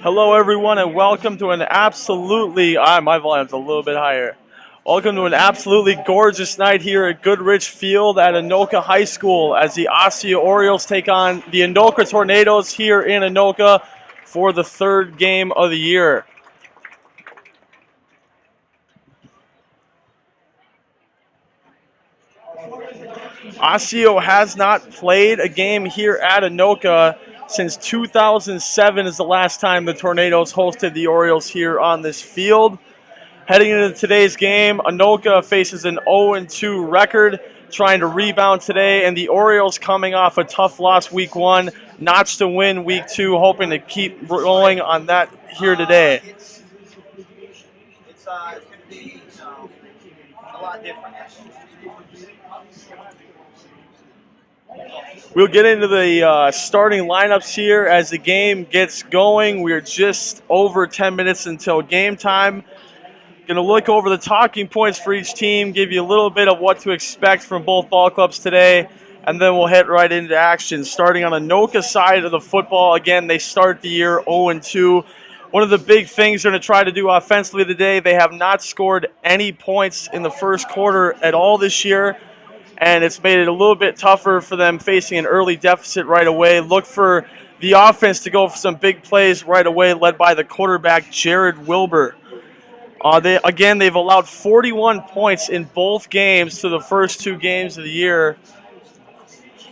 Hello, everyone, and welcome to an absolutely, my volume's a little bit higher. Welcome to an absolutely gorgeous night here at Goodrich Field at Anoka High School as the Osseo Orioles take on the Anoka Tornadoes here in Anoka for the third game of the year. Osseo has not played a game here at Anoka since 2007 is the last time the Tornadoes hosted the Orioles here on this field. Heading into today's game, Anoka faces an 0-2 record, trying to rebound today, and the Orioles coming off a tough loss week 1, notched to win week 2, hoping to keep rolling on that here today. It's going to be a lot different. We'll get into the starting lineups here as the game gets going. We're just over 10 minutes until game time. Going to look over the talking points for each team, give you a little bit of what to expect from both ball clubs today, and then we'll head right into action. Starting on the Anoka side of the football, again, they start the year 0-2. One of the big things they're going to try to do offensively today, they have not scored any points in the first quarter at all this year, and it's made it a little bit tougher for them facing an early deficit right away. Look for the offense to go for some big plays right away, led by the quarterback, Jared Wilbur. They've allowed 41 points in both games to the first two games of the year.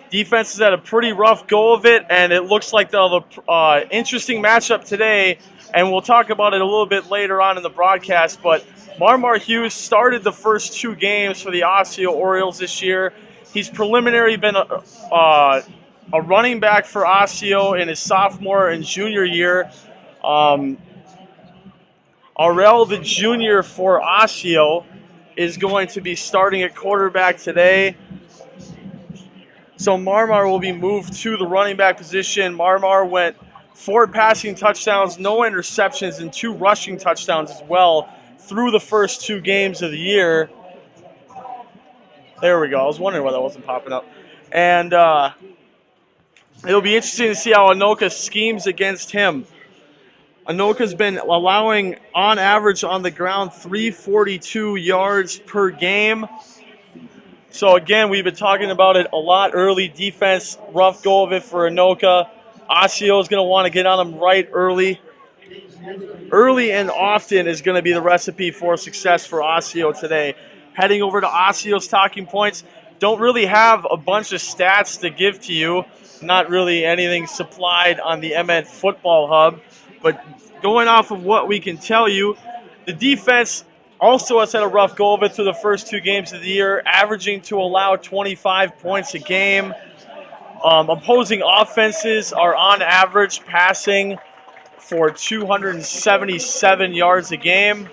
Defense has had a pretty rough go of it, and it looks like they'll have an interesting matchup today, and we'll talk about it a little bit later on in the broadcast, but Marmar Hughes started the first two games for the Osseo Orioles this year. He's preliminarily been a running back for Osseo in his sophomore and junior year. Aurel, the junior for Osseo, is going to be starting at quarterback today. So Marmar will be moved to the running back position. Marmar went 4 passing touchdowns, no interceptions, and 2 rushing touchdowns as well through the first 2 games of the year. There we go. I was wondering why that wasn't popping up. And it'll be interesting to see how Anoka schemes against him. Anoka's been allowing, on average, on the ground, 342 yards per game. So, again, we've been talking about it a lot early. Defense, rough go of it for Anoka. Osseo is going to want to get on them right early. Early and often is going to be the recipe for success for Osseo today. Heading over to Osseo's talking points, don't really have a bunch of stats to give to you. Not really anything supplied on the MN Football Hub. But going off of what we can tell you, the defense also has had a rough go of it through the first 2 games of the year, averaging to allow 25 points a game. Opposing offenses are on average passing for 277 yards a game.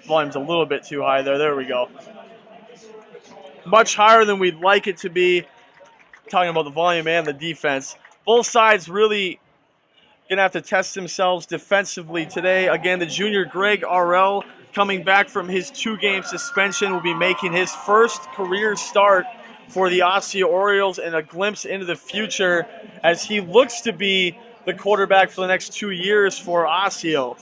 Volume's a little bit too high there. There we go. Much higher than we'd like it to be. Talking about the volume and the defense. Both sides really going to have to test themselves defensively today. Again, the junior Greg Aurel, coming back from his 2-game suspension, will be making his first career start for the Osseo Orioles and a glimpse into the future as he looks to be the quarterback for the next 2 years for Osseo.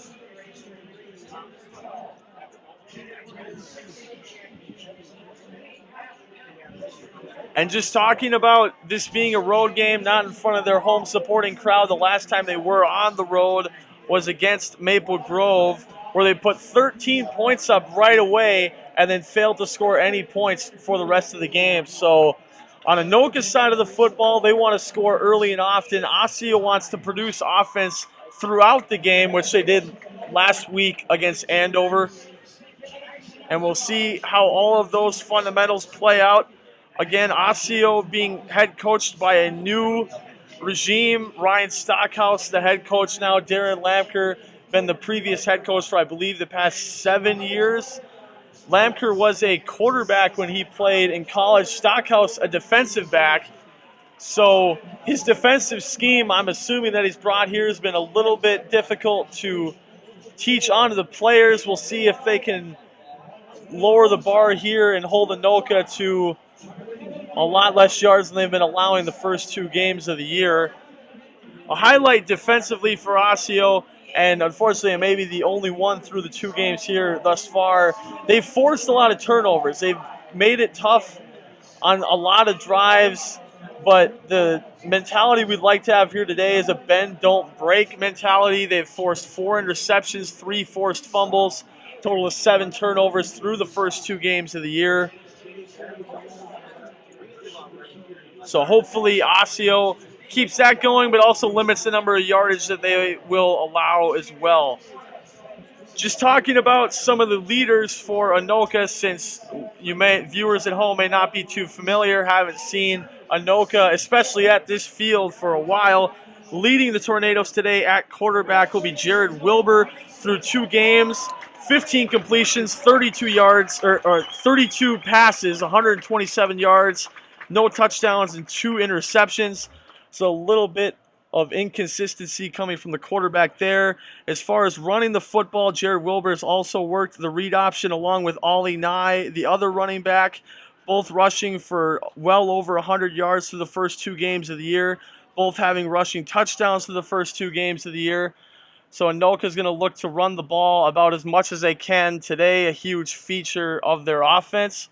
And just talking about this being a road game, not in front of their home supporting crowd, the last time they were on the road was against Maple Grove, where they put 13 points up right away and then failed to score any points for the rest of the game. So on Anoka's side of the football, they want to score early and often. Osseo wants to produce offense throughout the game, which they did last week against Andover. And we'll see how all of those fundamentals play out. Again, Osseo being head coached by a new regime. Ryan Stockhouse, the head coach now. Darren Lamker, been the previous head coach for, I believe, the past 7 years. Lamker was a quarterback when he played in college. Stockhouse, a defensive back. So his defensive scheme, I'm assuming that he's brought here, has been a little bit difficult to teach onto the players. We'll see if they can lower the bar here and hold Anoka to a lot less yards than they've been allowing the first 2 games of the year. A highlight defensively for Osseo, and unfortunately maybe the only one through the 2 games here thus far, they've forced a lot of turnovers. They've made it tough on a lot of drives, but the mentality we'd like to have here today is a bend, don't break mentality. They've forced 4 interceptions, 3 forced fumbles, total of 7 turnovers through the first 2 games of the year. So hopefully Osseo keeps that going, but also limits the number of yardage that they will allow as well. Just talking about some of the leaders for Anoka, since viewers at home may not be too familiar, haven't seen Anoka, especially at this field, for a while. Leading the Tornadoes today at quarterback will be Jared Wilbur through 2 games, 15 completions, 32 yards, or 32 passes, 127 yards, no touchdowns, and 2 interceptions. So a little bit of inconsistency coming from the quarterback there. As far as running the football, Jared Wilbur has also worked the read option along with Ollie Nye, the other running back, both rushing for well over 100 yards through the first 2 games of the year, both having rushing touchdowns through the first 2 games of the year. So Anoka is going to look to run the ball about as much as they can today, a huge feature of their offense.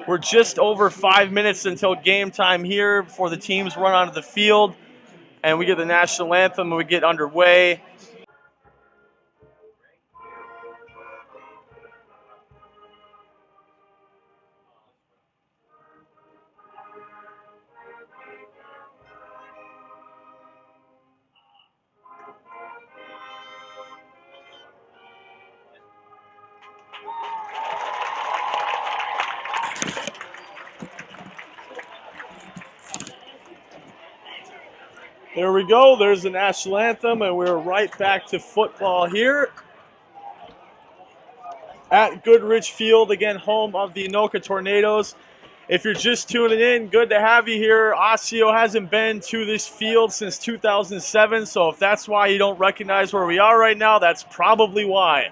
We're just over 5 minutes until game time here before the teams run onto the field and we get the national anthem and we get underway. There we go. There's the national anthem, and we're right back to football here at Goodrich Field, again, home of the Anoka Tornadoes. If you're just tuning in, good to have you here. Osseo hasn't been to this field since 2007, so if that's why you don't recognize where we are right now, that's probably why.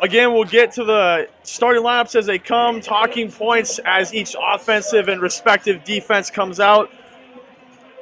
Again, we'll get to the starting lineups as they come, talking points as each offensive and respective defense comes out.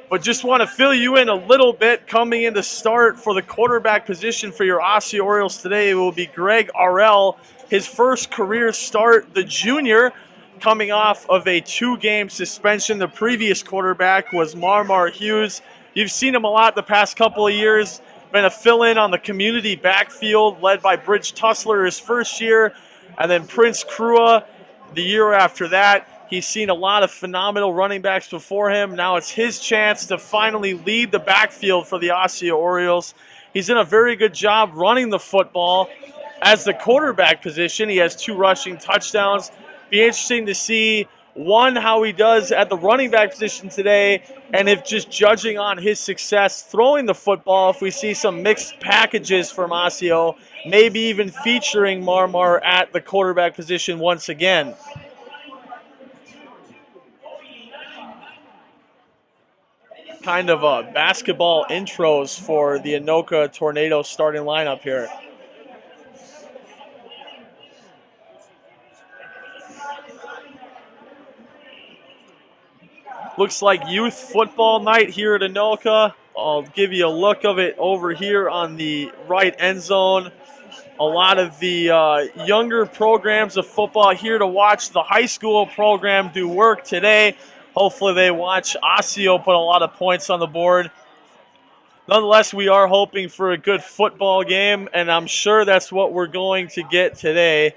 But just want to fill you in a little bit. Coming in to start for the quarterback position for your Osseo Orioles today will be Greg Arell, his first career start, the junior, coming off of a 2-game suspension. The previous quarterback was Marmar Hughes. You've seen him a lot the past couple of years. Been a fill-in on the community backfield led by Bridge Tussler his first year, and then Prince Crua the year after that. He's seen a lot of phenomenal running backs before him. Now it's his chance to finally lead the backfield for the Osseo Orioles. He's done a very good job running the football as the quarterback position. He has 2 rushing touchdowns. Be interesting to see, one, how he does at the running back position today, and if just judging on his success throwing the football, if we see some mixed packages from Osseo, maybe even featuring Marmar at the quarterback position once again. Kind of basketball intros for the Anoka Tornadoes starting lineup here. Looks like youth football night here at Anoka. I'll give you a look of it over here on the right end zone. A lot of the younger programs of football here to watch the high school program do work today. Hopefully they watch Osseo put a lot of points on the board. Nonetheless, we are hoping for a good football game, and I'm sure that's what we're going to get today.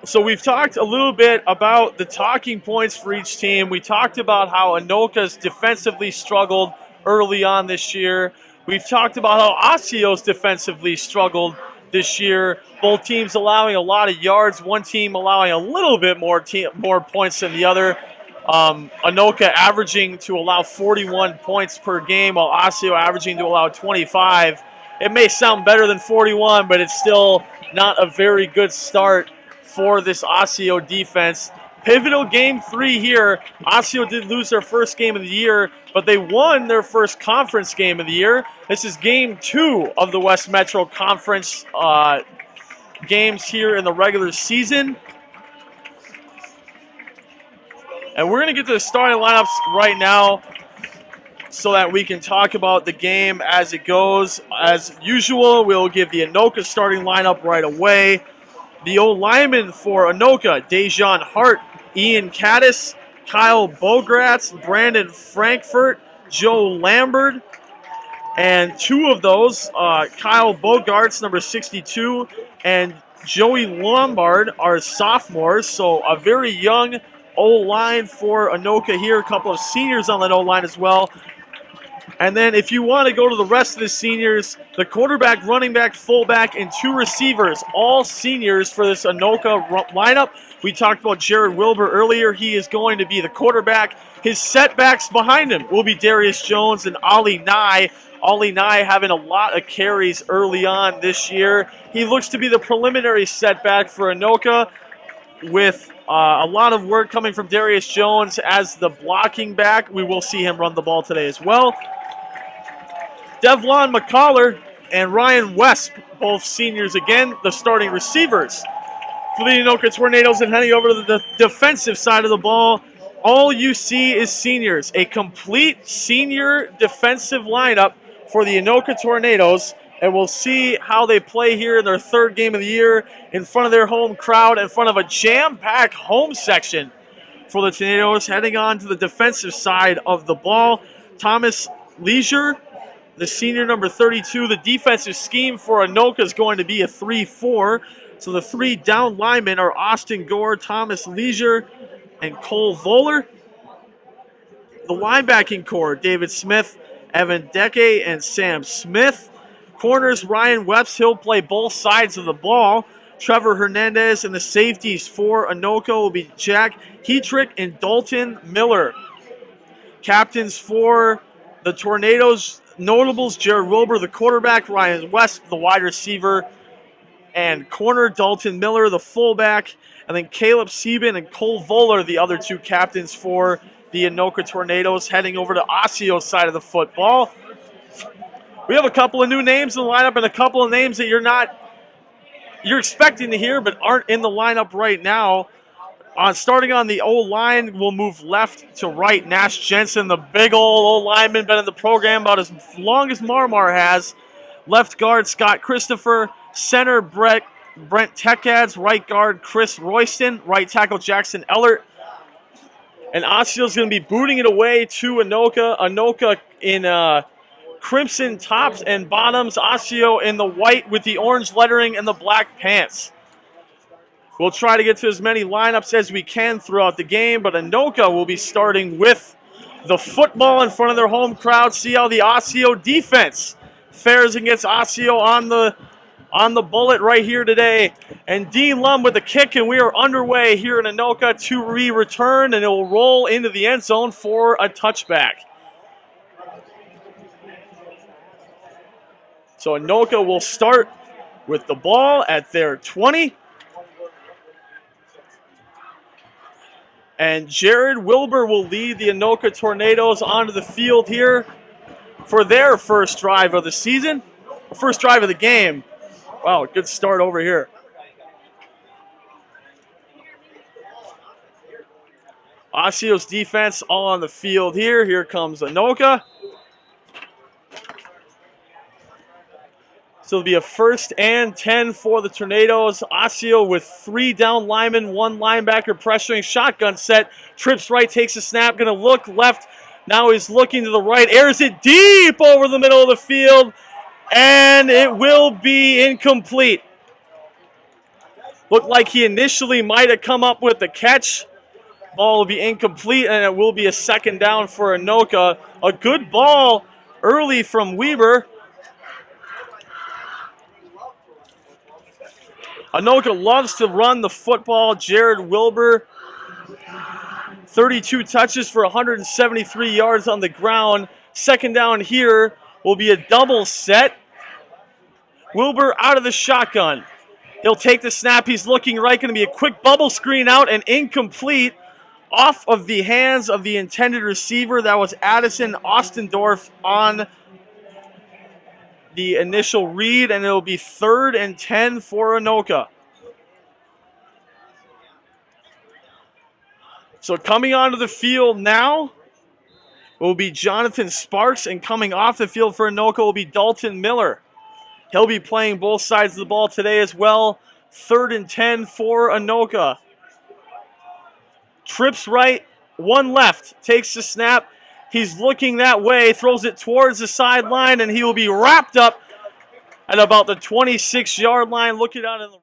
So we've talked a little bit about the talking points for each team. We talked about how Anoka's defensively struggled early on this year. We've talked about how Osseo's defensively struggled this year. Both teams allowing a lot of yards. One team allowing a little bit more points than the other. Anoka averaging to allow 41 points per game, while Osseo averaging to allow 25. It may sound better than 41, but it's still not a very good start for this Osseo defense. Pivotal game 3 here. Osseo did lose their first game of the year, but they won their first conference game of the year. This is game 2 of the West Metro Conference games here in the regular season. And we're going to get to the starting lineups right now so that we can talk about the game as it goes. As usual, we'll give the Anoka starting lineup right away. The old linemen for Anoka: Dejan Hart, Ian Caddis, Kyle Bogratz, Brandon Frankfurt, Joe Lambert. And 2 of those, Kyle Bogarts, number 62, and Joey Lombard, are sophomores. So a very young O-line for Anoka here. A couple of seniors on that O-line as well. And then if you want to go to the rest of the seniors, the quarterback, running back, fullback, and 2 receivers, all seniors for this Anoka lineup. We talked about Jared Wilbur earlier. He is going to be the quarterback. His setbacks behind him will be Darius Jones and Ali Nye. Ali Nye having a lot of carries early on this year. He looks to be the preliminary setback for Anoka, with a lot of work coming from Darius Jones as the blocking back. We will see him run the ball today as well. Devlon McCollar and Ryan West, both seniors again, the starting receivers for the Anoka Tornadoes. And heading over to the defensive side of the ball, all you see is seniors. A complete senior defensive lineup for the Anoka Tornadoes. And we'll see how they play here in their 3rd game of the year in front of their home crowd, in front of a jam-packed home section for the Tornadoes. Heading on to the defensive side of the ball, Thomas Leisure, the senior, number 32. The defensive scheme for Anoka is going to be a 3-4. So the 3 down linemen are Austin Gore, Thomas Leisure, and Cole Voller. The linebacking core: David Smith, Evan Decke, and Sam Smith. Corners: Ryan Webst, he'll play both sides of the ball. Trevor Hernandez. And the safeties for Anoka will be Jack Hetrick and Dalton Miller. Captains for the Tornadoes: notables, Jared Wilbur, the quarterback; Ryan West, the wide receiver and corner; Dalton Miller, the fullback; and then Caleb Sieben and Cole Voller, the other 2 captains for the Anoka Tornadoes. Heading over to Osseo's side of the football, we have a couple of new names in the lineup and a couple of names that you're expecting to hear but aren't in the lineup right now. Starting on the O-line, we'll move left to right. Nash Jensen, the big old O-lineman, been in the program about as long as Marmar has. Left guard, Scott Christopher. Center, Brent Tekads. Right guard, Chris Royston. Right tackle, Jackson Ellert. And Osseo's going to be booting it away to Anoka. Anoka in crimson tops and bottoms. Osseo in the white with the orange lettering and the black pants. We'll try to get to as many lineups as we can throughout the game, but Anoka will be starting with the football in front of their home crowd. See how the Osseo defense fares against Osseo on the bullet right here today. And Dean Lum with the kick, and we are underway here in Anoka to return, and it will roll into the end zone for a touchback. So Anoka will start with the ball at their 20. And Jared Wilbur will lead the Anoka Tornadoes onto the field here for their first drive of the season, first drive of the game. Wow, good start over here. Osseo's defense all on the field here. Here comes Anoka. So it'll be a 1st and 10 for the Tornadoes. Osseo with 3 down linemen, 1 linebacker pressuring. Shotgun set. Trips right, takes a snap. Going to look left. Now he's looking to the right. Airs it deep over the middle of the field. And it will be incomplete. Looked like he initially might have come up with the catch. Ball will be incomplete, and it will be a 2nd down for Anoka. A good ball early from Weber. Anoka loves to run the football. Jared Wilbur, 32 touches for 173 yards on the ground. Second down here will be a double set. Wilbur out of the shotgun. He'll take the snap. He's looking right. Going to be a quick bubble screen out and incomplete off of the hands of the intended receiver. That was Addison Ostendorf on the initial read, and it'll be 3rd and 10 for Anoka. So coming onto the field now will be Jonathan Sparks, and coming off the field for Anoka will be Dalton Miller. He'll be playing both sides of the ball today as well. 3rd and 10 for Anoka. Trips right, 1 left, takes the snap. He's looking that way, throws it towards the sideline, and he will be wrapped up at about the 26-yard line. Looking out in the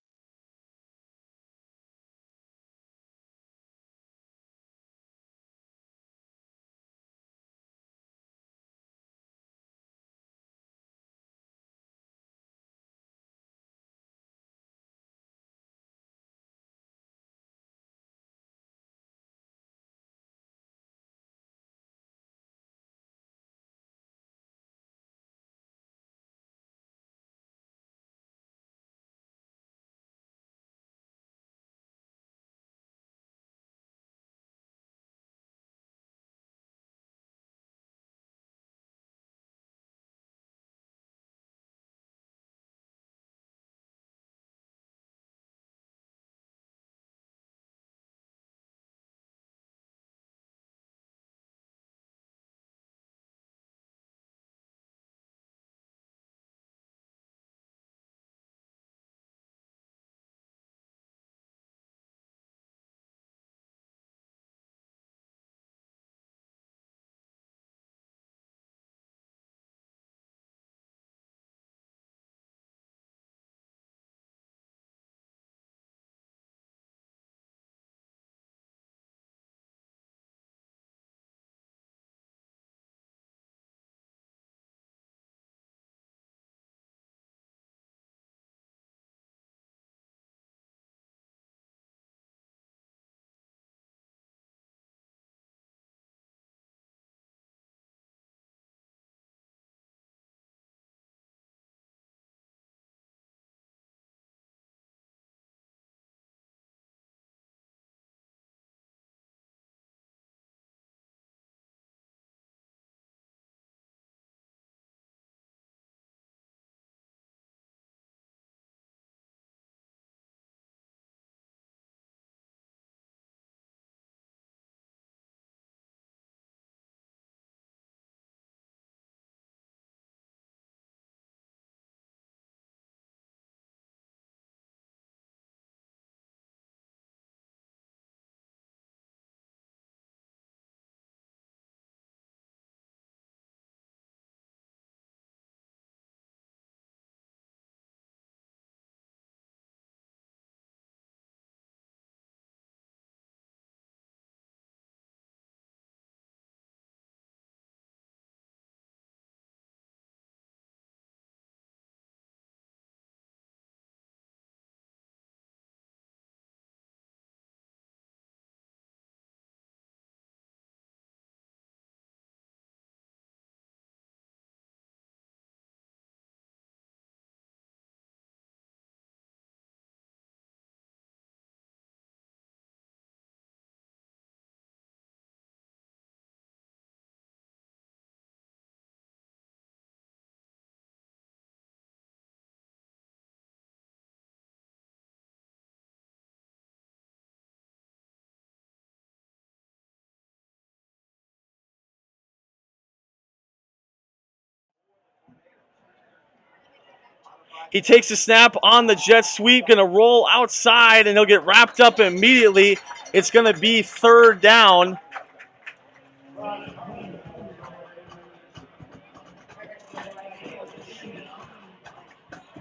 He takes the snap on the jet sweep, going to roll outside, and he'll get wrapped up immediately. It's going to be 3rd down.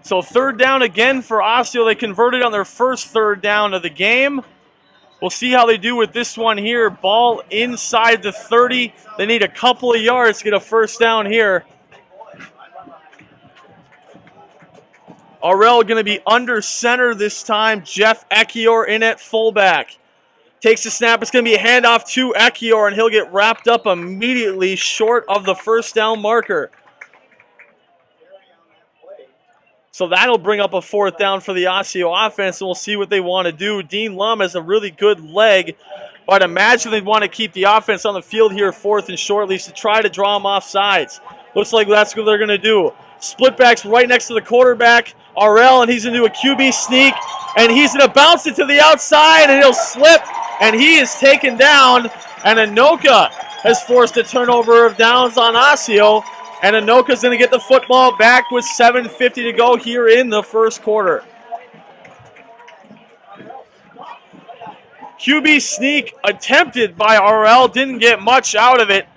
So 3rd down again for Osseo. They converted on their first 3rd down of the game. We'll see how they do with this one here. Ball inside the 30. They need a couple of yards to get a 1st down here. Arel going to be under center this time. Jeff Ekior in at fullback. Takes the snap. It's going to be a handoff to Ekior, and he'll get wrapped up immediately short of the first down marker. So that'll bring up a fourth down for the Osseo offense, and we'll see what they want to do. Dean Lum has a really good leg, but I'd imagine they'd want to keep the offense on the field here fourth and short, at least to try to draw them off sides. Looks like that's what they're going to do. Split backs right next to the quarterback, Arel, and he's going to do a QB sneak, and he's going to bounce it to the outside, and he'll slip, and he is taken down, and Anoka has forced a turnover of downs on Osseo. And Anoka's going to get the football back with 7:50 to go here in the first quarter. QB sneak attempted by RL, didn't get much out of it.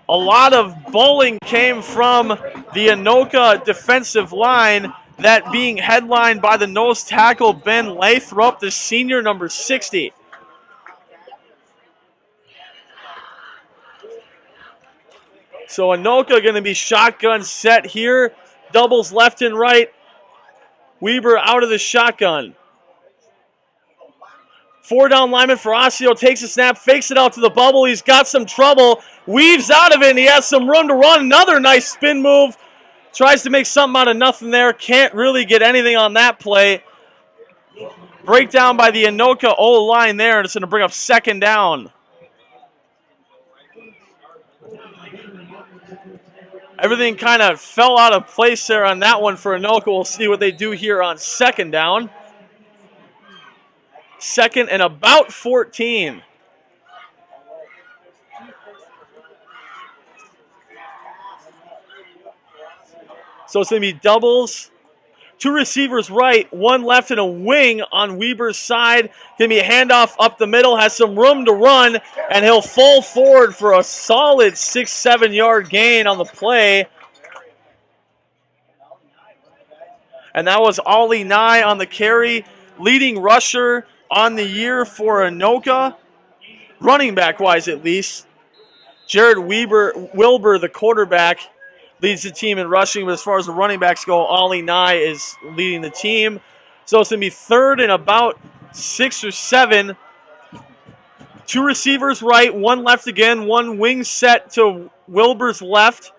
A lot of bowling came from the Anoka defensive line, that being headlined by the nose tackle Ben Lathrop, the senior, number 60. So Anoka going to be shotgun set here. Doubles left and right. Weber out of the shotgun. 4 down lineman for Osseo. Takes a snap, fakes it out to the bubble. He's got some trouble. Weaves out of it, and he has some room to run. Another nice spin move. Tries to make something out of nothing there. Can't really get anything on that play. Breakdown by the Anoka O-line there, and it's going to bring up second down. Everything kind of fell out of place there on that one for Anoka. We'll see what they do here on second down. Second and about 14. So it's going to be doubles. 2 receivers right, 1 left and a wing on Weber's side. Going to be a handoff up the middle, has some room to run, and he'll fall forward for a solid 6-7 yard gain on the play. And that was Ollie Nye on the carry, leading rusher on the year for Anoka, running back-wise at least. Jared Wilbur, the quarterback, leads the team in rushing, but as far as the running backs go, Ollie Nye is leading the team. So it's going to be third and about 6 or 7. 2 receivers right, 1 left again, 1 wing set to Wilbur's left.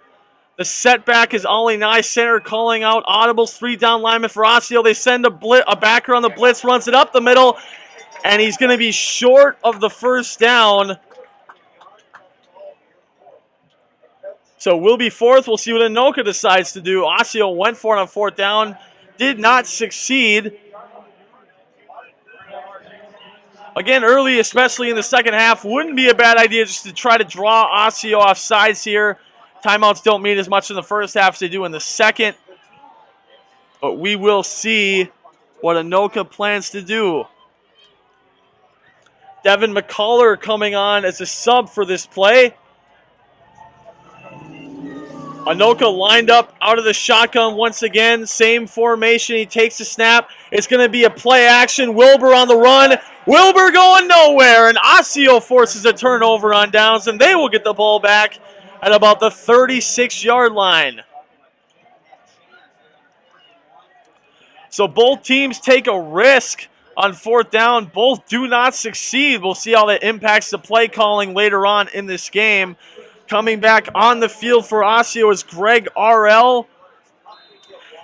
The setback is Ollie Nye, center calling out audibles. 3 down linemen for Osseo. They send a backer on the blitz, runs it up the middle, and he's going to be short of the first down. So we'll be fourth. We'll see what Anoka decides to do. Osseo went for it on 4th down. Did not succeed. Again, early, especially in the second half, wouldn't be a bad idea just to try to draw Osseo off sides here. Timeouts don't mean as much in the first half as they do in the second. But we will see what Anoka plans to do. Devin McCullough coming on as a sub for this play. Anoka lined up out of the shotgun once again. Same formation. He takes the snap. It's going to be a play action. Wilbur on the run. Wilbur going nowhere. And Osseo forces a turnover on downs, and they will get the ball back at about the 36-yard line. So both teams take a risk on 4th down. Both do not succeed. We'll see how that impacts the play calling later on in this game. Coming back on the field for Osseo is Greg R.L.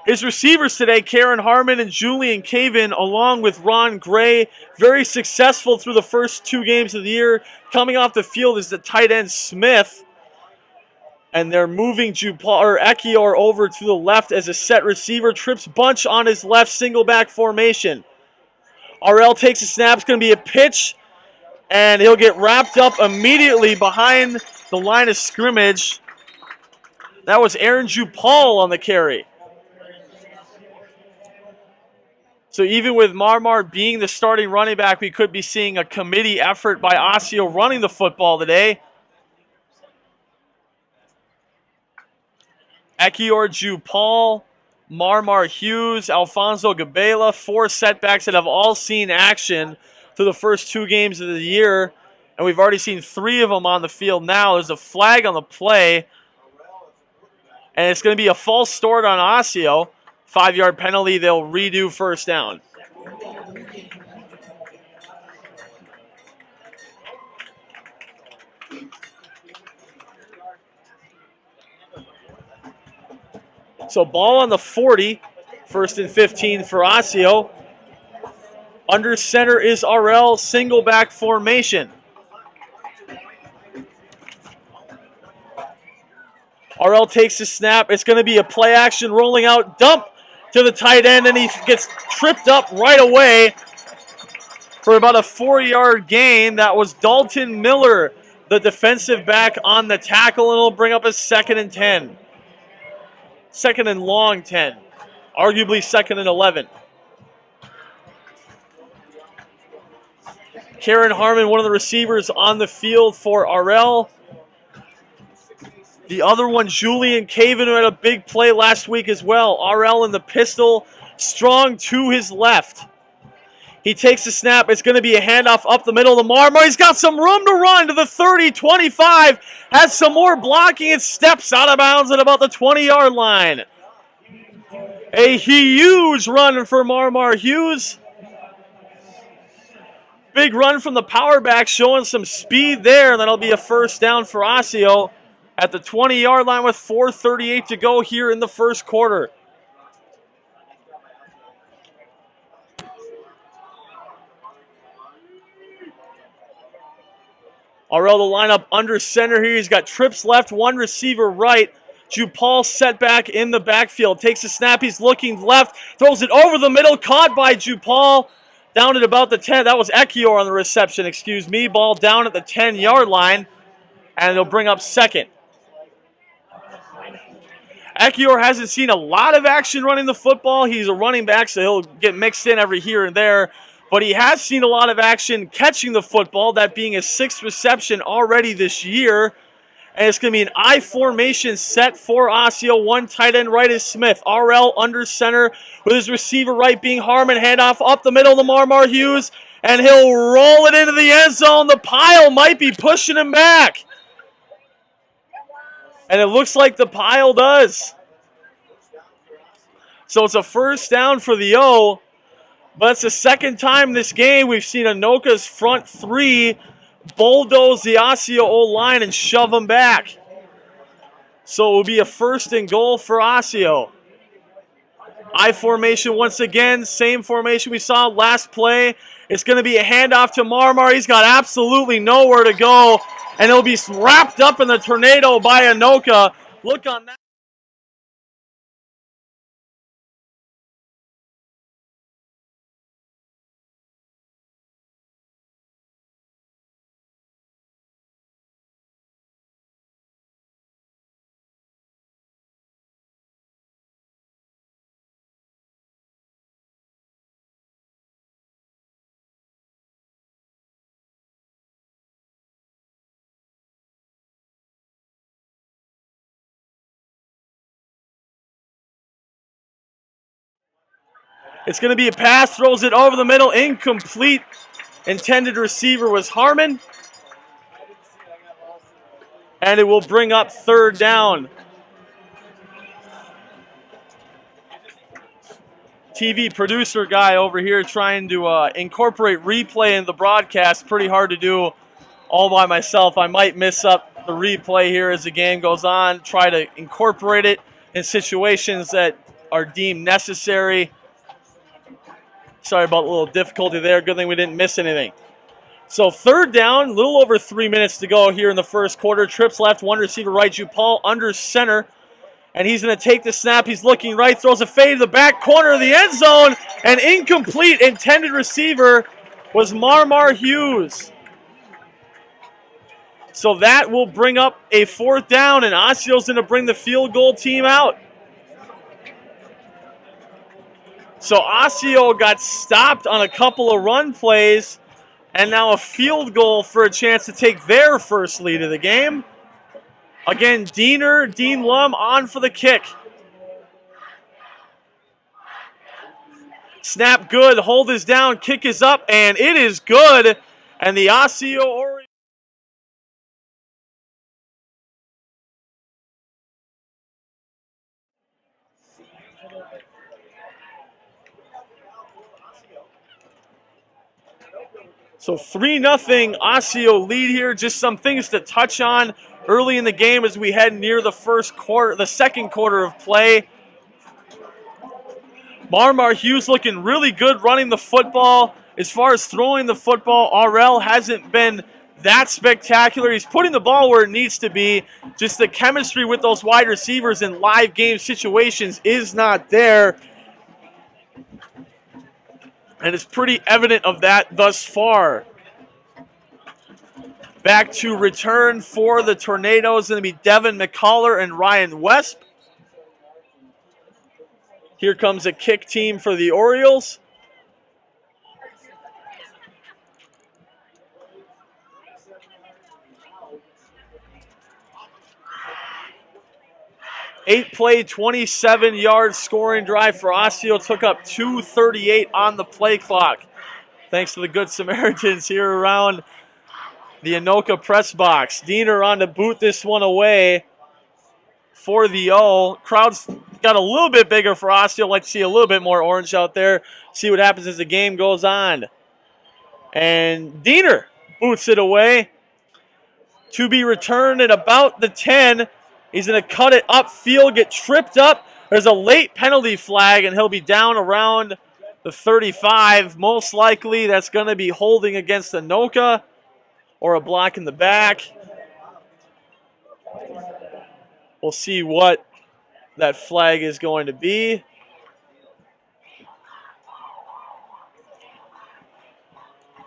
His receivers today, Karen Harmon and Julian Caven, along with Ron Gray, very successful through the first 2 games of the year. Coming off the field is the tight end Smith. And they're moving Ekior over to the left as a set receiver. Trips bunch on his left, single back formation. RL takes a snap. It's going to be a pitch. And he'll get wrapped up immediately behind the line of scrimmage. That was Aaron Jupal on the carry. So even with Marmar being the starting running back, we could be seeing a committee effort by Osseo running the football today. Ekior Jupal, Marmar Hughes, Alfonso Gabela, 4 setbacks that have all seen action through the first 2 games of the year. And we've already seen 3 of them on the field now. There's a flag on the play. And it's going to be a false start on Osseo. 5-yard penalty. They'll redo first down. So ball on the 40, 1st and 15 for Osseo. Under center is RL, single back formation. RL takes the snap. It's going to be a play action rolling out, dump to the tight end, and he gets tripped up right away for about a 4-yard gain. That was Dalton Miller, the defensive back, on the tackle, and it'll bring up a 2nd and 10. 2nd and long 10. Arguably 2nd and 11. Karen Harmon, one of the receivers on the field for RL. The other one, Julian Caven, who had a big play last week as well. RL in the pistol, strong to his left. He takes the snap. It's going to be a handoff up the middle of the Marmar. He's got some room to run to the 30, 25. Has some more blocking. It steps out of bounds at about the 20-yard line. A huge run for Marmar Hughes. Big run from the power back, showing some speed there. That'll be a first down for Osseo at the 20-yard line with 4:38 to go here in the first quarter. RL the lineup under center here. He's got trips left, one receiver right. Jupal set back in the backfield. Takes a snap. He's looking left. Throws it over the middle. Caught by Jupal. Down at about the 10. That was Ekior on the reception, excuse me. Ball down at the 10-yard line. And it'll bring up 2nd. Ekior hasn't seen a lot of action running the football. He's a running back, so he'll get mixed in every here and there. But he has seen a lot of action catching the football, that being his 6th reception already this year. And it's going to be an I formation set for Osseo. One tight end right is Smith. RL under center with his receiver right being Harmon. Handoff up the middle to Marmar Hughes. And he'll roll it into the end zone. The pile might be pushing him back. And it looks like the pile does. So it's a first down for the O. But it's the 2nd time this game we've seen Anoka's front 3 bulldoze the Osseo O-line and shove them back. So it will be a 1st and goal for Osseo. I formation once again, same formation we saw last play. It's going to be a handoff to Marmar. He's got absolutely nowhere to go, and he'll be wrapped up in the tornado by Anoka. Look on that. It's going to be a pass, throws it over the middle, incomplete. Intended receiver was Harmon. And it will bring up 3rd down. TV producer guy over here trying to incorporate replay in the broadcast. Pretty hard to do all by myself. I might miss up the replay here as the game goes on. Try to incorporate it in situations that are deemed necessary. Sorry about the little difficulty there. Good thing we didn't miss anything. So 3rd down, a little over 3 minutes to go here in the first quarter. Trips left, one receiver right. Jupal under center. And he's going to take the snap. He's looking right, throws a fade to the back corner of the end zone. And incomplete. Intended receiver was Marmar Hughes. So that will bring up a 4th down, and Osseo's going to bring the field goal team out. So Osseo got stopped on a couple of run plays, and now a field goal for a chance to take their first lead of the game. Again, Dean Lum on for the kick. Snap good, hold is down, kick is up, and it is good. And the Osseo Orioles. So 3-0 Osseo lead here. Just some things to touch on early in the game as we head near the second quarter of play. Marmar Hughes looking really good running the football. As far as throwing the football, RL hasn't been that spectacular. He's putting the ball where it needs to be. Just the chemistry with those wide receivers in live game situations is not there. And it's pretty evident of that thus far. Back to return for the Tornadoes. Going to be Devin McCullough and Ryan Wesp. Here comes a kick team for the Orioles. Eight-play, 27-yard scoring drive for Osseo. Took up 2:38 on the play clock. Thanks to the Good Samaritans here around the Anoka press box. Diener on to boot this one away for the O. Crowd's got a little bit bigger for Osseo. Like to see a little bit more orange out there. See what happens as the game goes on. And Diener boots it away. To be returned at about the 10. He's going to cut it upfield, get tripped up. There's a late penalty flag, and he'll be down around the 35. Most likely that's going to be holding against Anoka or a block in the back. We'll see what that flag is going to be.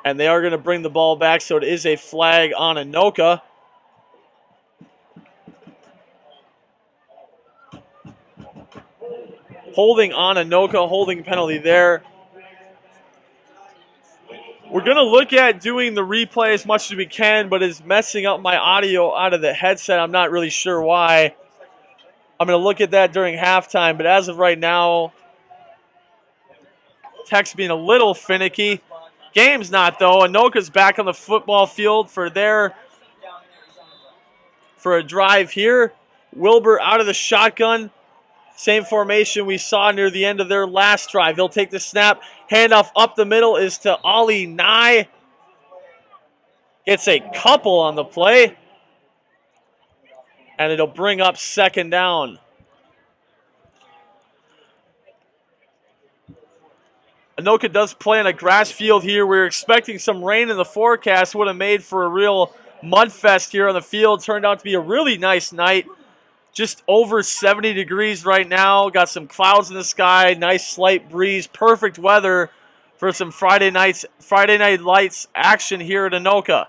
And they are going to bring the ball back, so it is a flag on Anoka. Holding on Anoka, holding penalty there. We're going to look at doing the replay as much as we can, but it's messing up my audio out of the headset. I'm not really sure why. I'm going to look at that during halftime, but as of right now, text being a little finicky. Game's not, though. Anoka's back on the football field for a drive here. Wilbur out of the shotgun. Same formation we saw near the end of their last drive. He'll take the snap. Handoff up the middle is to Ollie Nye. Gets a couple on the play. And it'll bring up second down. Anoka does play on a grass field here. We're expecting some rain in the forecast. Would have made for a real mud fest here on the field. Turned out to be a really nice night. Just over 70 degrees right now. Got some clouds in the sky. Nice slight breeze. Perfect weather for some Friday Night Lights action here at Anoka.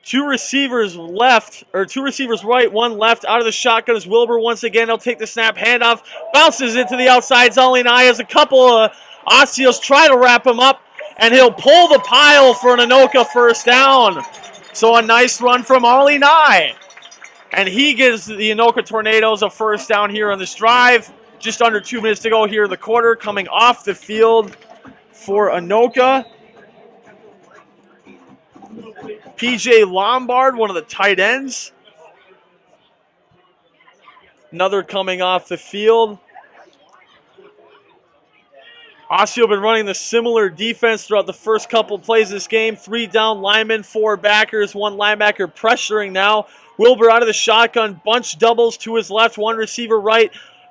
Two receivers right, one left. Out of the shotgun is Wilbur once again. He'll take the snap, handoff, bounces into the outside. Ollie Nye has a couple of Osseos try to wrap him up, and he'll pull the pile for an Anoka first down. So a nice run from Ollie Nye. And he gives the Anoka Tornadoes a first down here on this drive. Just under 2 minutes to go here in the quarter. Coming off the field for Anoka, PJ Lombard, one of the tight ends. Another coming off the field. Osseo been running the similar defense throughout the first couple plays of this game. 3 down linemen, 4 backers, 1 linebacker pressuring now. Wilbur out of the shotgun, bunch doubles to his left, 1 receiver right,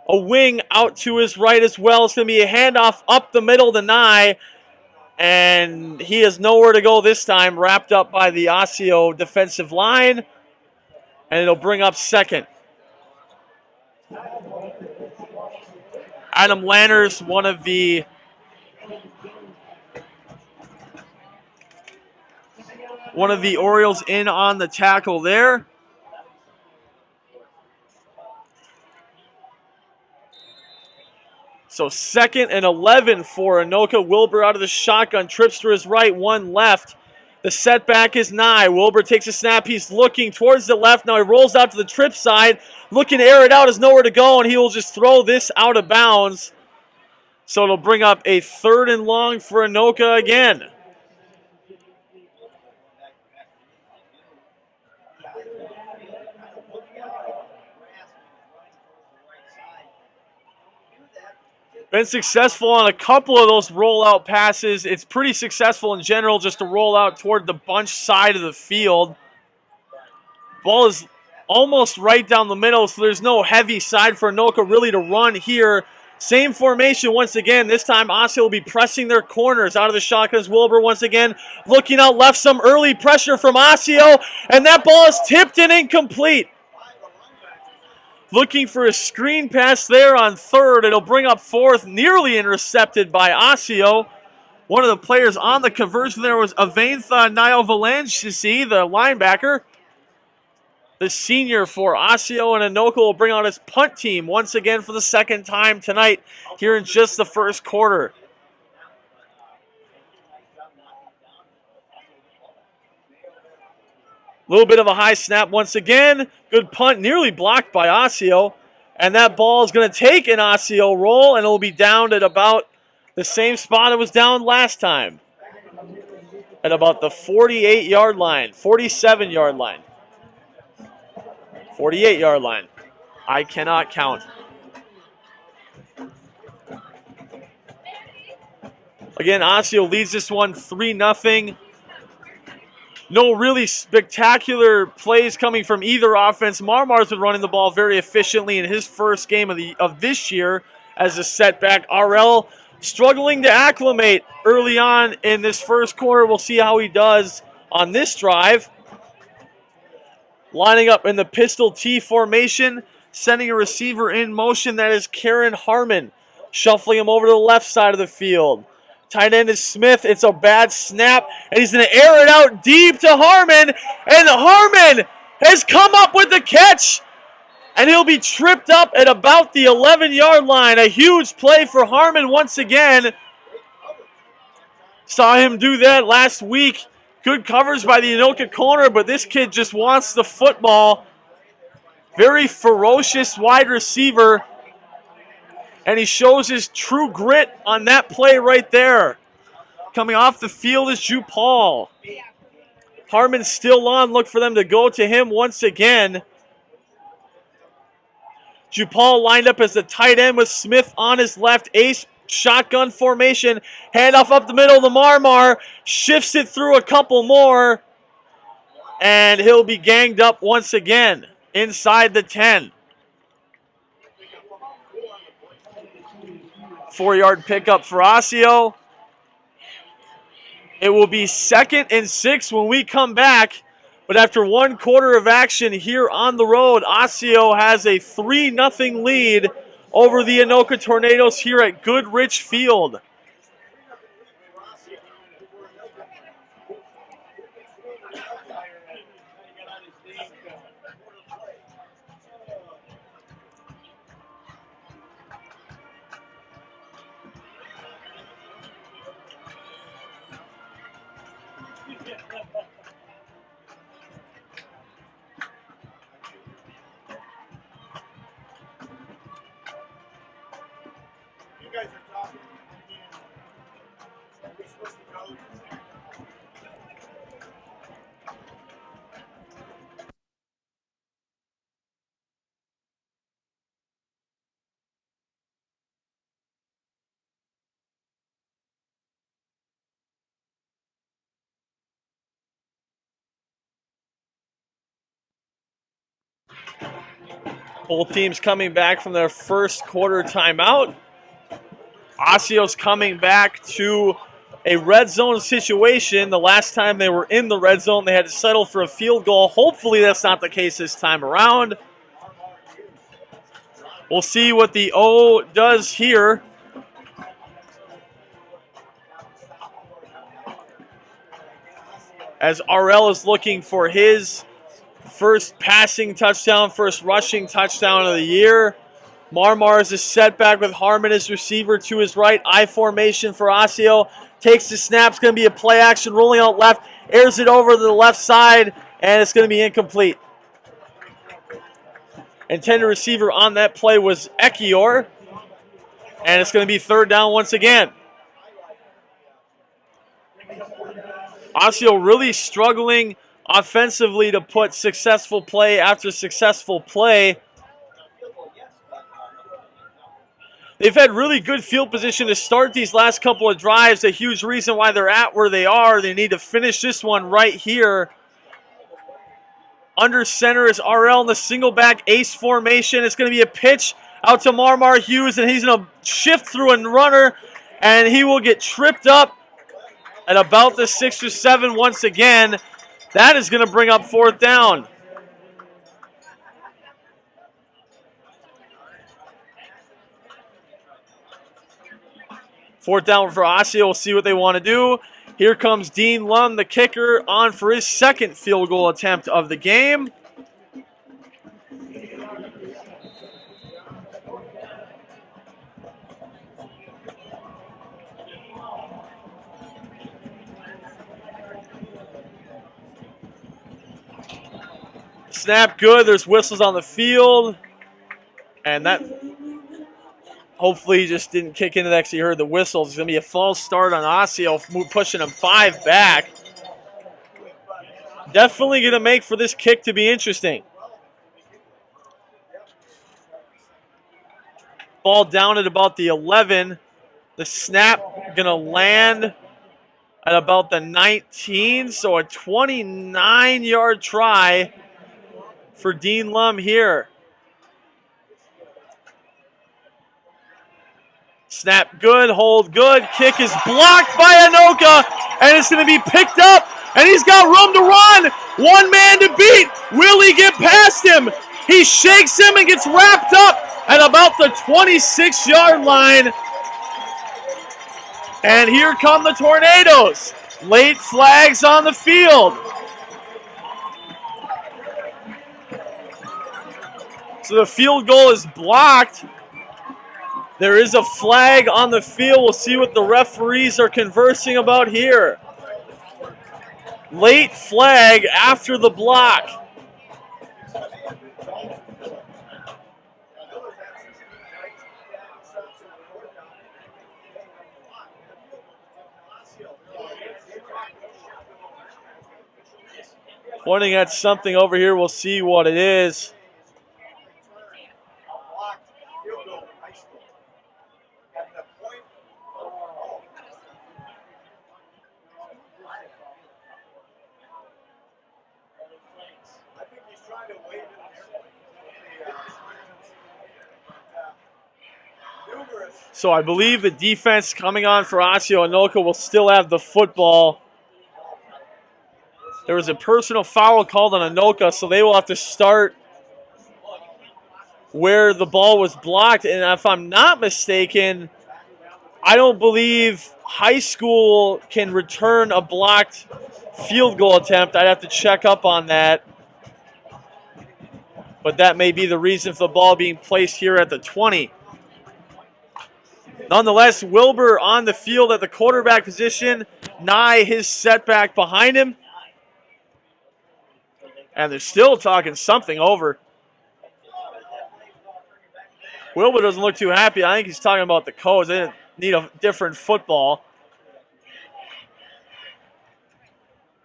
a wing out to his right as well. It's going to be a handoff up the middle to Nye, and he has nowhere to go this time, wrapped up by the Osseo defensive line, and it'll bring up second. Adam Lanners, one of the Orioles in on the tackle there. So 2nd and 11 for Anoka. Wilbur out of the shotgun, trips to his right, 1 left. The setback is Nye. Wilbur takes a snap. He's looking towards the left. Now he rolls out to the trip side. Looking to air it out, has nowhere to go, and he will just throw this out of bounds. So it'll bring up a 3rd and long for Anoka again. Been successful on a couple of those rollout passes. It's pretty successful in general just to roll out toward the bunch side of the field. Ball is almost right down the middle, so there's no heavy side for Anoka really to run here. Same formation once again. This time, Osseo will be pressing their corners out of the shotguns. Wilbur once again looking out left. Some early pressure from Osseo, and that ball is tipped and incomplete. Looking for a screen pass there on third. It'll bring up fourth, nearly intercepted by Osseo. One of the players on the conversion there was Avantha Niovalanchisi, the linebacker. The senior for Osseo, and Anoka will bring out his punt team once again for the second time tonight here in just the first quarter. A little bit of a high snap once again. Good punt, nearly blocked by Osseo. And that ball is going to take an Osseo roll, and it will be down at about the same spot it was down last time. At about the 48-yard line, 47-yard line. 48-yard line. I cannot count. Again, Osseo leads this one 3-0. No really spectacular plays coming from either offense. Marmar's been running the ball very efficiently in his first game of this year as a setback. RL struggling to acclimate early on in this first quarter. We'll see how he does on this drive. Lining up in the pistol T formation, sending a receiver in motion. That is Karen Harmon, shuffling him over to the left side of the field. Tight end is Smith. It's a bad snap, and he's going to air it out deep to Harmon, and Harmon has come up with the catch, and he'll be tripped up at about the 11-yard line. A huge play for Harmon once again. Saw him do that last week. Good coverage by the Anoka corner, but this kid just wants the football. Very ferocious wide receiver. And he shows his true grit on that play right there. Coming off the field is Ju Paul. Harmon's still on. Look for them to go to him once again. Ju Paul lined up as the tight end with Smith on his left. Ace shotgun formation. Handoff up the middle to Marmar. Shifts it through a couple more. And he'll be ganged up once again inside the 10. 4-yard pickup for Osseo. It will be 2nd and 6 when we come back. But after one quarter of action here on the road, Osseo has a 3-0 lead over the Anoka Tornadoes here at Goodrich Field. Both teams coming back from their first quarter timeout. Osseo's coming back to a red zone situation. The last time they were in the red zone, they had to settle for a field goal. Hopefully that's not the case this time around. We'll see what the O does here. As RL is looking for his first passing touchdown, first rushing touchdown of the year. Marmar is a setback with Harmon as receiver to his right. I formation for Osseo. Takes the snap. It's going to be a play action. Rolling out left. Airs it over to the left side. And it's going to be incomplete. Intended receiver on that play was Ekior. And it's going to be 3rd down once again. Osseo really struggling offensively to put successful play after successful play. They've had really good field position to start these last couple of drives. A huge reason why they're at where they are. They need to finish this one right here. Under center is RL in the single back ace formation. It's going to be a pitch out to Marmar Hughes, and he's going to shift through a runner, and he will get tripped up at about the 6 or 7 once again. That is going to bring up 4th down. Fourth down for Osseo. We'll see what they want to do. Here comes Dean Lund, the kicker, on for his 2nd field goal attempt of the game. Snap good. There's whistles on the field. And that hopefully he just didn't kick into that because he heard the whistles. It's going to be a false start on Osseo, pushing him 5 back. Definitely going to make for this kick to be interesting. Ball down at about the 11. The snap going to land at about the 19. So a 29-yard try for Dean Lum here. Snap good, hold good, kick is blocked by Anoka, and it's going to be picked up, and he's got room to run. One man to beat. Will he get past him? He shakes him and gets wrapped up at about the 26-yard line. And here come the Tornadoes. Late flags on the field. So the field goal is blocked. There is a flag on the field. We'll see what the referees are conversing about here. Late flag after the block. Pointing at something over here. We'll see what it is. So I believe the defense coming on for OsseoVsAnoka will still have the football. There was a personal foul called on Anoka, so they will have to start where the ball was blocked. And if I'm not mistaken, I don't believe high school can return a blocked field goal attempt. I'd have to check up on that. But that may be the reason for the ball being placed here at the 20. Nonetheless, Wilbur on the field at the quarterback position. Nye, his setback behind him. And they're still talking something over. Wilbur doesn't look too happy. I think he's talking about the codes. They need a different football.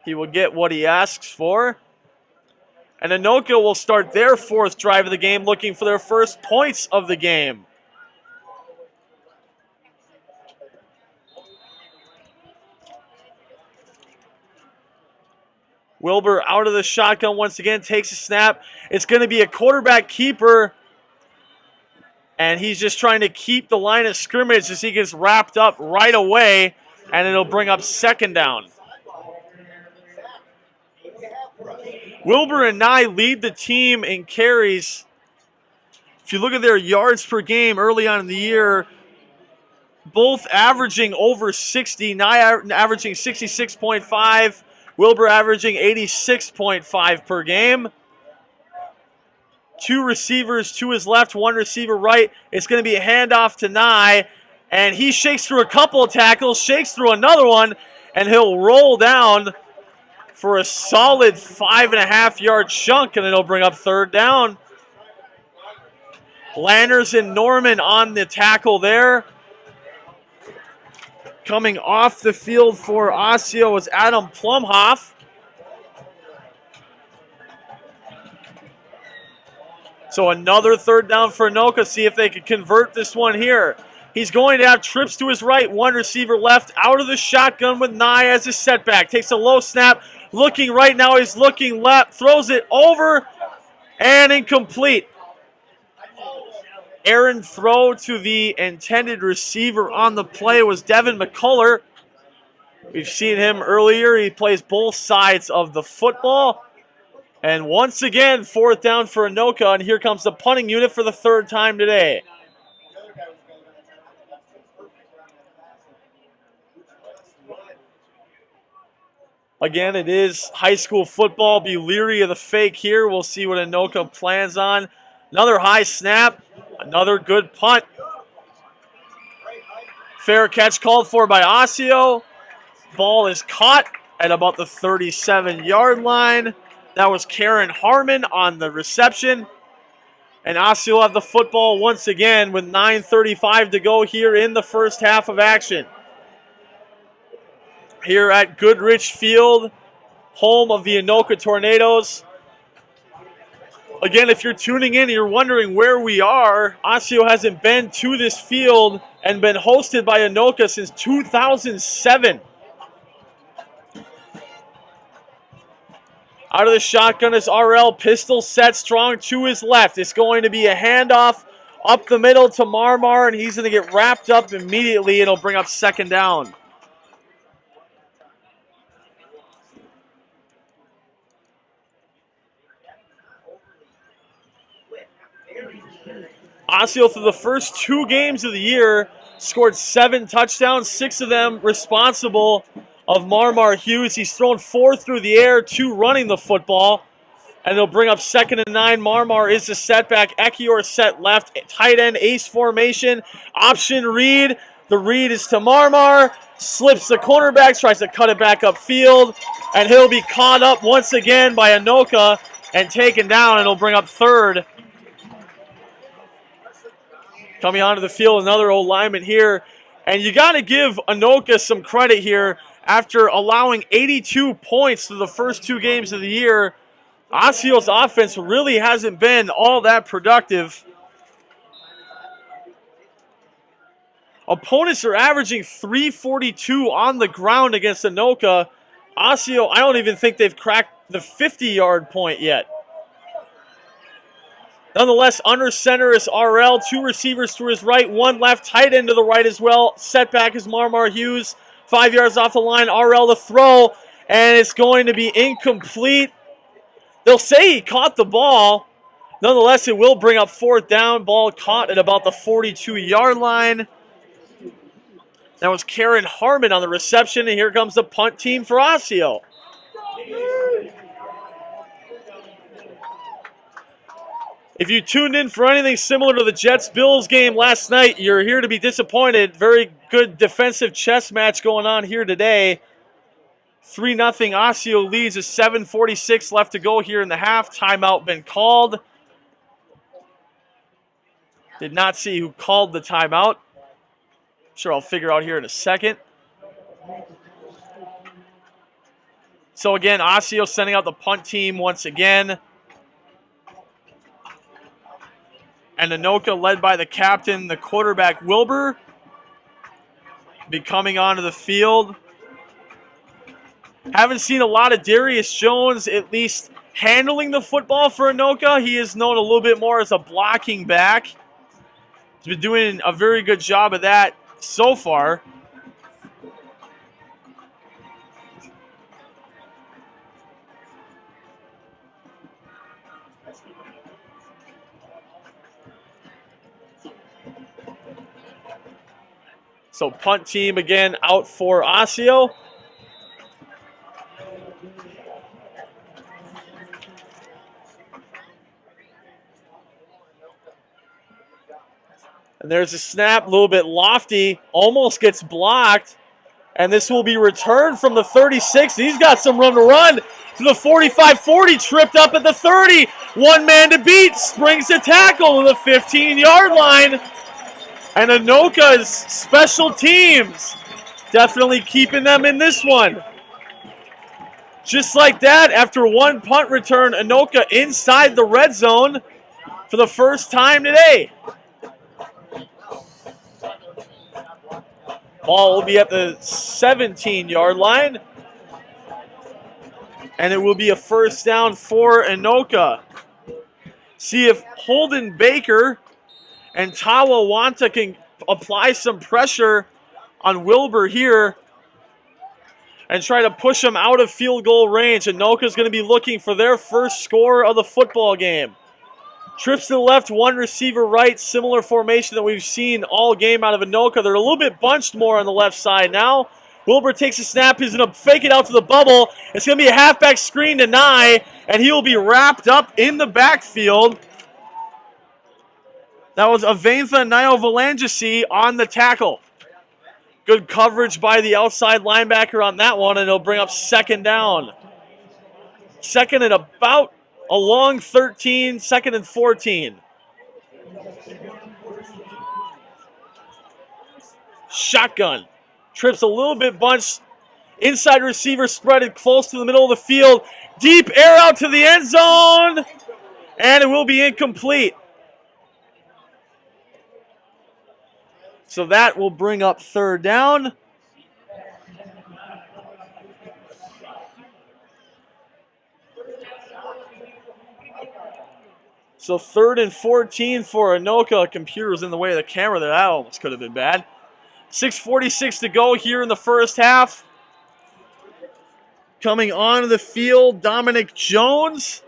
He will get what he asks for. And Anoka will start their 4th drive of the game, looking for their first points of the game. Wilbur out of the shotgun once again, takes a snap. It's going to be a quarterback keeper. And he's just trying to keep the line of scrimmage as he gets wrapped up right away. And it'll bring up 2nd down. Wilbur and Nye lead the team in carries. If you look at their yards per game early on in the year, both averaging over 60. Nye averaging 66.5. Wilbur averaging 86.5 per game. 2 receivers to his left, 1 receiver right. It's going to be a handoff to Nye, and he shakes through a couple of tackles, shakes through another one, and he'll roll down for a solid 5.5-yard chunk, and it'll bring up 3rd down. Landers and Norman on the tackle there. Coming off the field for Osseo is Adam Plumhoff. So another third down for Anoka. See if they can convert this one here. He's going to have trips to his right. One receiver left out of the shotgun with Nye as a setback. Takes a low snap. Looking right now. He's looking left. Throws it over and incomplete. Errant throw to the intended receiver on the play was Devin McCullough. We've seen him earlier. He plays both sides of the football. And once again, fourth down for Anoka. And here comes the punting unit for the third time today. Again, it is high school football. Be leery of the fake here. We'll see what Anoka plans on. Another high snap. Another good punt. Fair catch called for by Osseo. Ball is caught at about the 37-yard line. That was Karen Harmon on the reception. And Osseo have the football once again with 9:35 to go here in the first half of action. Here at Goodrich Field, home of the Anoka Tornadoes. Again, if you're tuning in and you're wondering where we are, Osseo hasn't been to this field and been hosted by Anoka since 2007. Out of the shotgun is RL, pistol set strong to his left. It's going to be a handoff up the middle to Marmar, and he's going to get wrapped up immediately. It'll bring up second down. Osseo, through the first 2 games of the year, scored 7 touchdowns, 6 of them responsible of Marmar Hughes. He's thrown 4 through the air, 2 running the football. And they'll bring up 2nd and 9. Marmar is the setback. Ekior set left. Tight end ace formation. Option read. The read is to Marmar. Slips the cornerback. Tries to cut it back upfield. And he'll be caught up once again by Anoka and taken down. And it'll bring up 3rd. Coming onto the field, another old lineman here. And you got to give Anoka some credit here. After allowing 82 points through the first 2 games of the year, Osseo's offense really hasn't been all that productive. Opponents are averaging 342 on the ground against Anoka. Osseo, I don't even think they've cracked the 50-yard point yet. Nonetheless, under center is RL. 2 receivers to his right, 1 left, tight end to the right as well. Setback is Marmar Hughes. 5 yards off the line, RL to throw, and it's going to be incomplete. They'll say he caught the ball. Nonetheless, it will bring up 4th down. Ball caught at about the 42-yard line. That was Karen Harmon on the reception, and here comes the punt team for Osseo. If you tuned in for anything similar to the Jets-Bills game last night, you're here to be disappointed. Very good defensive chess match going on here today. 3-0 Osseo leads. 7:46 left to go here in the half. Timeout been called. Did not see who called the timeout. Sure, I'll figure out here in a second. So again, Osseo sending out the punt team once again. And Anoka, led by the captain, the quarterback, Wilbur, be coming onto the field. Haven't seen a lot of Darius Jones, at least handling the football for Anoka. He is known a little bit more as a blocking back. He's been doing a very good job of that so far. So punt team again out for Osseo. And there's a snap, a little bit lofty, almost gets blocked. And this will be returned from the 36. He's got some room to run to the 45-40, tripped up at the 30. 1 man to beat, springs a tackle to the 15-yard line. And Anoka's special teams definitely keeping them in this one. Just like that, after 1 punt return, Anoka inside the red zone. for the first time today. Ball will be at the 17-yard line. And it will be a first down for Anoka. See if Holden Baker and Tawa Wanta can apply some pressure on Wilbur here and try to push him out of field goal range. Anoka's going to be looking for their first score of the football game. Trips to the left, one receiver right, similar formation that we've seen all game out of Anoka. They're a little bit bunched more on the left side now. Wilbur takes a snap. He's going to fake it out to the bubble. It's going to be a halfback screen to Nye, and he will be wrapped up in the backfield. That was Aventha Nyovalangesi on the tackle. Good coverage by the outside linebacker on that one, and it'll bring up second down. Second and about a long 13, second and 14. Shotgun. Trips a little bit bunched. Inside receiver spreaded close to the middle of the field. Deep air out to the end zone. And it will be incomplete. So that will bring up third down. So 3rd and 14 for Anoka. Computer was in the way of the camera there. That almost could have been bad. 6:46 to go here in the first half. Coming onto the field, Dominic Jones.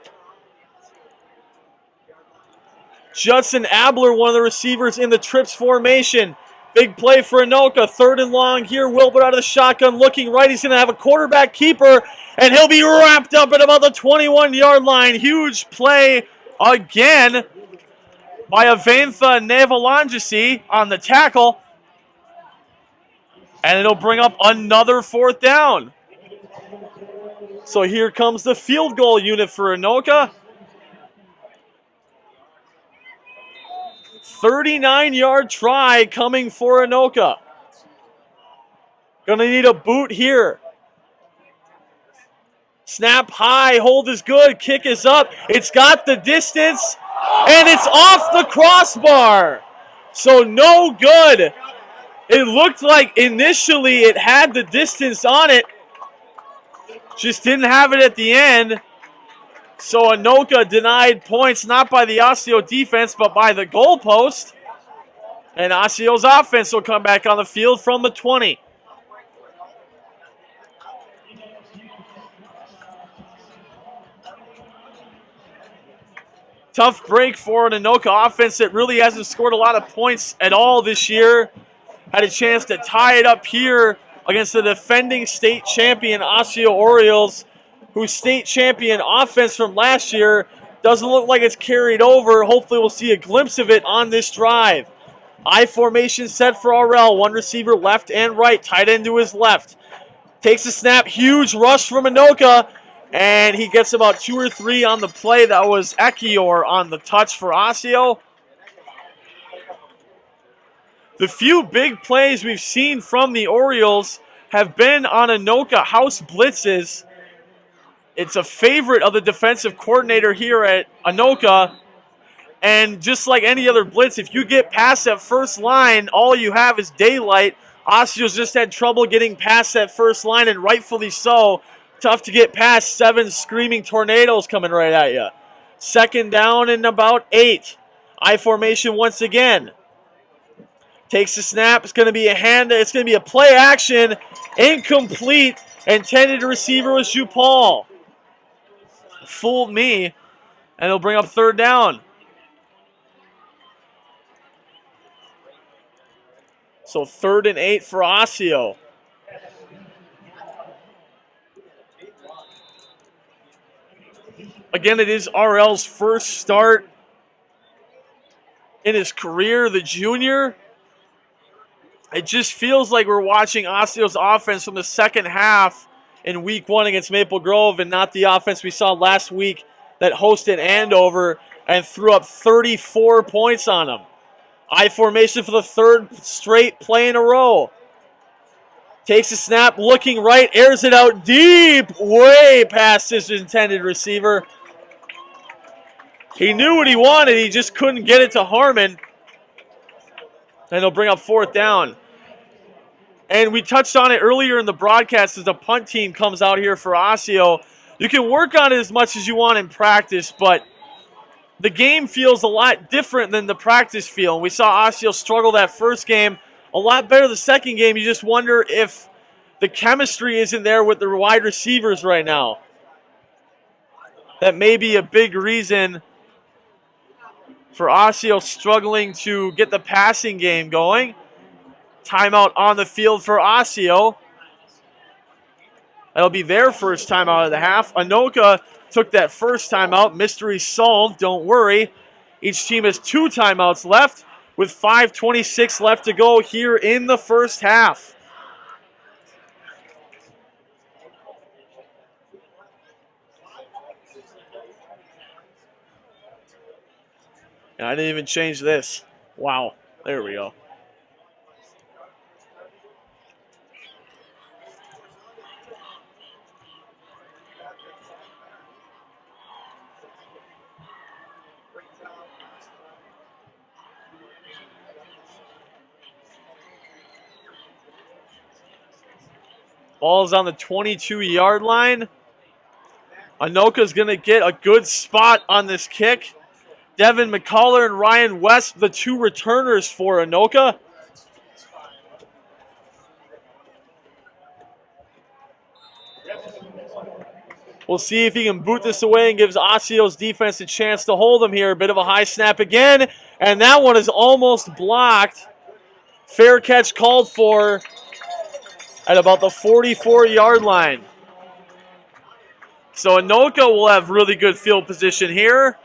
Judson Abler, one of the receivers in the trips formation. Big play for Anoka. 3rd and long here. Wilbur out of the shotgun looking right. He's going to have a quarterback keeper, and he'll be wrapped up at about the 21-yard line. Huge play again by Aventha Nyovalangesi on the tackle. And it'll bring up another fourth down. So here comes the field goal unit for Anoka. 39-yard try coming for Anoka. Gonna need a boot here. Snap high, hold is good, kick is up. It's got the distance, and it's off the crossbar. So no good. It looked like initially it had the distance on it. Just didn't have it at the end. So Anoka denied points, not by the Osseo defense, but by the goalpost. And Osseo's offense will come back on the field from the 20. Tough break for an Anoka offense that really hasn't scored a lot of points at all this year. Had a chance to tie it up here against the defending state champion Osseo Orioles, whose state champion offense from last year doesn't look like it's carried over. Hopefully we'll see a glimpse of it on this drive. I formation set for RL. One receiver left and right. Tight end to his left. Takes a snap. Huge rush from Anoka. And he gets about 2 or 3 on the play. That was Ekior on the touch for Osseo. The few big plays we've seen from the Orioles have been on Anoka house blitzes. It's a favorite of the defensive coordinator here at Anoka. And just like any other blitz, if you get past that first line, all you have is daylight. Osseo's just had trouble getting past that first line, and rightfully so. Tough to get past 7 screaming tornadoes coming right at you. Second down and about 8. I formation once again. Takes the snap. It's going to be a hand. It's going to be a play action. Incomplete. Intended receiver was Jupal. Fooled me. And it'll bring up third down. So 3rd and 8 for Osseo. Again, it is RL's first start in his career, the junior. It just feels like we're watching Osseo's offense from the second half in week 1 against Maple Grove, and not the offense we saw last week that hosted Andover and threw up 34 points on them. I formation for the 3rd straight play in a row. Takes a snap, looking right, airs it out deep, way past his intended receiver. He knew what he wanted. He just couldn't get it to Harmon. And he'll bring up 4th down. And we touched on it earlier in the broadcast as the punt team comes out here for Osseo. You can work on it as much as you want in practice, but the game feels a lot different than the practice feel. And we saw Osseo struggle that first game, a lot better the second game. You just wonder if the chemistry isn't there with the wide receivers right now. That may be a big reason for Osseo struggling to get the passing game going. Timeout on the field for Osseo. That'll be their first timeout of the half. Anoka took that first timeout. Mystery solved, don't worry. Each team has 2 timeouts left with 5:26 left to go here in the first half. And I didn't even change this. Wow, there we go. Ball's on the 22-yard line. Anoka's going to get a good spot on this kick. Devin McCullough and Ryan West, the 2 returners for Anoka. We'll see if he can boot this away and gives Osseo's defense a chance to hold him here. A bit of a high snap again, and that one is almost blocked. Fair catch called for at about the 44-yard line. So Anoka will have really good field position here.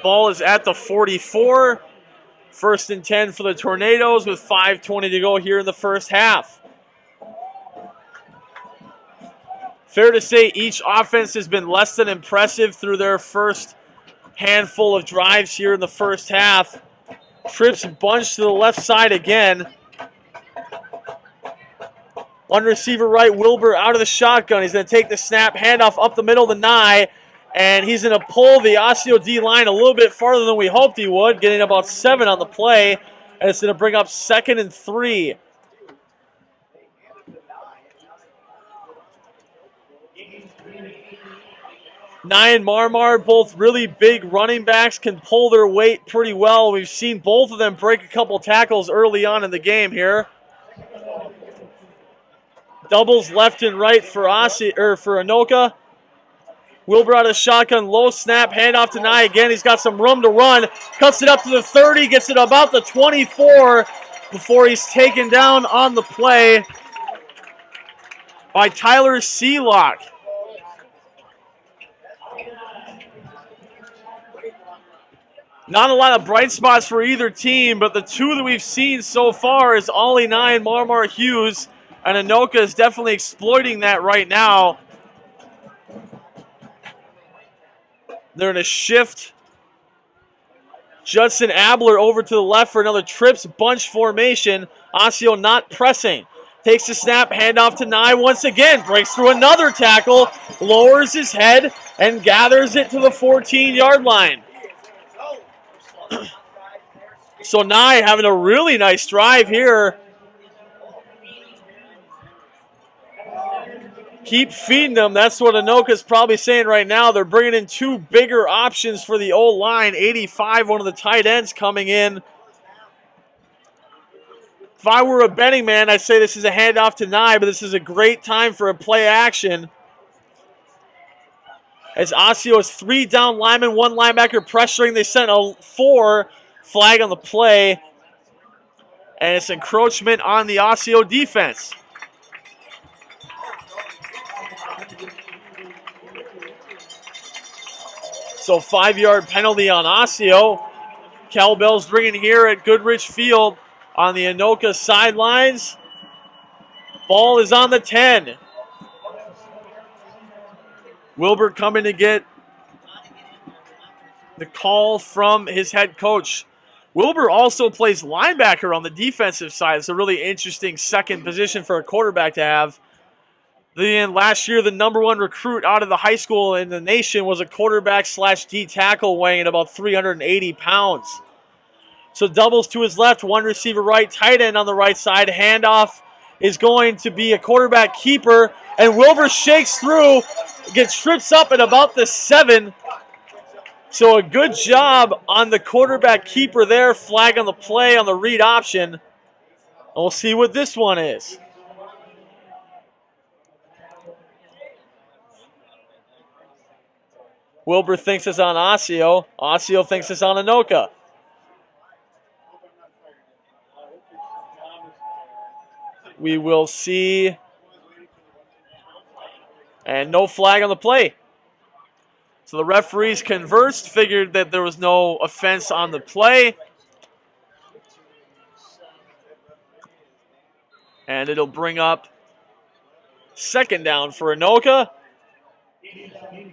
Ball is at the 44. 1st and 10 for the Tornadoes with 5:20 to go here in the first half. Fair to say each offense has been less than impressive through their first handful of drives here in the first half. Trips bunched to the left side again. One receiver right, Wilbur out of the shotgun. He's going to take the snap, handoff up the middle of the nigh, and he's going to pull the Osseo D-line a little bit farther than we hoped he would, getting about 7 on the play, and it's going to bring up 2nd and 3. Nye and Marmar, both really big running backs, can pull their weight pretty well. We've seen both of them break a couple tackles early on in the game here. Doubles left and right for Anoka. Wilbur out of shotgun, low snap, handoff to Nye again. He's got some room to run. Cuts it up to the 30, gets it about the 24 before he's taken down on the play by Tyler Sealock. Not a lot of bright spots for either team, but the 2 that we've seen so far is Ollie Nye and Marmar Hughes, and Anoka is definitely exploiting that right now. They're in a shift. Judson Abler over to the left for another trips bunch formation. Osseo not pressing. Takes the snap, handoff to Nye once again. Breaks through another tackle, lowers his head, and gathers it to the 14-yard line. So Nye having a really nice drive here. Keep feeding them. That's what Anoka's probably saying right now. They're bringing in 2 bigger options for the O-line. 85, one of the tight ends coming in. If I were a betting man, I'd say this is a handoff to Nye, but this is a great time for a play action. As Osseo has 3 down linemen, 1 linebacker pressuring. They sent a 4 flag on the play. And it's encroachment on the Osseo defense. So 5-yard penalty on Osseo. Cowbell's bringing here at Goodrich Field on the Anoka sidelines. Ball is on the 10. Wilbur coming to get the call from his head coach. Wilbur also plays linebacker on the defensive side. It's a really interesting second position for a quarterback to have. Last year, the #1 recruit out of the high school in the nation was a quarterback / D tackle weighing in about 380 pounds. So doubles to his left, one receiver right, tight end on the right side. Handoff is going to be a quarterback keeper, and Wilbur shakes through, trips up at about the 7. So a good job on the quarterback keeper there, flag on the play on the read option. And we'll see what this one is. Wilbur thinks it's on Osseo. Osseo thinks it's on Anoka. We will see. And no flag on the play. So the referees conversed, figured that there was no offense on the play. And it'll bring up 2nd down for Anoka.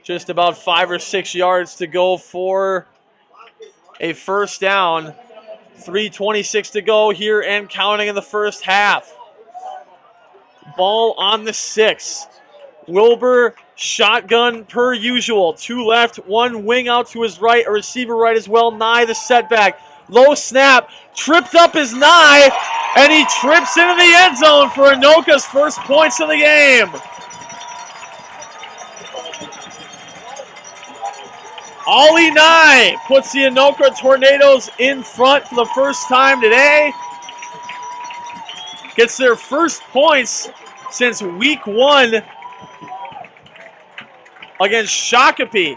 Just about 5 or 6 yards to go for a 1st down. 3:26 to go here and counting in the first half. Ball on the 6. Wilbur shotgun per usual. 2 left, 1 wing out to his right, a receiver right as well. Nye the setback. Low snap, tripped up his Nye, and he trips into the end zone for Anoka's first points of the game. Ollie Nye puts the Anoka Tornadoes in front for the first time today. Gets their first points since week 1 against Shakopee.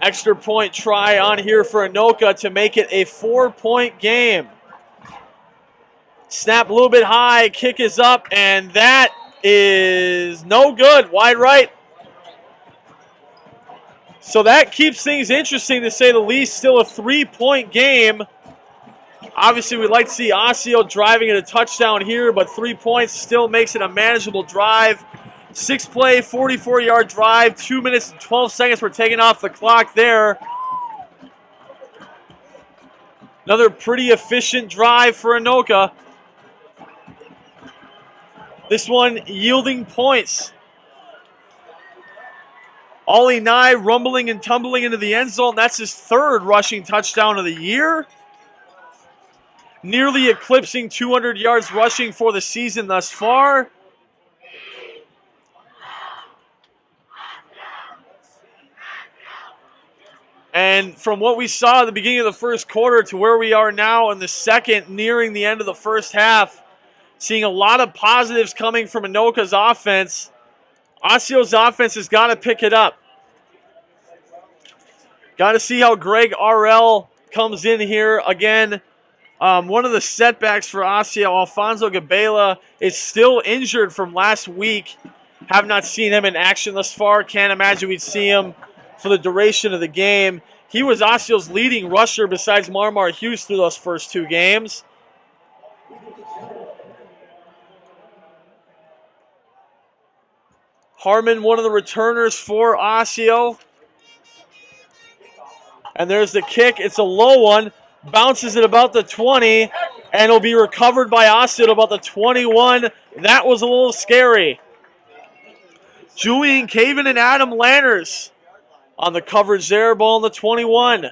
Extra point try on here for Anoka to make it a 4-point game. Snap a little bit high, kick is up, and that is no good. Wide right. So that keeps things interesting to say the least. Still a 3-point game. Obviously, we'd like to see Osseo driving at a touchdown here, but 3 points still makes it a manageable drive. 6-play, 44-yard drive, 2 minutes and 12 seconds. We're taking off the clock there. Another pretty efficient drive for Anoka. This one yielding points. Ollie Nye rumbling and tumbling into the end zone. That's his 3rd rushing touchdown of the year. Nearly eclipsing 200 yards rushing for the season thus far. And from what we saw at the beginning of the first quarter to where we are now in the second, nearing the end of the first half, seeing a lot of positives coming from Anoka's offense. Osseo's offense has got to pick it up. Got to see how Greg RL comes in here again. One of the setbacks for Osseo, Alfonso Gabela, is still injured from last week. Have not seen him in action thus far. Can't imagine we'd see him for the duration of the game. He was Osseo's leading rusher besides Marmar Hughes through those first 2 games. Harmon, one of the returners for Osseo. And there's the kick. It's a low one. Bounces at about the 20. And will be recovered by Osseo at about the 21. That was a little scary. Julian Caven and Adam Lanners on the coverage there. Ball on the 21.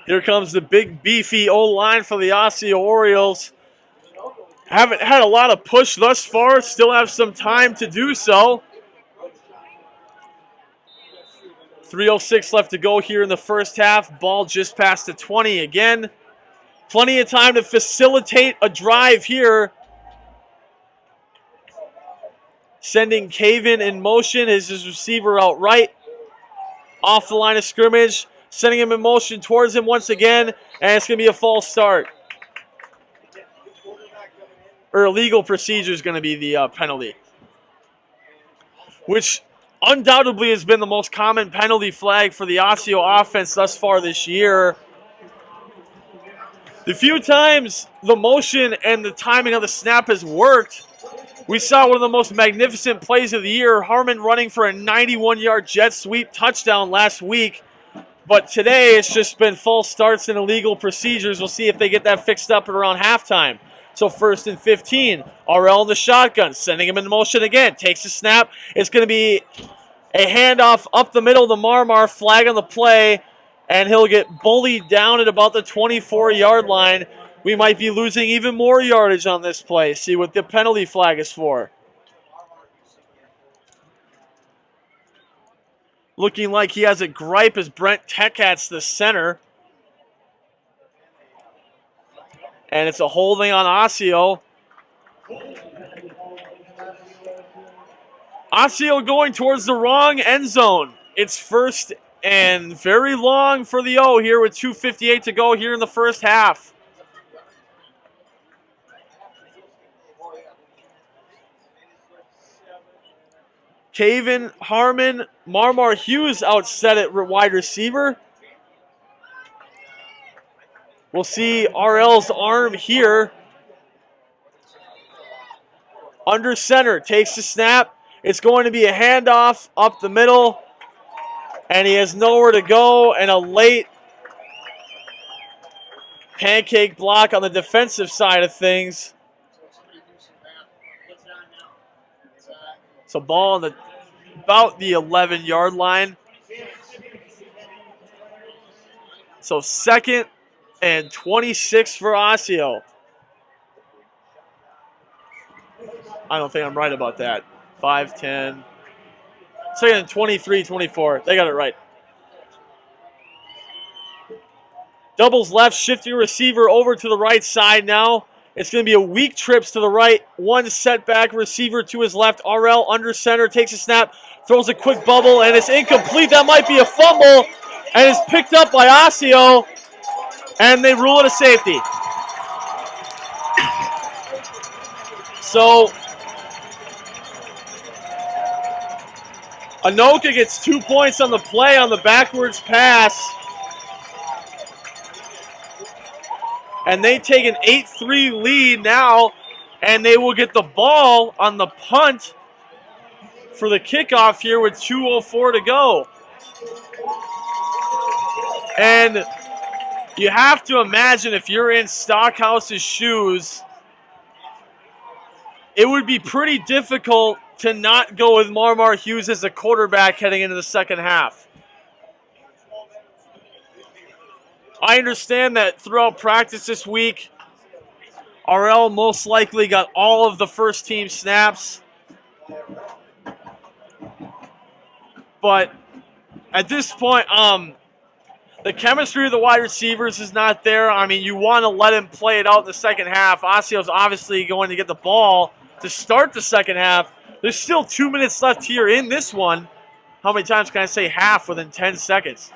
Here comes the big, beefy O-line for the Osseo Orioles. Haven't had a lot of push thus far. Still have some time to do so. 3:06 left to go here in the first half. Ball just past the 20 again. Plenty of time to facilitate a drive here. Sending Caven in motion. His receiver out right. Off the line of scrimmage. Sending him in motion towards him once again. And it's going to be a false start. Or illegal procedure is going to be the penalty. Which undoubtedly has been the most common penalty flag for the Osseo offense thus far this year. The few times the motion and the timing of the snap has worked, We saw one of the most magnificent plays of the year, Harmon running for a 91-yard jet sweep touchdown last week. But today it's just been false starts and illegal procedures. We'll see if they get that fixed up at around halftime. So 1st and 15, RL in the shotgun, sending him in motion again. Takes a snap. It's going to be a handoff up the middle to Marmar, flag on the play, and he'll get bullied down at about the 24-yard line. We might be losing even more yardage on this play. See what the penalty flag is for. Looking like he has a gripe as Brent Tekat's the center. And it's a holding on Osseo. Osseo going towards the wrong end zone. It's 1st and very long for the O here with 2:58 to go here in the first half. Caven, Harmon, Marmar Hughes out set at wide receiver. We'll see RL's arm here. Under center, takes the snap. It's going to be a handoff up the middle. And he has nowhere to go, and a late pancake block on the defensive side of things. So ball on about the 11-yard line. So 2nd and 26 for Osseo. I don't think I'm right about that. 5, 10. 2nd and 23, 24. They got it right. Doubles left, shifting receiver over to the right side now. It's going to be a weak trips to the right. One setback receiver to his left. RL under center, takes a snap, throws a quick bubble, and it's incomplete. That might be a fumble, and it's picked up by Osseo, and they rule it a safety. So Anoka gets 2 points on the play on the backwards pass. And they take an 8-3 lead now, and they will get the ball on the punt for the kickoff here with 2:04 to go. And you have to imagine if you're in Stockhouse's shoes, it would be pretty difficult to not go with Marmar Hughes as a quarterback heading into the second half. I understand that throughout practice this week, RL most likely got all of the first team snaps. But at this point, the chemistry of the wide receivers is not there. I mean, you want to let him play it out in the second half. Osseo's obviously going to get the ball to start the second half. There's still 2 minutes left here in this one. How many times can I say half within 10 seconds?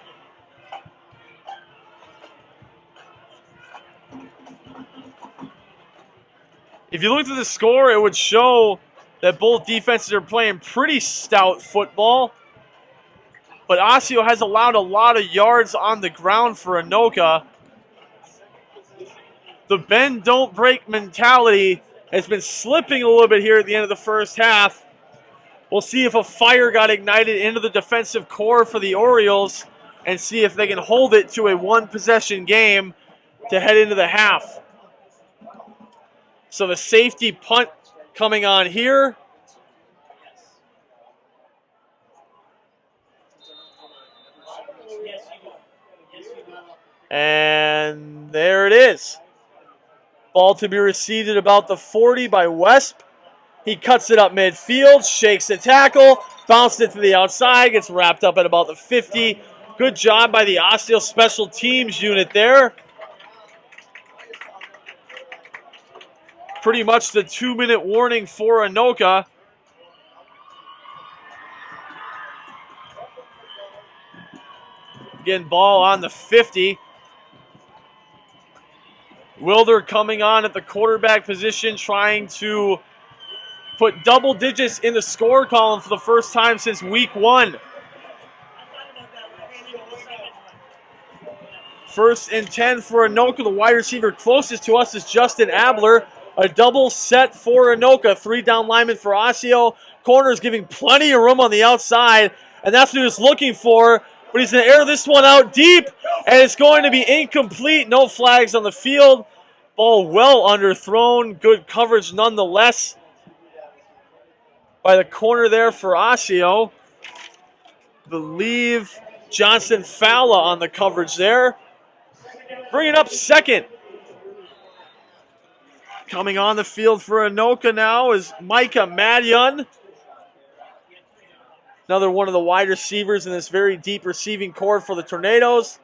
If you looked at the score, it would show that both defenses are playing pretty stout football. But Osseo has allowed a lot of yards on the ground for Anoka. The bend, don't break mentality has been slipping a little bit here at the end of the first half. We'll see if a fire got ignited into the defensive core for the Orioles and see if they can hold it to a one-possession game to head into the half. So the safety punt coming on here. And there it is. Ball to be received at about the 40 by Wesp. He cuts it up midfield, shakes the tackle, bounced it to the outside, gets wrapped up at about the 50. Good job by the Osseo special teams unit there. Pretty much the 2-minute warning for Anoka. Again, ball on the 50. Wilder coming on at the quarterback position, trying to put double digits in the score column for the first time since week 1. 1st and 10 for Anoka. The wide receiver closest to us is Justin Abler. A double set for Anoka. 3 down linemen for Osseo. Corner's giving plenty of room on the outside, and that's what he was looking for. But he's going to air this one out deep, and it's going to be incomplete. No flags on the field. Ball well underthrown. Good coverage nonetheless by the corner there for Osseo. Believe Johnson Fowler on the coverage there. Bringing up second. Coming on the field for Anoka now is Micah Madion. Another one of the wide receivers in this very deep receiving core for the Tornadoes.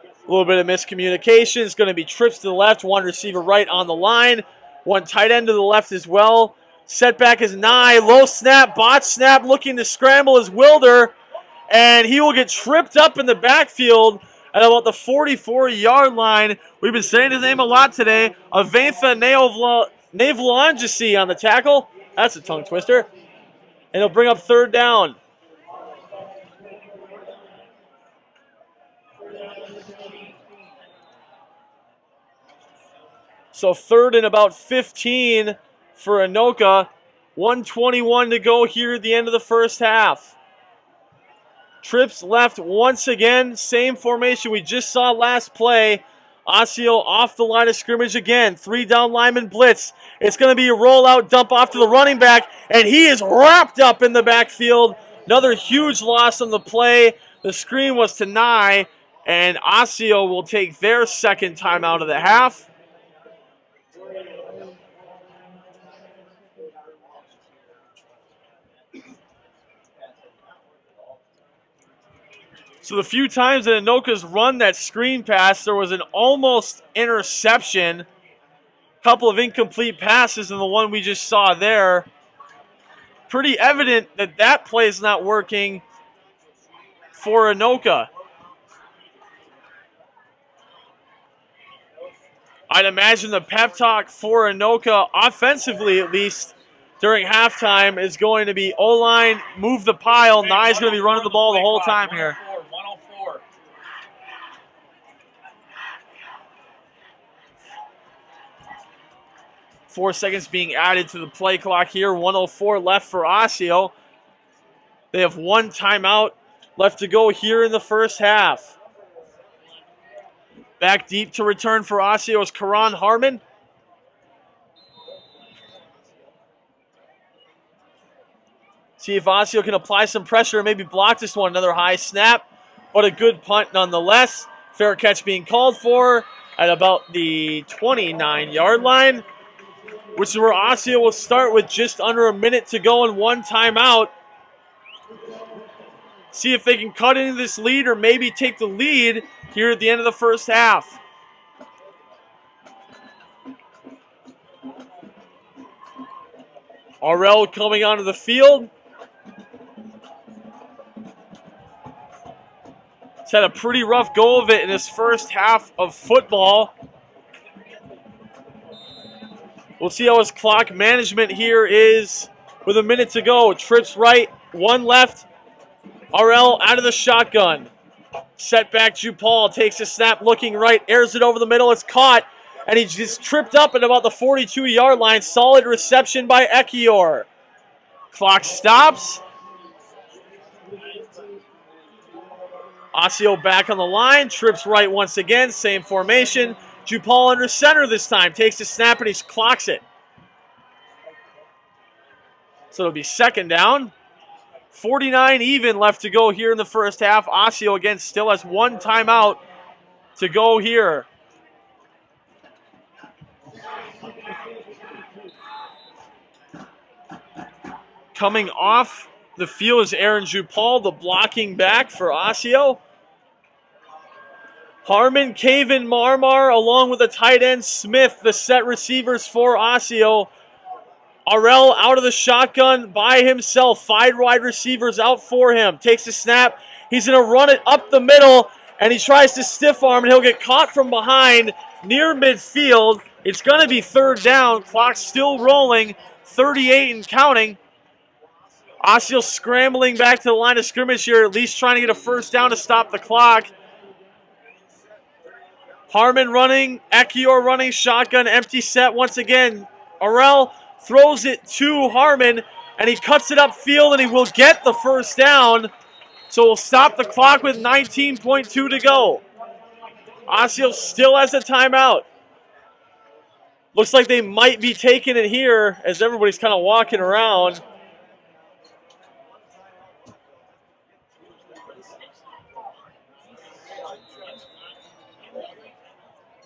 A little bit of miscommunication. It's going to be trips to the left, one receiver right on the line. One tight end to the left as well. Setback is Nye. Low snap, botch snap, looking to scramble is Wilder. And he will get tripped up in the backfield at about the 44-yard line. We've been saying his name a lot today. Avantha Navlongesi on the tackle. That's a tongue twister. And he'll bring up third down. So third and about 15 for Anoka. 1:21 to go here at the end of the first half. Trips left once again. Same formation we just saw last play. Osseo off the line of scrimmage again. 3 down lineman blitz. It's going to be a rollout dump off to the running back, and he is wrapped up in the backfield. Another huge loss on the play. The screen was to Nye, and Osseo will take their second timeout of the half. So the few times that Anoka's run that screen pass, there was an almost interception. Couple of incomplete passes, and the one we just saw there. Pretty evident that that play is not working for Anoka. I'd imagine the pep talk for Anoka, offensively at least, during halftime is going to be O-line, move the pile. Nye's going to be running the ball the whole time here. 104. 4 seconds being added to the play clock here. 1:04 left for Osseo. They have 1 timeout left to go here in the first half. Back deep to return for Osseo is Karan Harmon. See if Osseo can apply some pressure and maybe block this one. Another high snap, but a good punt nonetheless. Fair catch being called for at about the 29-yard line, which is where Osseo will start with just under a minute to go and 1 timeout. See if they can cut into this lead or maybe take the lead here at the end of the first half. Arell coming onto the field. He's had a pretty rough go of it in his first half of football. We'll see how his clock management here is with a minute to go. Trips right, 1 left. RL out of the shotgun. Setback, Jupal takes a snap looking right, airs it over the middle. It's caught, and he just tripped up at about the 42-yard line. Solid reception by Ekior. Clock stops. Osseo back on the line, trips right once again, same formation. Jupal under center this time, takes a snap and he clocks it. So it'll be second down. 49 even left to go here in the first half. Osseo again still has 1 timeout to go here. Coming off the field is Aaron Jupal, the blocking back for Osseo. Harmon, Caven, Marmar, along with the tight end Smith, the set receivers for Osseo. Arell out of the shotgun by himself. 5 wide receivers out for him. Takes a snap. He's going to run it up the middle, and he tries to stiff arm, and he'll get caught from behind near midfield. It's going to be third down. Clock still rolling. 38 and counting. Osseo scrambling back to the line of scrimmage here, at least trying to get a first down to stop the clock. Harmon running, Ekior running, shotgun, empty set once again. Arell throws it to Harmon, and he cuts it upfield, and he will get the first down. So we'll stop the clock with 19.2 to go. Osseo still has a timeout. Looks like they might be taking it here as everybody's kind of walking around.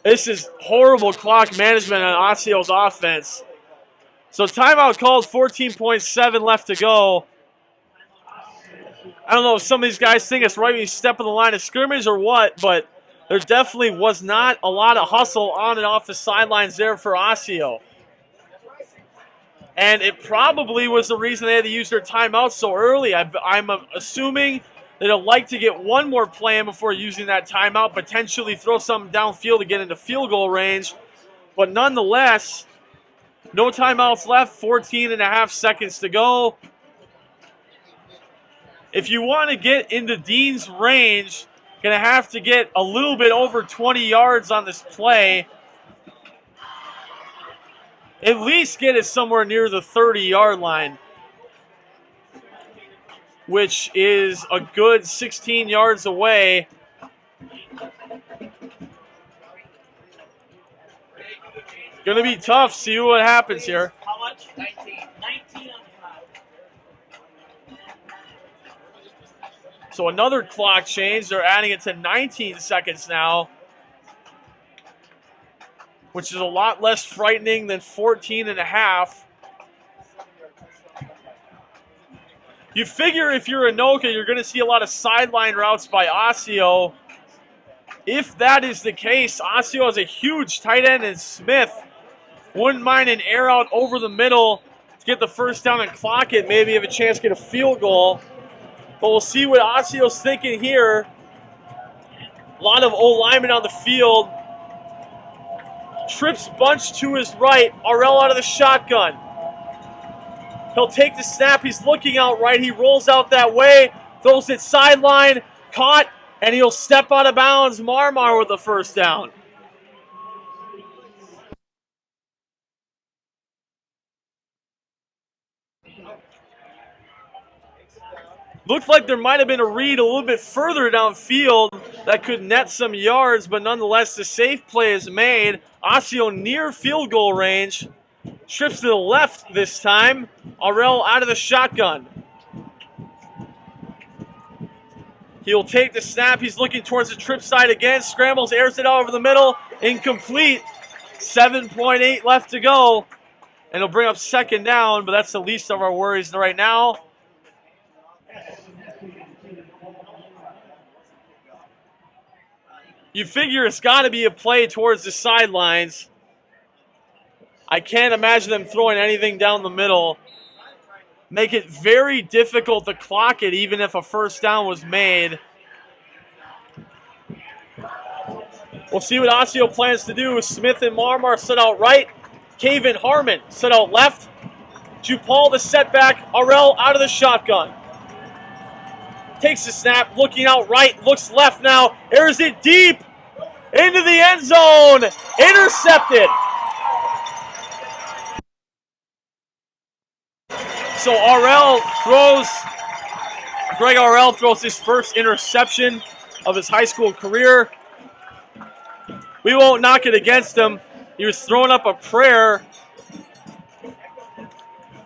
This is horrible clock management on Osseo's offense. So timeout called, 14.7 left to go. I don't know if some of these guys think it's right when you step on the line of scrimmage or what, but there definitely was not a lot of hustle on and off the sidelines there for Osseo. And it probably was the reason they had to use their timeout so early. I'm assuming they'd like to get one more play in before using that timeout, potentially throw something downfield to get into field goal range. But nonetheless, no timeouts left, 14 and a half seconds to go. If you want to get into Dean's range, going to have to get a little bit over 20 yards on this play. At least get it somewhere near the 30-yard line, which is a good 16 yards away. Going to be tough. See what happens here. How much? 19. 19 on the clock. So another clock change. They're adding it to 19 seconds now, which is a lot less frightening than 14 and a half. You figure if you're Anoka, you're going to see a lot of sideline routes by Osseo. If that is the case, Osseo has a huge tight end in Smith. Wouldn't mind an air out over the middle to get the first down and clock it, maybe have a chance to get a field goal. But we'll see what Osseo's thinking here. A lot of O-linemen on the field. Trips bunch to his right. Arell out of the shotgun. He'll take the snap. He's looking out right. He rolls out that way. Throws it sideline. Caught. And he'll step out of bounds. Marmar with the first down. Looked like there might have been a read a little bit further downfield that could net some yards, but nonetheless, the safe play is made. Osseo near field goal range. Trips to the left this time. Arell out of the shotgun. He'll take the snap. He's looking towards the trip side again. Scrambles, airs it out over the middle. Incomplete. 7.8 left to go. And he'll bring up second down, but that's the least of our worries right now. You figure it's got to be a play towards the sidelines. I can't imagine them throwing anything down the middle. Make it very difficult to clock it even if a first down was made. We'll see what Osseo plans to do. Smith and Marmar set out right. Cave and Harmon set out left. Jupal the setback. Arell out of the shotgun. Takes the snap, looking out right, looks left now, airs it deep into the end zone. Intercepted. So Greg Arell throws his first interception of his high school career. We won't knock it against him. He was throwing up a prayer,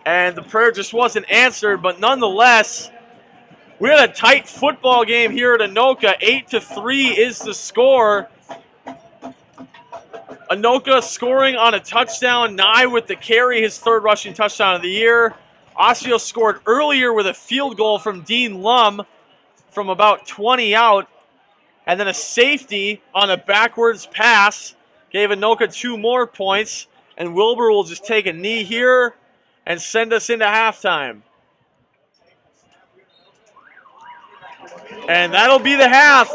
and the prayer just wasn't answered, but nonetheless, we had a tight football game here at Anoka. 8-3 is the score. Anoka scoring on a touchdown. Nye with the carry, his third rushing touchdown of the year. Osseo scored earlier with a field goal from Dean Lum from about 20 out. And then a safety on a backwards pass gave Anoka 2 more points. And Wilbur will just take a knee here and send us into halftime. And that'll be the half.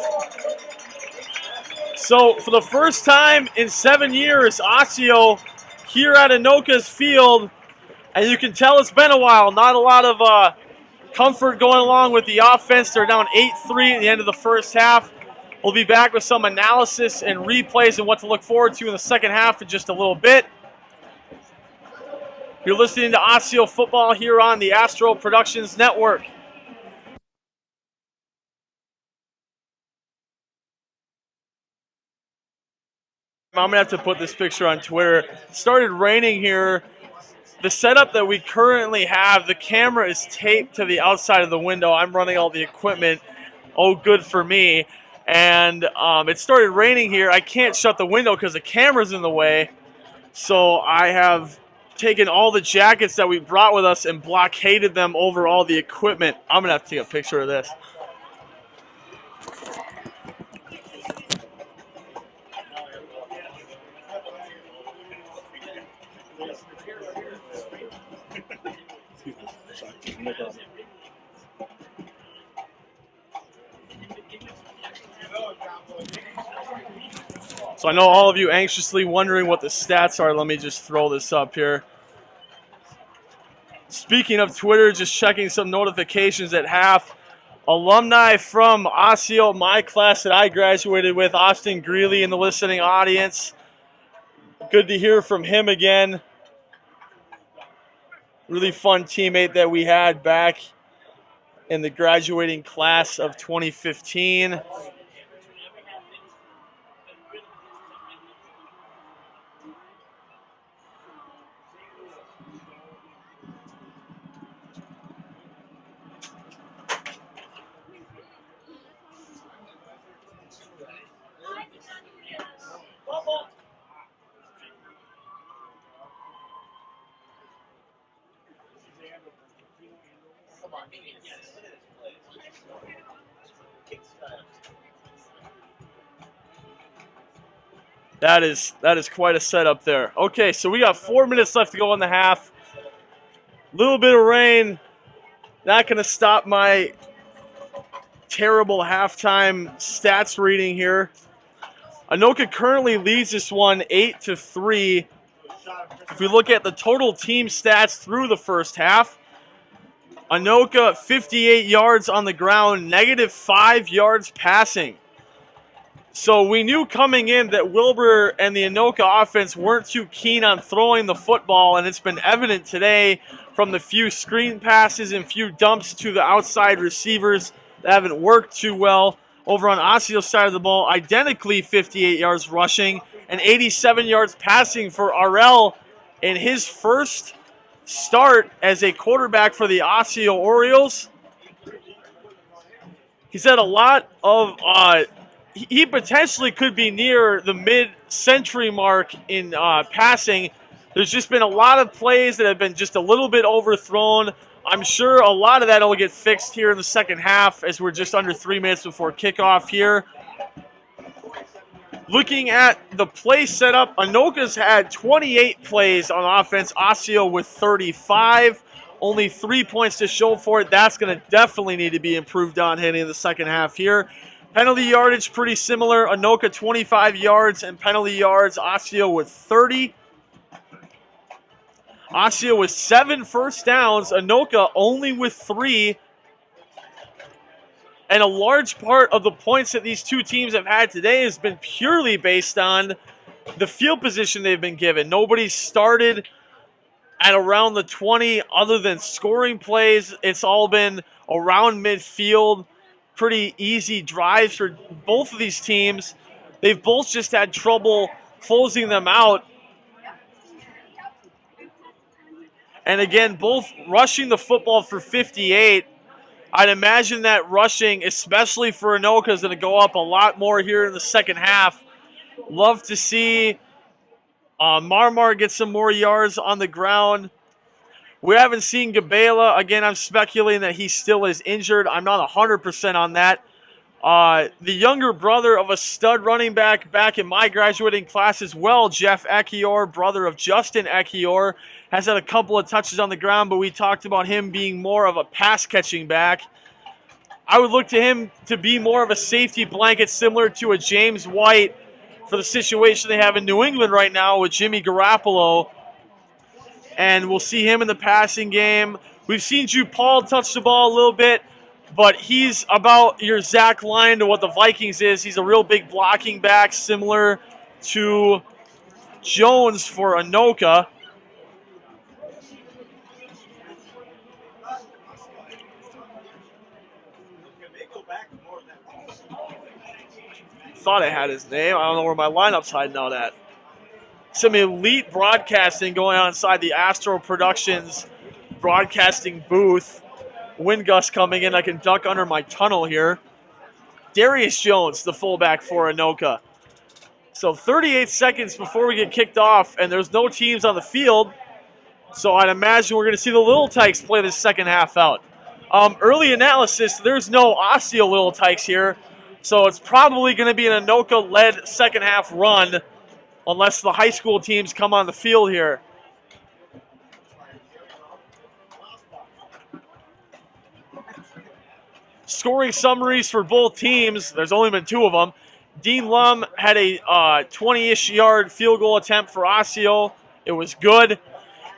So for the first time in 7 years, Osseo here at Anoka's field, and you can tell it's been a while. Not a lot of comfort going along with the offense. They're down 8-3 at the end of the first half. We'll be back with some analysis and replays and what to look forward to in the second half in just a little bit. You're listening to Osseo Football here on the Astro Productions Network. I'm going to have to put this picture on Twitter. It started raining here. The setup that we currently have, the camera is taped to the outside of the window. I'm running all the equipment. Oh, good for me. And it started raining here. I can't shut the window because the camera's in the way. So I have taken all the jackets that we brought with us and blockaded them over all the equipment. I'm going to have to take a picture of this. So I know all of you anxiously wondering what the stats are. Let me just throw this up here. Speaking of Twitter, just checking some notifications at half. Alumni from Osseo, my class that I graduated with, Austin Greeley in the listening audience. Good to hear from him again. Really fun teammate that we had back in the graduating class of 2015. That is quite a setup there. Okay, so we got 4 minutes left to go in the half. Little bit of rain. Not going to stop my terrible halftime stats reading here. Anoka currently leads this one 8-3. If we look at the total team stats through the first half, Anoka 58 yards on the ground, -5 yards passing. So we knew coming in that Wilbur and the Anoka offense weren't too keen on throwing the football, and it's been evident today from the few screen passes and few dumps to the outside receivers that haven't worked too well. Over on Osseo's side of the ball, identically 58 yards rushing and 87 yards passing for RL in his first start as a quarterback for the Osseo Orioles. He's had a lot of he potentially could be near the mid-century mark in passing. There's just been a lot of plays that have been just a little bit overthrown. I'm sure a lot of that will get fixed here in the second half as we're just under 3 minutes before kickoff here. Looking at the play setup, Anoka's had 28 plays on offense, Osseo with 35. Only 3 points to show for it. That's going to definitely need to be improved on heading in the second half here. Penalty yardage pretty similar. Anoka 25 yards and penalty yards. Osseo with 30. Osseo with 7 first downs. Anoka only with 3. And a large part of the points that these two teams have had today has been purely based on the field position they've been given. Nobody started at around the 20 other than scoring plays. It's all been around midfield. Pretty easy drives for both of these teams. They've both just had trouble closing them out. And again, both rushing the football for 58. I'd imagine that rushing, especially for Anoka, is going to go up a lot more here in the second half. Love to see Marmar get some more yards on the ground. We haven't seen Gabela. Again, I'm speculating that he still is injured. I'm not 100% on that. The younger brother of a stud running back in my graduating class as well, Jeff Ekior, brother of Justin Ekior, has had a couple of touches on the ground, but we talked about him being more of a pass-catching back. I would look to him to be more of a safety blanket similar to a James White for the situation they have in New England right now with Jimmy Garoppolo. And we'll see him in the passing game. We've seen Drew Paul touch the ball a little bit, but he's about your Zach Lyon to what the Vikings is. He's a real big blocking back, similar to Jones for Anoka. thought I had his name. I don't know where my lineup's hiding out at. Some elite broadcasting going on inside the Astro Productions broadcasting booth. Wind gust coming in. I can duck under my tunnel here. Darius Jones, the fullback for Anoka. So 38 seconds before we get kicked off, and there's no teams on the field. So I'd imagine we're going to see the Little Tykes play the second half out. Early analysis, there's no Osseo Little Tykes here. So it's probably going to be an Anoka-led second half run unless the high school teams come on the field here. Scoring summaries for both teams. There's only been 2 of them. Dean Lum had a 20-ish yard field goal attempt for Osseo. It was good.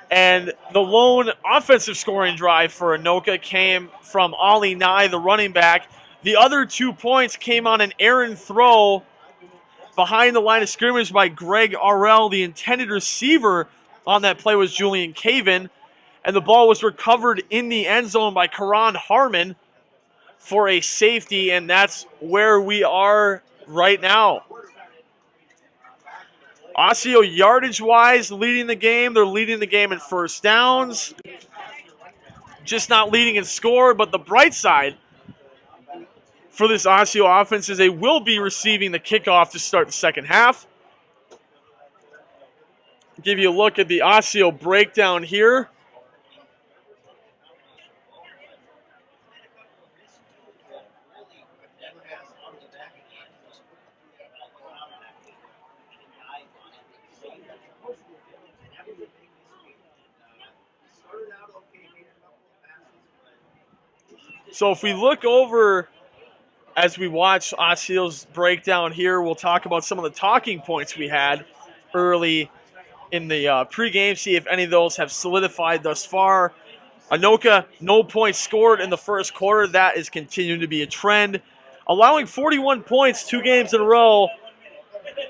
And the lone offensive scoring drive for Anoka came from Ollie Nye, the running back. The other 2 points came on an errant throw behind the line of scrimmage by Greg Arell. The intended receiver on that play was Julian Caven. And the ball was recovered in the end zone by Karan Harmon for a safety, and that's where we are right now. Osseo, yardage-wise, leading the game. They're leading the game in first downs. Just not leading in score, but the bright side for this Osseo offense is they will be receiving the kickoff to start the second half. Give you a look at the Osseo breakdown here. So if we look over as we watch Osseo's breakdown here, we'll talk about some of the talking points we had early in the pregame, see if any of those have solidified thus far. Anoka, no points scored in the first quarter. That is continuing to be a trend. Allowing 41 points 2 games in a row,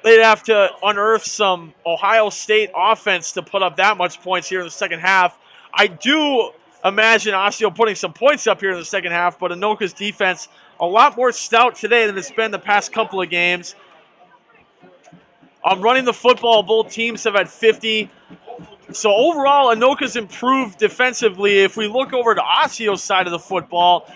they'd have to unearth some Ohio State offense to put up that much points here in the second half. I do imagine Osseo putting some points up here in the second half, but Anoka's defense a lot more stout today than it's been the past couple of games. Running the football, both teams have had 50. So overall, Anoka's improved defensively. If we look over to Osseo's side of the football,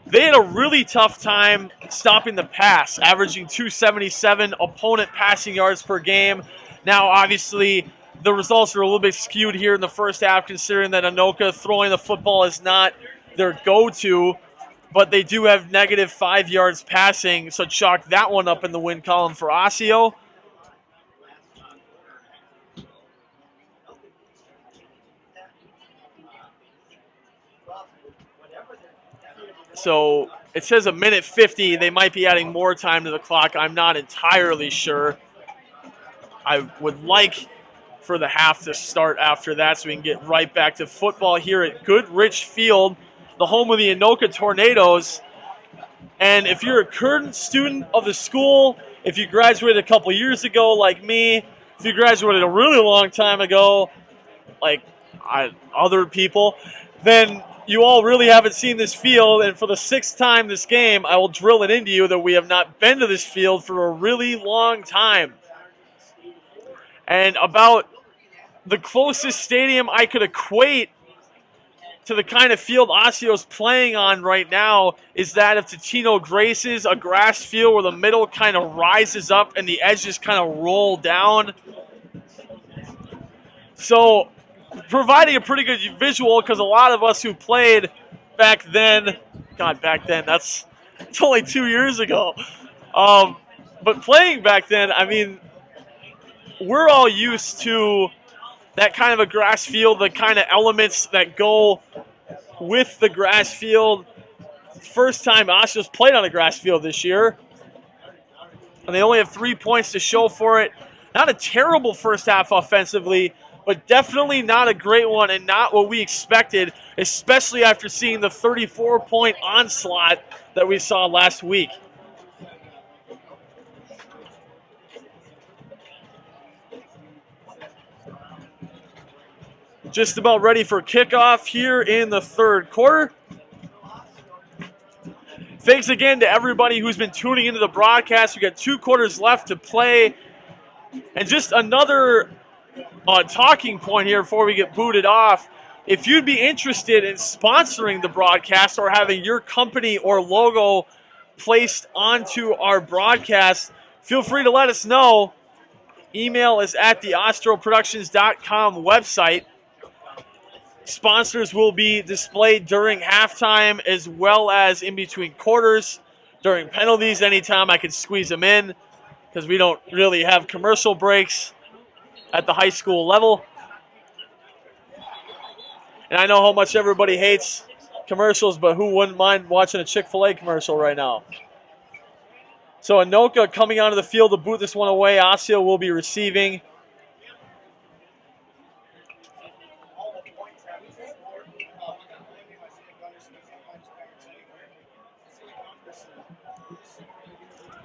they had a really tough time stopping the pass, averaging 277 opponent passing yards per game. Now, obviously, the results are a little bit skewed here in the first half, considering that Anoka throwing the football is not their go-to, but they do have negative 5 yards passing, so chalk that one up in the win column for Osseo. So it says a minute 50. They might be adding more time to the clock. I'm not entirely sure. I would like for the half to start after that so we can get right back to football here at Goodrich Field, the home of the Anoka Tornadoes. And if you're a current student of the school, if you graduated a couple years ago like me, if you graduated a really long time ago like other people, then you all really haven't seen this field. And for the 6th time this game, I will drill it into you that we have not been to this field for a really long time. And about the closest stadium I could equate to the kind of field Osseo's playing on right now is that of Totino Grace's, a grass field where the middle kind of rises up and the edges kind of roll down. So providing a pretty good visual, because a lot of us who played back then, it's only 2 years ago. But playing back then, I mean, we're all used to that kind of a grass field, the kind of elements that go with the grass field. First time Osseo's played on a grass field this year, and they only have 3 points to show for it. Not a terrible first half offensively, but definitely not a great one and not what we expected, especially after seeing the 34-point onslaught that we saw last week. Just about ready for kickoff here in the third quarter. Thanks again to everybody who's been tuning into the broadcast. We got 2 quarters left to play. And just another talking point here before we get booted off. If you'd be interested in sponsoring the broadcast or having your company or logo placed onto our broadcast, feel free to let us know. Email is at the OsseoProductions.com website. Sponsors will be displayed during halftime as well as in between quarters. During penalties, anytime I can squeeze them in because we don't really have commercial breaks at the high school level. And I know how much everybody hates commercials, but who wouldn't mind watching a Chick-fil-A commercial right now? So Anoka coming onto the field to boot this one away. Osseo will be receiving.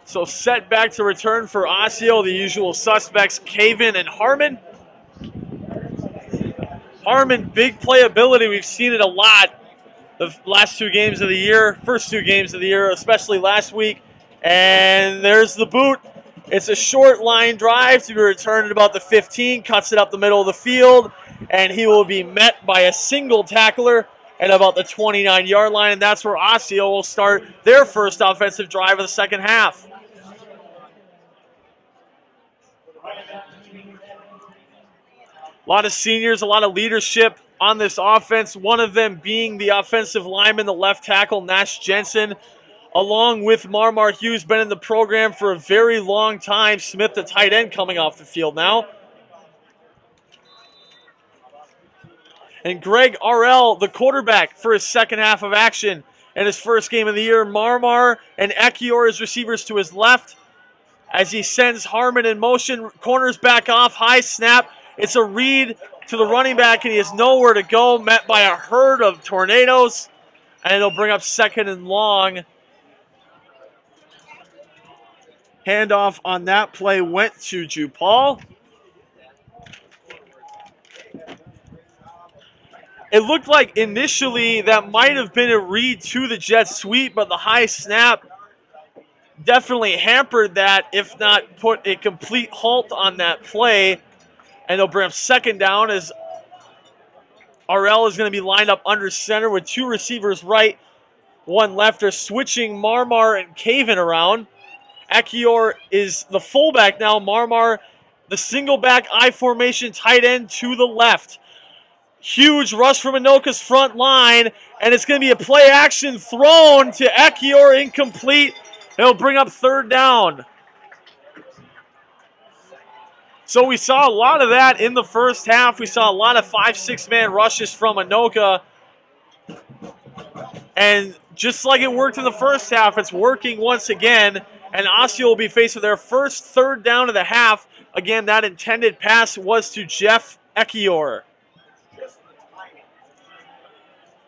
So set back to return for Osseo, the usual suspects, Caven and Harmon. Harmon, big playability. We've seen it a lot the last 2 games of the year, first 2 games of the year, especially last week. And there's the boot. It's a short line drive to be returned at about the 15, cuts it up the middle of the field, and he will be met by a single tackler at about the 29-yard line, and that's where Osseo will start their first offensive drive of the second half. A lot of seniors, a lot of leadership on this offense, one of them being the offensive lineman, the left tackle, Nash Jensen, along with Marmar Hughes, been in the program for a very long time. Smith, the tight end, coming off the field now. And Greg RL, the quarterback, for his second half of action in his first game of the year. Marmar and Ekior as receivers to his left as he sends Harmon in motion. Corners back off, high snap. It's a read to the running back, and he has nowhere to go, met by a herd of tornadoes. And it'll bring up second and long. Handoff on that play went to Jupal. It looked like initially that might have been a read to the jet sweep, but the high snap definitely hampered that, if not put a complete halt on that play. And they'll bring up second down as RL is going to be lined up under center with 2 receivers right, 1 left. They're switching Marmar and Caven around. Ekior is the fullback now. Marmar, the single back I formation tight end to the left. Huge rush from Anoka's front line, and it's going to be a play action thrown to Ekior, incomplete. It'll bring up third down. So we saw a lot of that in the first half. We saw a lot of 5-6 man rushes from Anoka. And just like it worked in the first half, it's working once again. And Osseo will be faced with their first third down of the half. Again, that intended pass was to Jeff Ekior.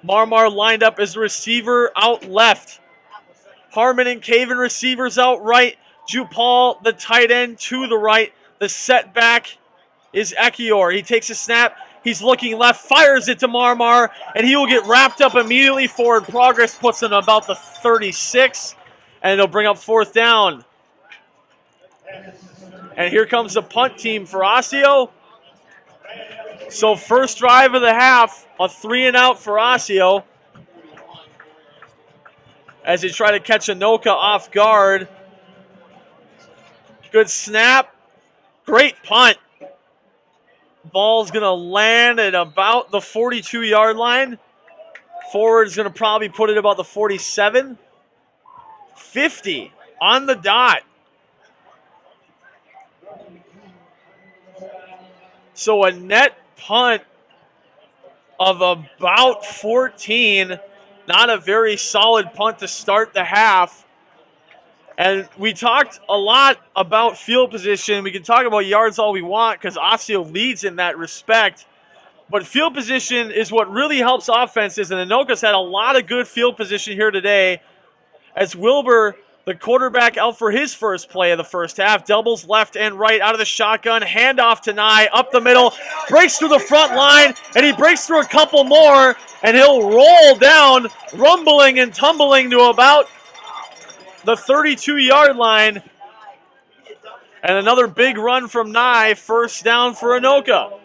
Marmar lined up as a receiver out left. Harmon and Caven receivers out right. Jupal, the tight end, to the right. The setback is Ekior. He takes a snap. He's looking left, fires it to Marmar, and he will get wrapped up immediately. Forward progress puts him about the 36, and it'll bring up fourth down. And here comes the punt team for Osseo. So first drive of the half, a 3-and-out for Osseo as they try to catch Anoka off guard. Good snap. Great punt. Ball's going to land at about the 42-yard line. Forward's going to probably put it about the 47. 50 on the dot. So a net punt of about 14. Not a very solid punt to start the half. And we talked a lot about field position. We can talk about yards all we want because Osseo leads in that respect. But field position is what really helps offenses, and Anoka's had a lot of good field position here today as Wilbur, the quarterback, out for his first play of the first half. Doubles left and right out of the shotgun. Handoff to Nye, up the middle, breaks through the front line, and he breaks through a couple more, and he'll roll down, rumbling and tumbling to about the 32-yard line. And another big run from Nye, first down for Anoka.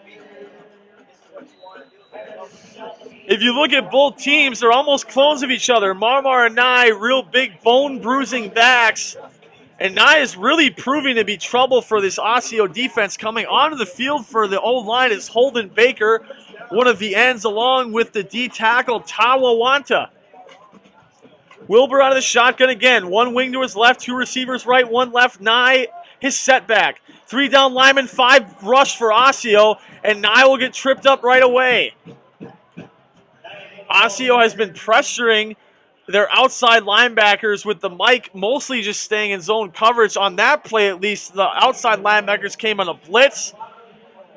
If you look at both teams, they're almost clones of each other. Marmar and Nye, real big bone-bruising backs. And Nye is really proving to be trouble for this Osseo defense. Coming onto the field for the O-line is Holden Baker, one of the ends, along with the D-tackle, Tawawanta. Wilbur out of the shotgun again. One wing to his left, two receivers right, one left. Nye, his setback. 3 down linemen, 5 rush for Osseo, and Nye will get tripped up right away. Osseo has been pressuring their outside linebackers with the Mike mostly just staying in zone coverage. On that play, at least, the outside linebackers came on a blitz,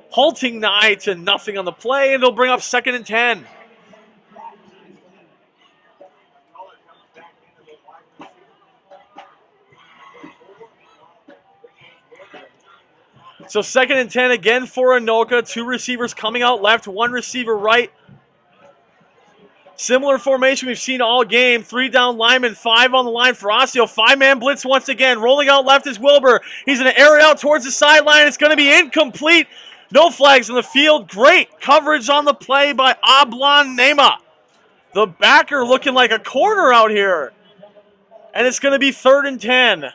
halting Nye to nothing on the play, and it'll bring up 2nd and 10. So 2nd and 10 again for Anoka. 2 receivers coming out left, 1 receiver right. Similar formation we've seen all game. 3 down linemen, 5 on the line for Osseo. 5-man blitz once again. Rolling out left is Wilbur. He's going to air it out towards the sideline. It's going to be incomplete. No flags in the field. Great coverage on the play by Oblon Nema. The backer looking like a corner out here. And it's going to be 3rd and 10.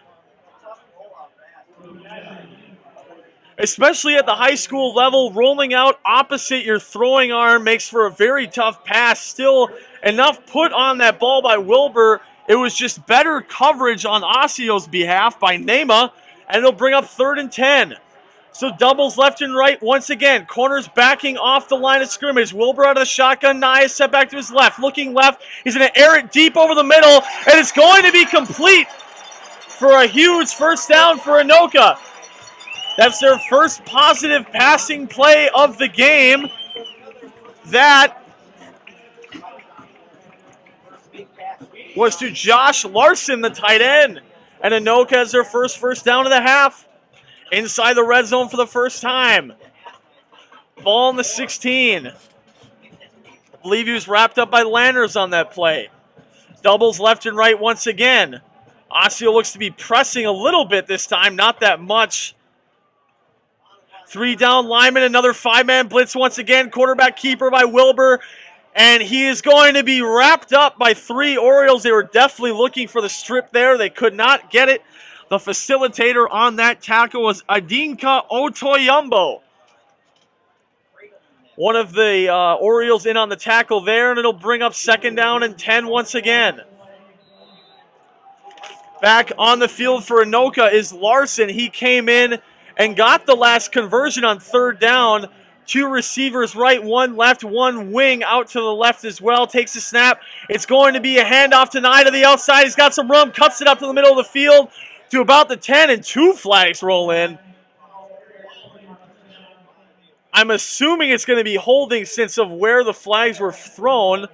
Especially at the high school level, rolling out opposite your throwing arm makes for a very tough pass. Still enough put on that ball by Wilbur. It was just better coverage on Osseo's behalf by Nema, and it'll bring up 3rd and 10. So doubles left and right once again. Corners backing off the line of scrimmage. Wilbur out of the shotgun. Nye set back to his left. Looking left. He's going to air it deep over the middle, and it's going to be complete for a huge first down for Anoka. That's their first positive passing play of the game. That was to Josh Larson, the tight end. And Anoka has their first down of the half. Inside the red zone for the first time. Ball on the 16. I believe he was wrapped up by Landers on that play. Doubles left and right once again. Osseo looks to be pressing a little bit this time, not that much. 3 down linemen, another 5-man blitz once again. Quarterback keeper by Wilbur. And he is going to be wrapped up by 3 Orioles. They were definitely looking for the strip there. They could not get it. The facilitator on that tackle was Adinka Otoyumbo. One of the Orioles in on the tackle there, and it'll bring up 2nd down and 10 once again. Back on the field for Anoka is Larson. He came in and got the last conversion on 3rd down. 2 receivers right, 1 left, 1 wing out to the left as well. Takes the snap. It's going to be a handoff to Nye to the outside. He's got some room, cuts it up to the middle of the field to about the 10, and 2 flags roll in. I'm assuming it's going to be holding since of where the flags were thrown.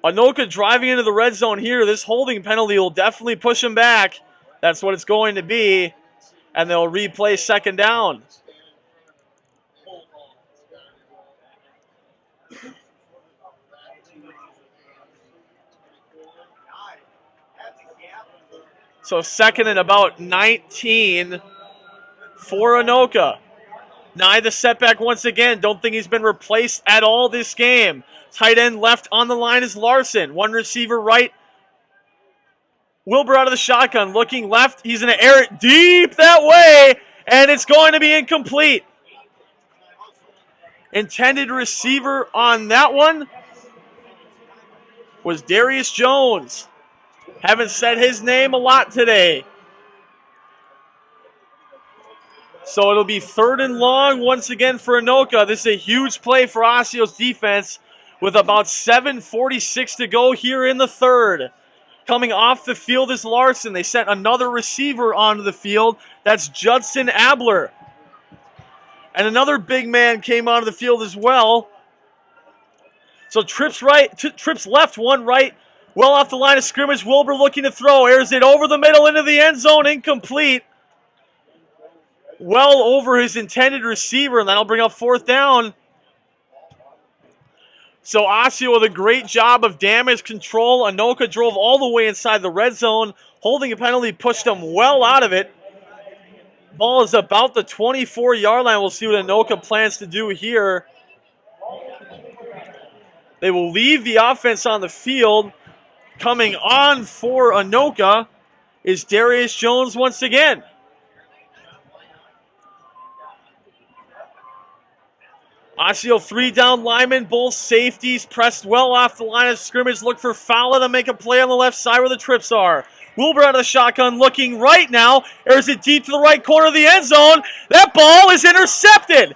Anoka driving into the red zone here. This holding penalty will definitely push him back. That's what it's going to be. And they'll replay 2nd down. So 2nd and about 19 for Anoka. Nye the setback once again. Don't think he's been replaced at all this game. Tight end left on the line is Larson. 1 receiver right. Wilbur out of the shotgun. Looking left. He's going to air it deep that way. And it's going to be incomplete. Intended receiver on that one was Darius Jones. Haven't said his name a lot today. So it'll be 3rd and long once again for Anoka. This is a huge play for Osseo's defense with about 7:46 to go here in the 3rd. Coming off the field is Larson. They sent another receiver onto the field. That's Judson Abler. And another big man came onto the field as well. So trips right, trips left, 1 right. Well off the line of scrimmage. Wilbur looking to throw. Airs it over the middle into the end zone. Incomplete. Well over his intended receiver, and that'll bring up 4th down. So Osseo with a great job of damage control. Anoka drove all the way inside the red zone. Holding a penalty pushed them well out of it. Ball is about the 24-yard line. We'll see what Anoka plans to do here. They will leave the offense on the field. Coming on for Anoka is Darius Jones once again. Osseo 3-down linemen, both safeties pressed well off the line of scrimmage. Look for Fowler to make a play on the left side where the trips are. Wilbur out of the shotgun looking right now. Airs it deep to the right corner of the end zone. That ball is intercepted.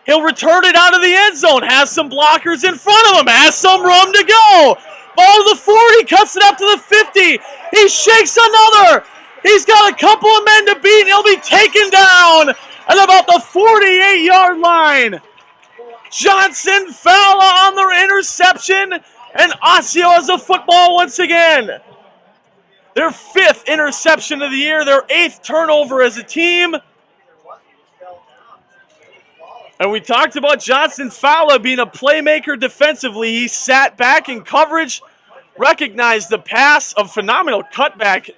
He'll return it out of the end zone. Has some blockers in front of him. Has some room to go. Ball to the 40. Cuts it up to the 50. He shakes another. He's got a couple of men to beat. And he'll be taken down at about the 48-yard line. Johnson Fowler on the interception. And Osseo has a football once again. Their 5th interception of the year. Their 8th turnover as a team. And we talked about Johnson Fowler being a playmaker defensively. He sat back in coverage, recognized the pass, a phenomenal cutback.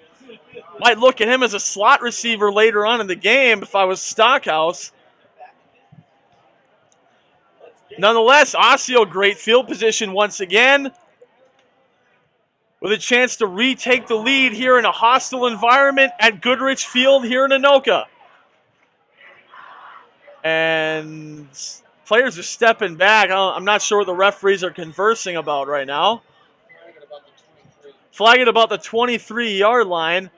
Might look at him as a slot receiver later on in the game if I was Stockhouse. Nonetheless, Osseo, great field position once again, with a chance to retake the lead here in a hostile environment at Goodrich Field here in Anoka. And players are stepping back. I'm not sure what the referees are conversing about right now. Flag it about the 23-yard line.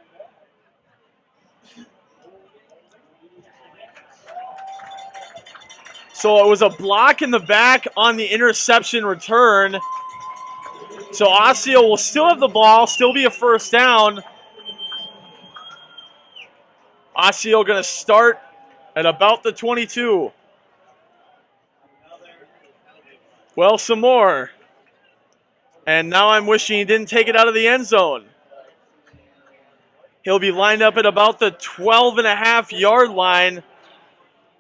So it was a block in the back on the interception return. So Osseo will still have the ball, still be a first down. Osseo going to start at about the 22. Well, some more. And now I'm wishing he didn't take it out of the end zone. He'll be lined up at about the 12.5-yard line.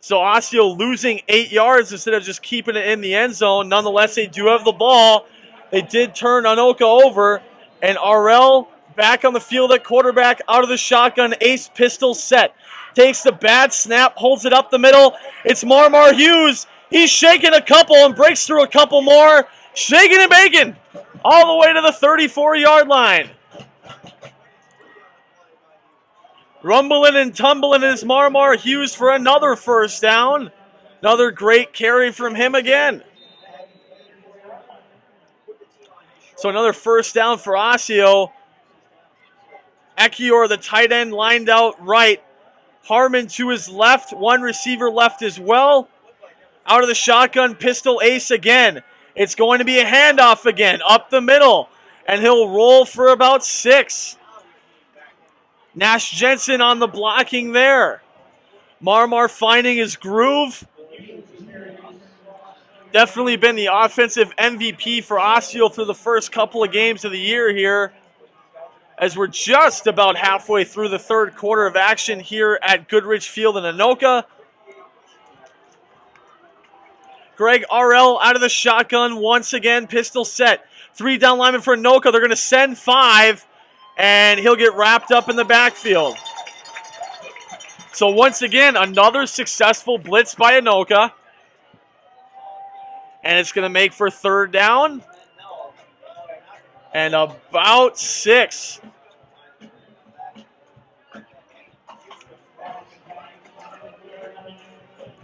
So Osseo losing 8 yards instead of just keeping it in the end zone. Nonetheless, they do have the ball. They did turn Anoka over. And RL back on the field at quarterback, out of the shotgun, ace pistol set. Takes the bad snap, holds it up the middle. It's Marmar Hughes. He's shaking a couple and breaks through a couple more. Shaking and baking all the way to the 34-yard line. Rumbling and tumbling is Marmar Hughes for another first down. Another great carry from him again. So another first down for Osseo. Ekior, the tight end, lined out right. Harmon to his left. One receiver left as well. Out of the shotgun, pistol ace again. It's going to be a handoff again, up the middle. And he'll roll for about 6. Nash Jensen on the blocking there. Marmar finding his groove. Definitely been the offensive MVP for Osseo through the first couple of games of the year here, as we're just about halfway through the third quarter of action here at Goodrich Field in Anoka. Greg RL out of the shotgun once again, pistol set. 3 down linemen for Anoka. They're going to send 5, and he'll get wrapped up in the backfield. So once again, another successful blitz by Anoka. And it's going to make for third down. And about 6.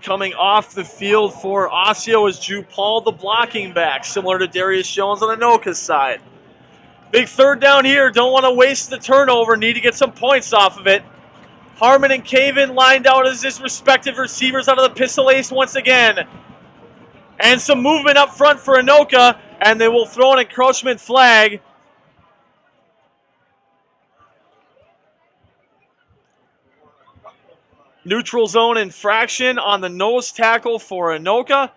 Coming off the field for Osseo is Drew Paul, the blocking back, similar to Darius Jones on Anoka's side. Big third down here. Don't want to waste the turnover. Need to get some points off of it. Harmon and Caven lined out as his respective receivers out of the pistol ace once again. And some movement up front for Anoka, and they will throw an encroachment flag. Neutral zone infraction on the nose tackle for Anoka.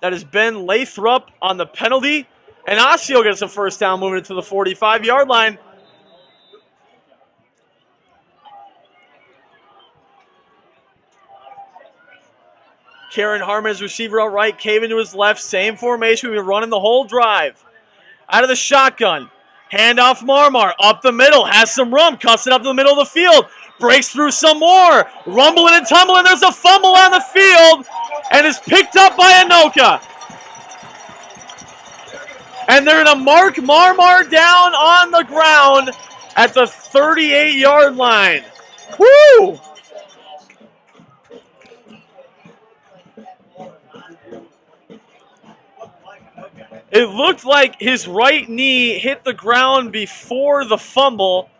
That is Ben Lathrop on the penalty. And Osseo gets a first down moving it to the 45-yard line. Karen Harmon's receiver out right, Caven to his left. Same formation. We've been running the whole drive. Out of the shotgun. Handoff Marmar. Up the middle. Has some room. Cuts it up to the middle of the field. Breaks through some more. Rumbling and tumbling. There's a fumble on the field. And is picked up by Anoka. And they're going to mark Marmar down on the ground at the 38-yard line. Woo! It looked like his right knee hit the ground before the fumble.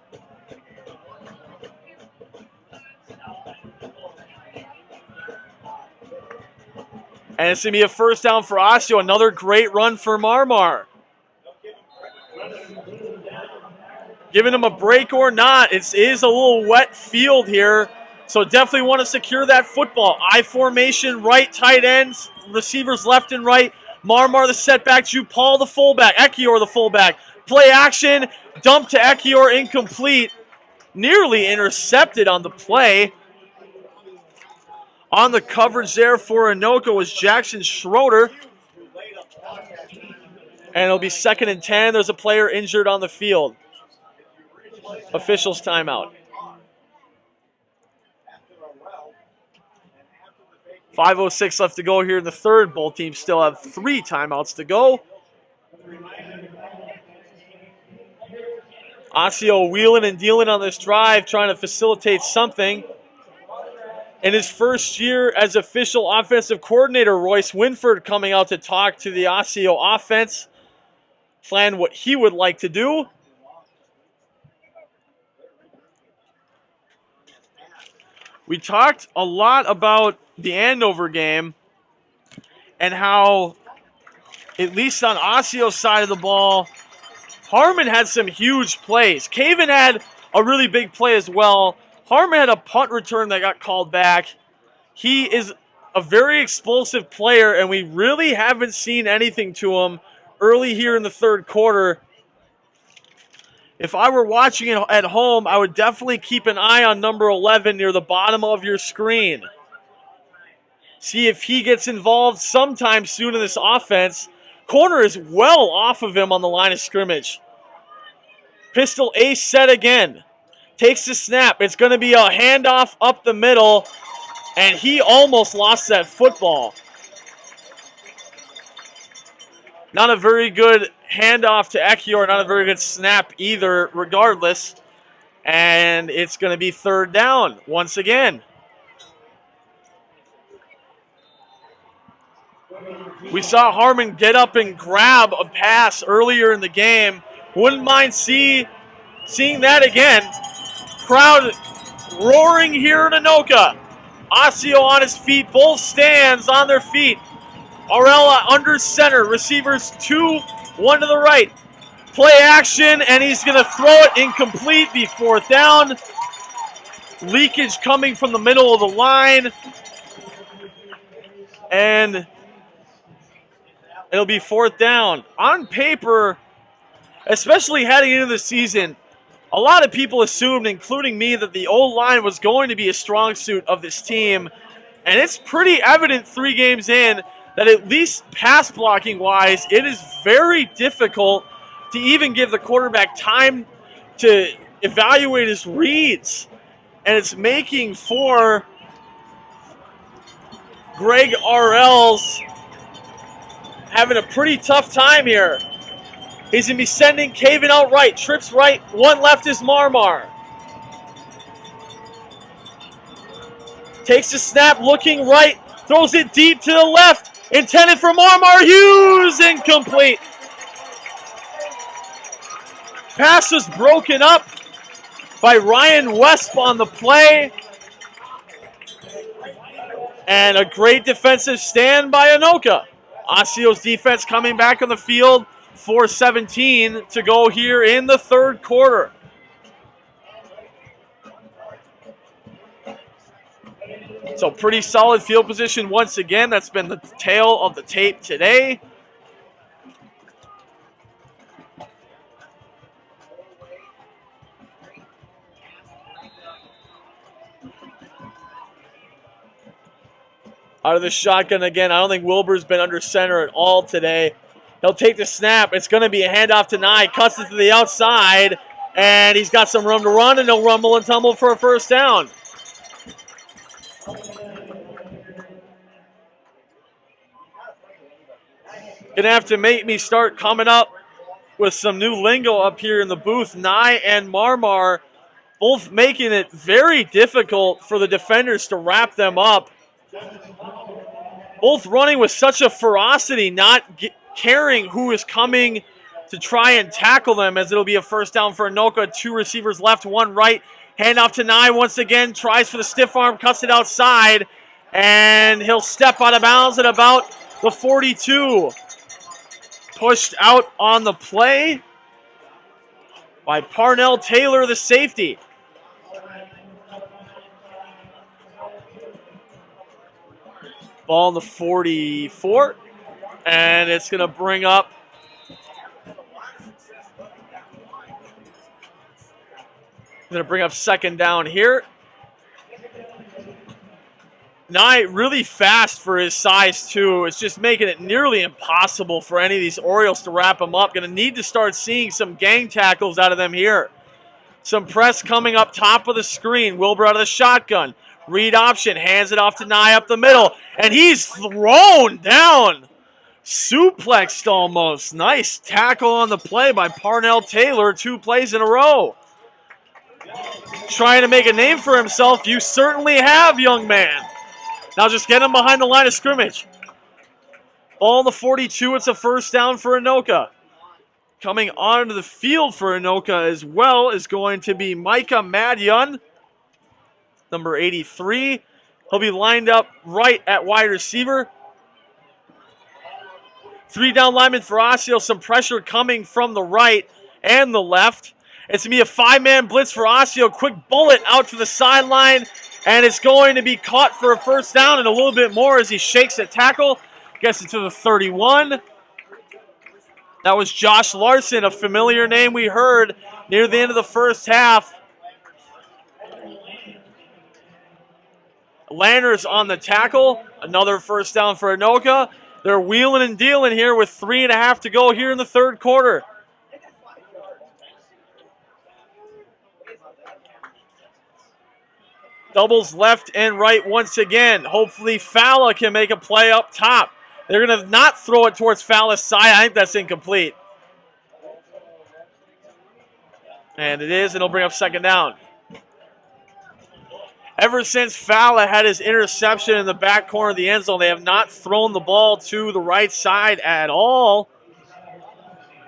And it's going to be a first down for Osseo. Another great run for Marmar. Giving him a break or not, it is a little wet field here. So definitely want to secure that football. I formation, right tight ends, receivers left and right. Marmar the setback, Drew Paul the fullback, Ekior the fullback. Play action, dump to Ekior, incomplete. Nearly intercepted on the play. On the coverage there for Anoka was Jackson Schroeder. And it'll be 2nd and 10. There's a player injured on the field. Officials timeout. 5:06 left to go here in the third. Both teams still have 3 timeouts to go. Osseo wheeling and dealing on this drive, trying to facilitate something. In his first year as official offensive coordinator, Royce Winford coming out to talk to the Osseo offense, plan what he would like to do. We talked a lot about the Andover game and how, at least on Osseo's side of the ball, Harmon had some huge plays. Caven had a really big play as well. Harmon had a punt return that got called back. He is a very explosive player, and we really haven't seen anything to him early here in the third quarter. If I were watching it at home, I would definitely keep an eye on number 11 near the bottom of your screen. See if he gets involved sometime soon in this offense. Corner is well off of him on the line of scrimmage. Pistol ace set again. Takes the snap. It's going to be a handoff up the middle, and he almost lost that football. Not a very good handoff to Ekior, not a very good snap either, regardless. And it's going to be 3rd down once again. We saw Harmon get up and grab a pass earlier in the game. Wouldn't mind seeing that again. Crowd roaring here in Anoka. Osseo on his feet, both stands on their feet. Arella under center, receivers 2, 1 to the right. Play action, and he's going to throw it incomplete, be 4th down. Leakage coming from the middle of the line. And it'll be 4th down. On paper, especially heading into the season, a lot of people assumed, including me, that the O-line was going to be a strong suit of this team. And it's pretty evident 3 games in that at least pass blocking wise, it is very difficult to even give the quarterback time to evaluate his reads. And it's making for Greg RL's having a pretty tough time here. He's going to be sending Caven out right, trips right, 1 left is Marmar. Takes the snap, looking right, throws it deep to the left. Intended for Marmar Hughes, incomplete. Pass was broken up by Ryan Wesp on the play. And a great defensive stand by Anoka. Osseo's defense coming back on the field, 4:17 to go here in the third quarter. So pretty solid field position once again. That's been the tale of the tape today. Out of the shotgun again. I don't think Wilbur's been under center at all today. He'll take the snap. It's going to be a handoff to Nye. Cuts it to the outside. And he's got some room to run, and he'll rumble and tumble for a first down. Gonna have to make me start coming up with some new lingo up here in the booth. Nye and Marmar both making it very difficult for the defenders to wrap them up. Both running with such a ferocity, not caring who is coming to try and tackle them, as it'll be a first down for Anoka. 2 receivers left, 1 right. Handoff to Nye once again. Tries for the stiff arm, cuts it outside. And he'll step out of bounds at about the 42. Pushed out on the play by Parnell Taylor, the safety. Ball on the 44. And it's going to bring up second down here. Nye really fast for his size, too. It's just making it nearly impossible for any of these Orioles to wrap him up. Going to need to start seeing some gang tackles out of them here. Some press coming up top of the screen. Wilbur out of the shotgun. Read option. Hands it off to Nye up the middle. And he's thrown down. Suplexed almost. Nice tackle on the play by Parnell Taylor. 2 plays in a row. Trying to make a name for himself. You certainly have, young man. Now just get him behind the line of scrimmage. Ball on the 42. It's a first down for Anoka. Coming onto the field for Anoka as well is going to be Micah Madyon, number 83. He'll be lined up right at wide receiver. 3 down linemen for Osseo. Some pressure coming from the right and the left. It's going to be a 5-man blitz for Osseo. Quick bullet out to the sideline. And it's going to be caught for a first down and a little bit more as he shakes a tackle. Gets it to the 31. That was Josh Larson, a familiar name we heard near the end of the first half. Landers on the tackle. Another first down for Anoka. They're wheeling and dealing here with 3.5 to go here in the third quarter. Doubles left and right once again. Hopefully Falla can make a play up top. They're going to not throw it towards Falla's side. I think that's incomplete. And it is, and it'll bring up second down. Ever since Falla had his interception in the back corner of the end zone, they have not thrown the ball to the right side at all.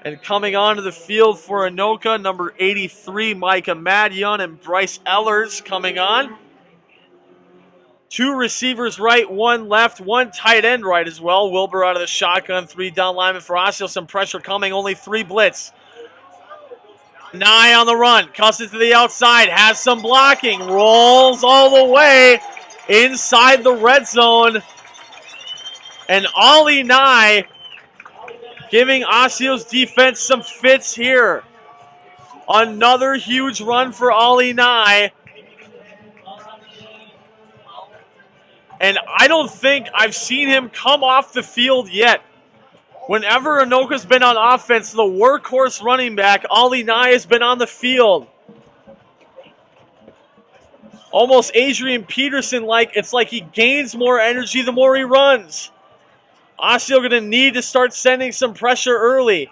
And coming onto the field for Anoka, number 83, Micah Madyon, and Bryce Ellers coming on. 2 receivers right, 1 left, 1 tight end right as well. Wilbur out of the shotgun, 3 down linemen for Osseo. Some pressure coming, only 3 blitz. Nye on the run, cuts it to the outside, has some blocking, rolls all the way inside the red zone. And Ollie Nye giving Osseo's defense some fits here. Another huge run for Ollie Nye. And I don't think I've seen him come off the field yet. Whenever Anoka's been on offense, the workhorse running back, Ollie Nye, has been on the field. Almost Adrian Peterson-like. It's like he gains more energy the more he runs. Osseo going to need to start sending some pressure early.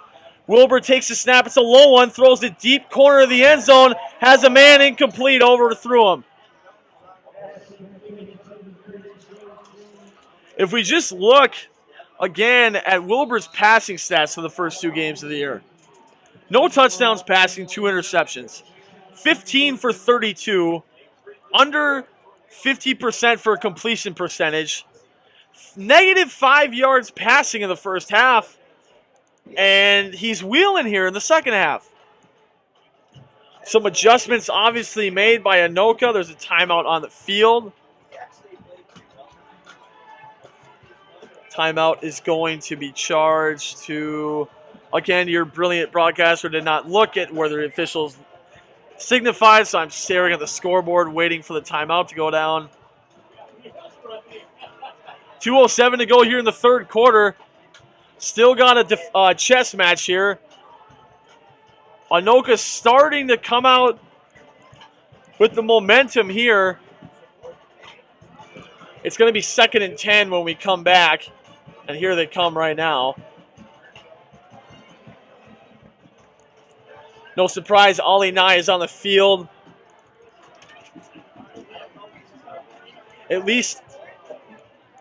Wilbur takes the snap. It's a low one. Throws it deep corner of the end zone. Has a man incomplete, overthrew him. If we just look again at Wilbur's passing stats for the first 2 games of the year. No touchdowns passing, 2 interceptions. 15 for 32. Under 50% for completion percentage. Negative 5 yards passing in the first half. And he's wheeling here in the second half. Some adjustments obviously made by Anoka. There's a timeout on the field. Timeout is going to be charged to, again, your brilliant broadcaster did not look at where the officials signified, so I'm staring at the scoreboard waiting for the timeout to go down. 2:07 to go here in the third quarter. Still got a chess match here. Anoka starting to come out with the momentum here. It's going to be 2nd and 10 when we come back. And here they come right now. No surprise, Ali Nye is on the field. At least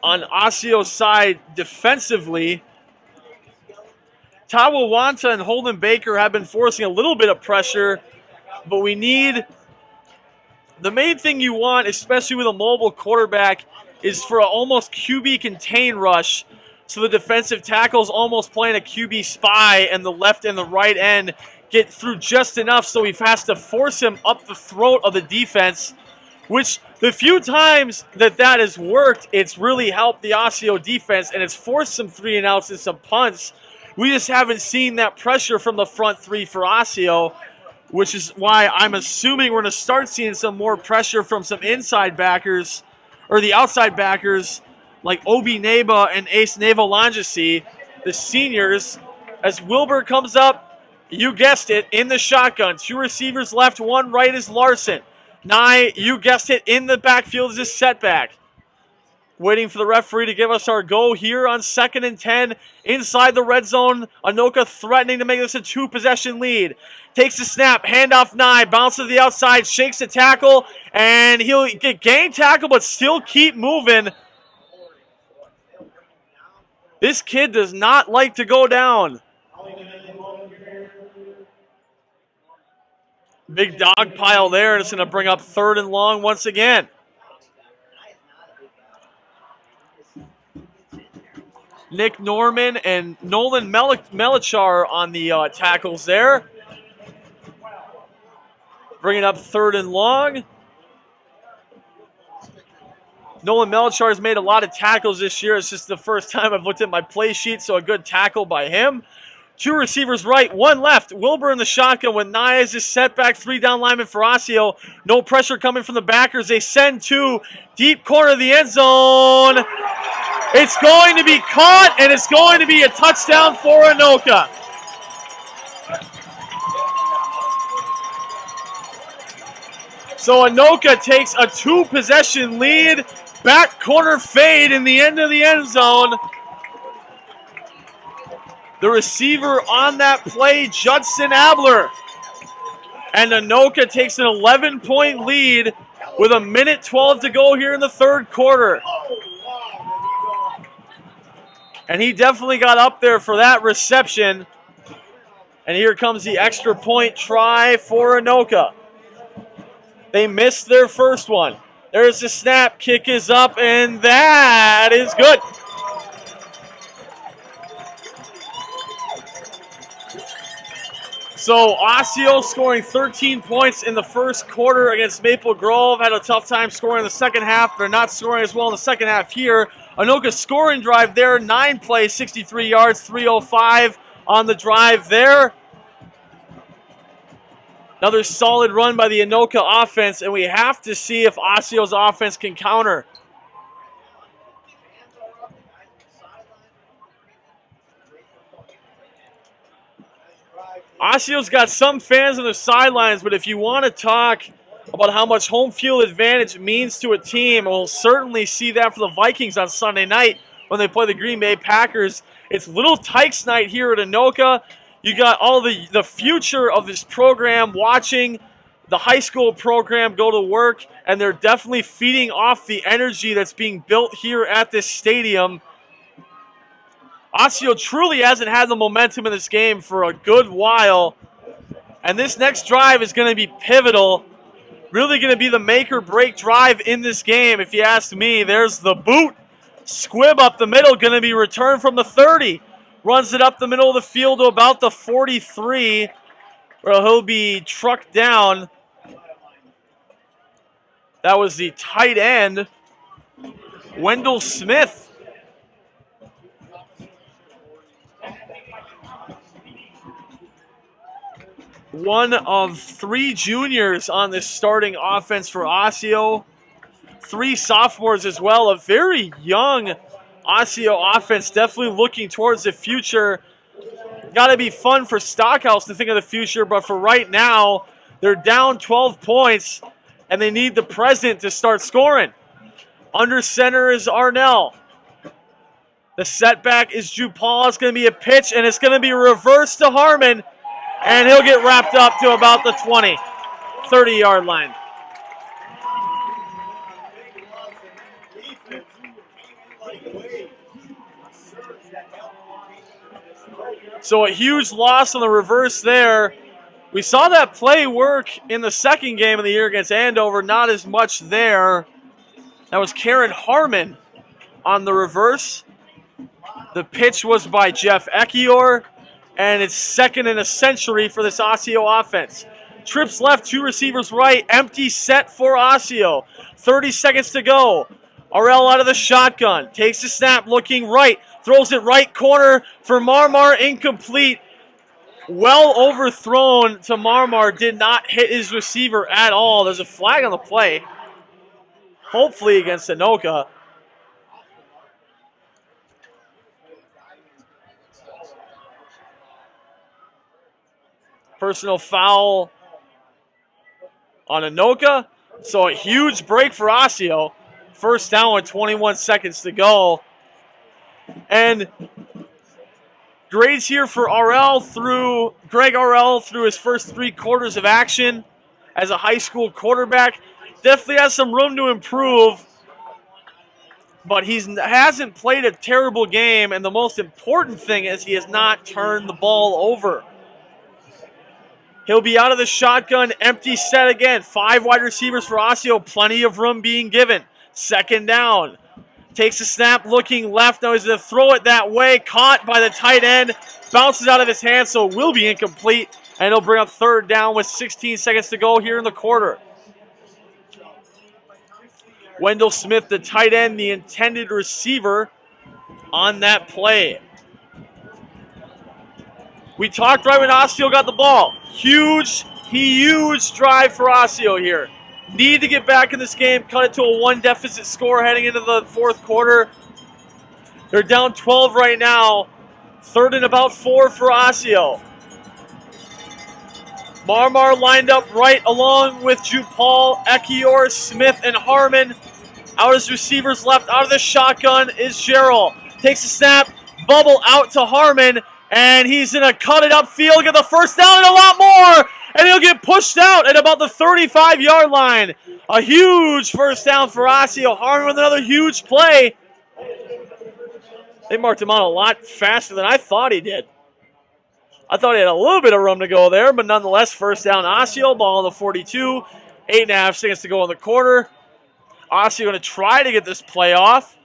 on Osseo's side defensively, Tawawanta and Holden Baker have been forcing a little bit of pressure, but we need, the main thing you want, especially with a mobile quarterback, is for an almost QB contain rush. So the defensive tackle's almost playing a QB spy, and the left and the right end get through just enough so he has to force him up the throat of the defense, which the few times that has worked, it's really helped the Osseo defense, and it's forced some 3-and-outs and some punts. We just haven't seen that pressure from the front three for Osseo, which is why I'm assuming we're going to start seeing some more pressure from some inside backers, or the outside backers, like Obi Neba and Ace Nevalangesi, the seniors. As Wilbur comes up, you guessed it, in the shotgun. 2 receivers left, 1 right is Larson. Nye, you guessed it, in the backfield is a setback. Waiting for the referee to give us our go here on 2nd and 10 inside the red zone. Anoka threatening to make this a 2-possession lead. Takes the snap, handoff Nye, bounces to the outside, shakes the tackle, and he'll get gain tackle but still keep moving. This kid does not like to go down. Big dog pile there, and it's going to bring up 3rd and long once again. Nick Norman and Nolan Melichar on the tackles there. Bringing up 3rd and long. Nolan Melichar has made a lot of tackles this year. It's just the first time I've looked at my play sheet, so a good tackle by him. 2 receivers right, 1 left. Wilbur in the shotgun with Nye as his setback. 3 down linemen for Osseo. No pressure coming from the backers. They send 2 deep corner of the end zone. It's going to be caught, and it's going to be a touchdown for Anoka. So Anoka takes a 2-possession lead. Back corner fade in the end of the end zone. The receiver on that play, Judson Abler. And Anoka takes an 11-point lead with 1:12 to go here in the third quarter. And he definitely got up there for that reception. And here comes the extra point try for Anoka. They missed their first one. There's the snap, kick is up, and that is good. So Osseo scoring 13 points in the first quarter against Maple Grove. Had a tough time scoring in the second half. They're not scoring as well in the second half here. Anoka scoring drive there, 9 plays, 63 yards, 305 on the drive there. Another solid run by the Anoka offense, and we have to see if Osseo's offense can counter. Osseo's got some fans on the sidelines, but if you want to talk about how much home field advantage means to a team, we'll certainly see that for the Vikings on Sunday night when they play the Green Bay Packers. It's Little Tykes night here at Anoka. You got all the future of this program watching the high school program go to work, and they're definitely feeding off the energy that's being built here at this stadium. Osseo truly hasn't had the momentum in this game for a good while, and this next drive is going to be pivotal. Really going to be the make or break drive in this game, if you ask me. There's the boot. Squib up the middle, going to be returned from the 30. Runs it up the middle of the field to about the 43, where he'll be trucked down. That was the tight end, Wendell Smith. One of 3 juniors on this starting offense for Osseo. 3 sophomores as well. A very young Osseo offense definitely looking towards the future. Got to be fun for Stockhouse to think of the future, but for right now, they're down 12 points, and they need the present to start scoring. Under center is Arnell. The setback is Jupal. It's going to be a pitch, and it's going to be reversed to Harmon, and he'll get wrapped up to about the 20, 30-yard line. So a huge loss on the reverse there. We saw that play work in the second game of the year against Andover. Not as much there. That was Karen Harmon on the reverse. The pitch was by Jeff Ekior, and it's second in a century for this Osseo offense. Trips left, 2 receivers right, empty set for Osseo. 30 seconds to go. Arell out of the shotgun, takes the snap, looking right, throws it right corner for Marmar, incomplete. Well overthrown to Marmar, did not hit his receiver at all. There's a flag on the play, hopefully against Anoka. Personal foul on Anoka. So a huge break for Osseo. First down with 21 seconds to go. And grades here for Greg Arell through his first 3 quarters of action as a high school quarterback. Definitely has some room to improve, but he hasn't played a terrible game, and the most important thing is he has not turned the ball over. He'll be out of the shotgun, empty set again. 5 wide receivers for Osseo, plenty of room being given. Second down. Takes a snap, looking left. Now he's going to throw it that way. Caught by the tight end. Bounces out of his hands, so it will be incomplete. And he'll bring up third down with 16 seconds to go here in the quarter. Wendell Smith, the tight end, the intended receiver on that play. We talked right when Osseo got the ball. Huge drive for Osseo here. Need to get back in this game, cut it to a 1-deficit score heading into the fourth quarter. They're down 12 right now. Third and about 4 for Osseo. Marmar lined up right along with Jupal, Ekior, Smith, and Harmon. Out as receivers left, out of the shotgun is Gerald. Takes a snap, bubble out to Harmon, and he's going to cut it upfield, get the first down and a lot more, and he'll get pushed out at about the 35-yard line. A huge first down for Osseo. Harmon with another huge play. They marked him out a lot faster than I thought he did. I thought he had a little bit of room to go there, but nonetheless, first down Osseo, ball on the 42. 8.5 seconds to go in the quarter. Osseo going to try to get this play off.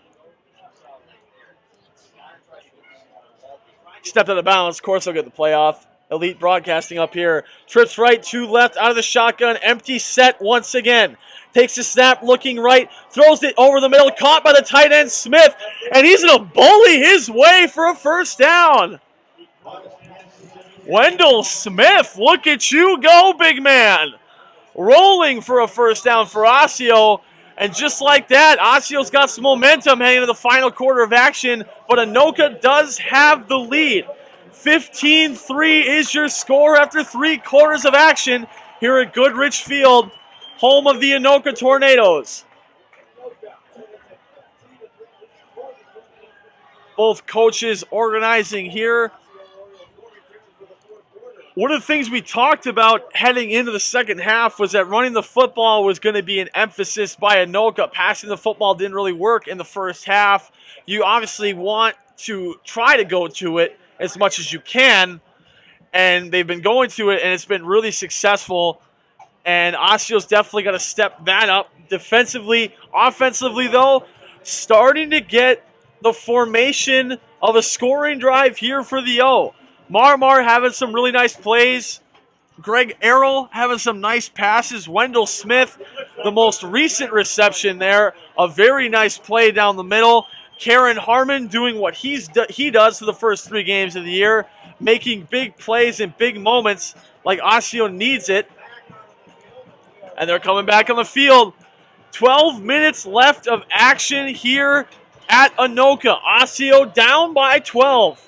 Stepped out of bounds. Of course, he'll get the play off. Elite broadcasting up here. Trips right, 2 left, out of the shotgun. Empty set once again. Takes the snap, looking right. Throws it over the middle. Caught by the tight end, Smith. And he's going to bully his way for a first down. Wendell Smith, look at you go, big man. Rolling for a first down for Osseo. And just like that, Osseo's got some momentum heading into the final quarter of action, but Anoka does have the lead. 15-3 is your score after 3 quarters of action here at Goodrich Field, home of the Anoka Tornadoes. Both coaches organizing here. One of the things we talked about heading into the second half was that running the football was going to be an emphasis by Anoka. Passing the football didn't really work in the first half. You obviously want to try to go to it as much as you can, and they've been going to it, and it's been really successful. And Osseo's definitely got to step that up defensively. Offensively, though, starting to get the formation of a scoring drive here for the O. Marmar having some really nice plays. Greg Errol having some nice passes. Wendell Smith, the most recent reception there. A very nice play down the middle. Karen Harmon doing what he does for the first 3 games of the year, making big plays in big moments like Osseo needs it. And they're coming back on the field. 12 minutes left of action here at Anoka. Osseo down by 12.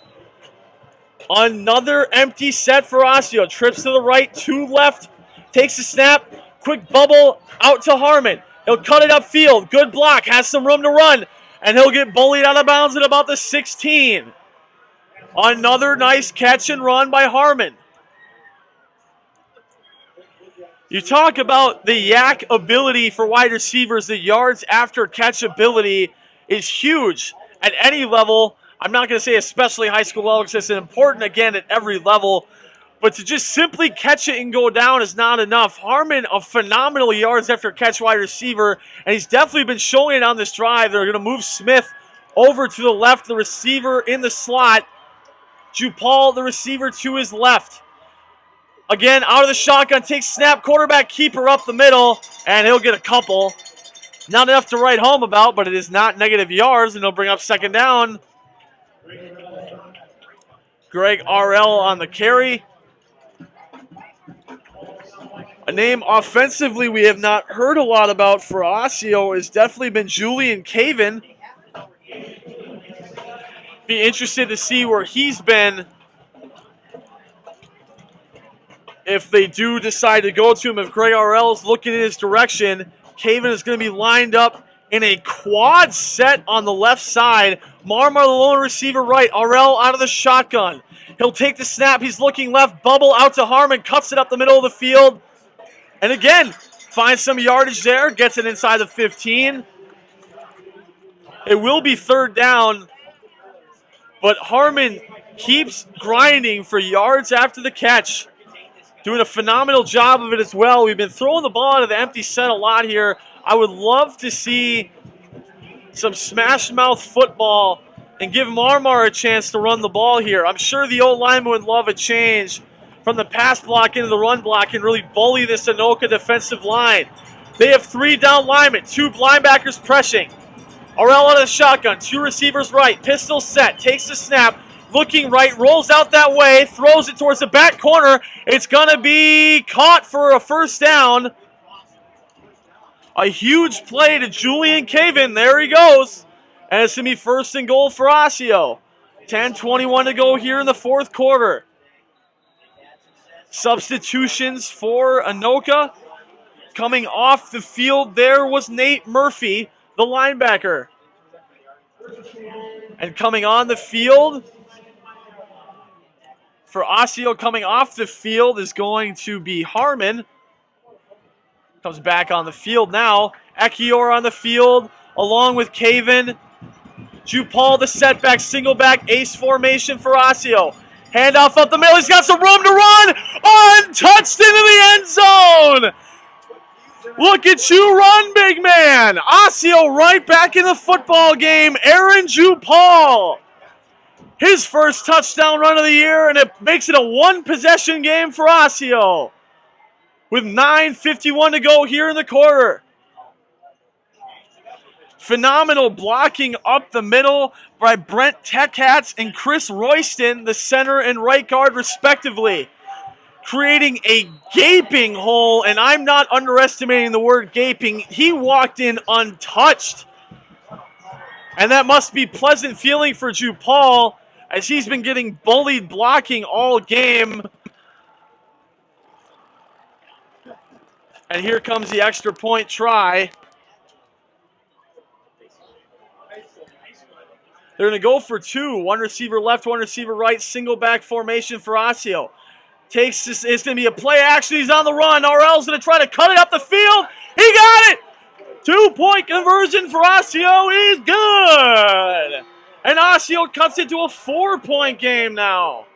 Another empty set for Osseo. Trips to the right, 2 left. Takes a snap. Quick bubble out to Harmon. He'll cut it upfield. Good block. Has some room to run. And he'll get bullied out of bounds at about the 16. Another nice catch and run by Harmon. You talk about the yak ability for wide receivers. The yards after catch ability is huge at any level. I'm not going to say especially high school level because it's important, again, at every level. But to just simply catch it and go down is not enough. Harmon, a phenomenal yards after catch wide receiver, and he's definitely been showing it on this drive. They're going to move Smith over to the left, the receiver in the slot. Jupal, the receiver, to his left. Again, out of the shotgun, takes snap, quarterback keeper up the middle, and he'll get a couple. Not enough to write home about, but it is not negative yards, and he'll bring up second down. Greg RL on the carry. A name offensively we have not heard a lot about for Osseo has definitely been Julian Caven. Be interested to see where he's been if they do decide to go to him. If Greg RL is looking in his direction, Caven is going to be lined up in a quad set on the left side. Marmar, the lone receiver, right. RL out of the shotgun. He'll take the snap. He's looking left. Bubble out to Harmon. Cuts it up the middle of the field. And again, finds some yardage there. Gets it inside the 15. It will be third down. But Harmon keeps grinding for yards after the catch. Doing a phenomenal job of it as well. We've been throwing the ball out of the empty set a lot here. I would love to see some smash mouth football and give Marmar a chance to run the ball here. I'm sure the old lineman would love a change from the pass block into the run block and really bully this Anoka defensive line. They have 3 down linemen, 2 linebackers pressing. RL out of the shotgun, 2 receivers right, pistol set, takes the snap, looking right, rolls out that way, throws it towards the back corner. It's going to be caught for a first down. A huge play to Julian Caven. There he goes. And it's going to be first and goal for Osseo. 10:21 to go here in the fourth quarter. Substitutions for Anoka. Coming off the field there was Nate Murphy, the linebacker. And coming on the field for Osseo, coming off the field is going to be Harmon. Comes back on the field now. Ekior on the field along with Caven. Jupal the setback, single back, ace formation for Osseo. Handoff up the middle. He's got some room to run. Untouched into the end zone. Look at you run, big man. Osseo right back in the football game. Aaron Jupal. His first touchdown run of the year, and it makes it a 1-possession game for Osseo. With 9:51 to go here in the quarter. Phenomenal blocking up the middle by Brent Techhatz and Chris Royston, the center and right guard respectively. Creating a gaping hole, and I'm not underestimating the word gaping. He walked in untouched. And that must be pleasant feeling for Jupal as he's been getting bullied blocking all game. And here comes the extra point try. They're going to go for 2. 1 receiver left, 1 receiver right. Single back formation for Osseo. Takes this. It's going to be a play action. He's on the run. RL's going to try to cut it up the field. He got it. 2-point conversion for Osseo is good. And Osseo cuts it to a 4-point game now.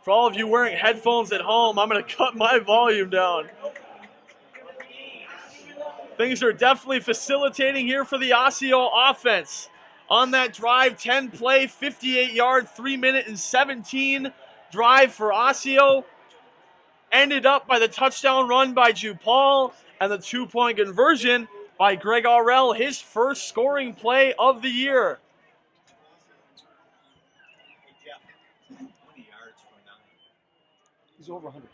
For all of you wearing headphones at home, I'm going to cut my volume down. Things are definitely facilitating here for the Osseo offense. On that drive, 10-play, 58-yard, 3-minute and 17 drive for Osseo. Ended up by the touchdown run by Jupal and the 2-point conversion by Greg RL, his first scoring play of the year. He's over 100.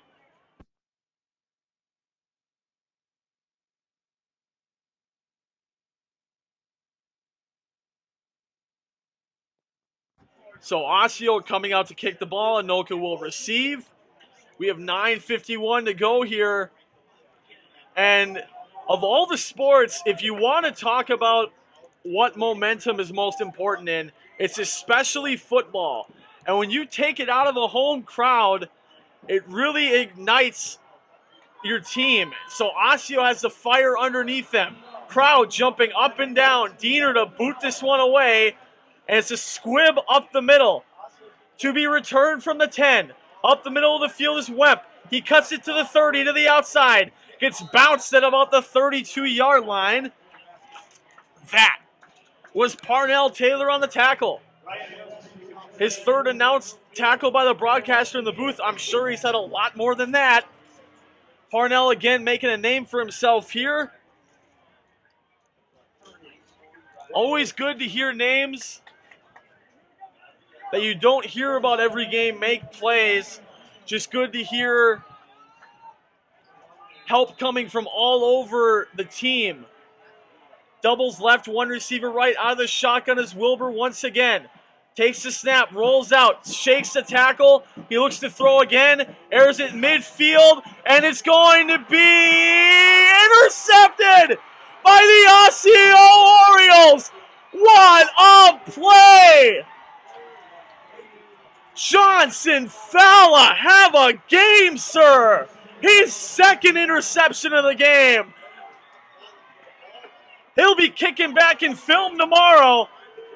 So Osseo coming out to kick the ball. Anoka will receive. We have 9:51 to go here. And of all the sports, if you want to talk about what momentum is most important in, it's especially football. And when you take it out of a home crowd, it really ignites your team. So Osseo has the fire underneath them. Crowd jumping up and down. Diener to boot this one away. And it's a squib up the middle. To be returned from the 10. Up the middle of the field is Wemp. He cuts it to the 30 to the outside. Gets bounced at about the 32-yard line. That was Parnell Taylor on the tackle. His third announced tackle by the broadcaster in the booth. I'm sure he's had a lot more than that. Parnell again making a name for himself here. Always good to hear names that you don't hear about every game make plays. Just good to hear help coming from all over the team. Doubles left, one receiver right. Out of the shotgun is Wilbur once again. Takes the snap, rolls out, shakes the tackle. He looks to throw again, airs it midfield, and it's going to be intercepted by the Osseo Orioles. What a play! Johnson Falla, have a game, sir. His second interception of the game. He'll be kicking back in film tomorrow.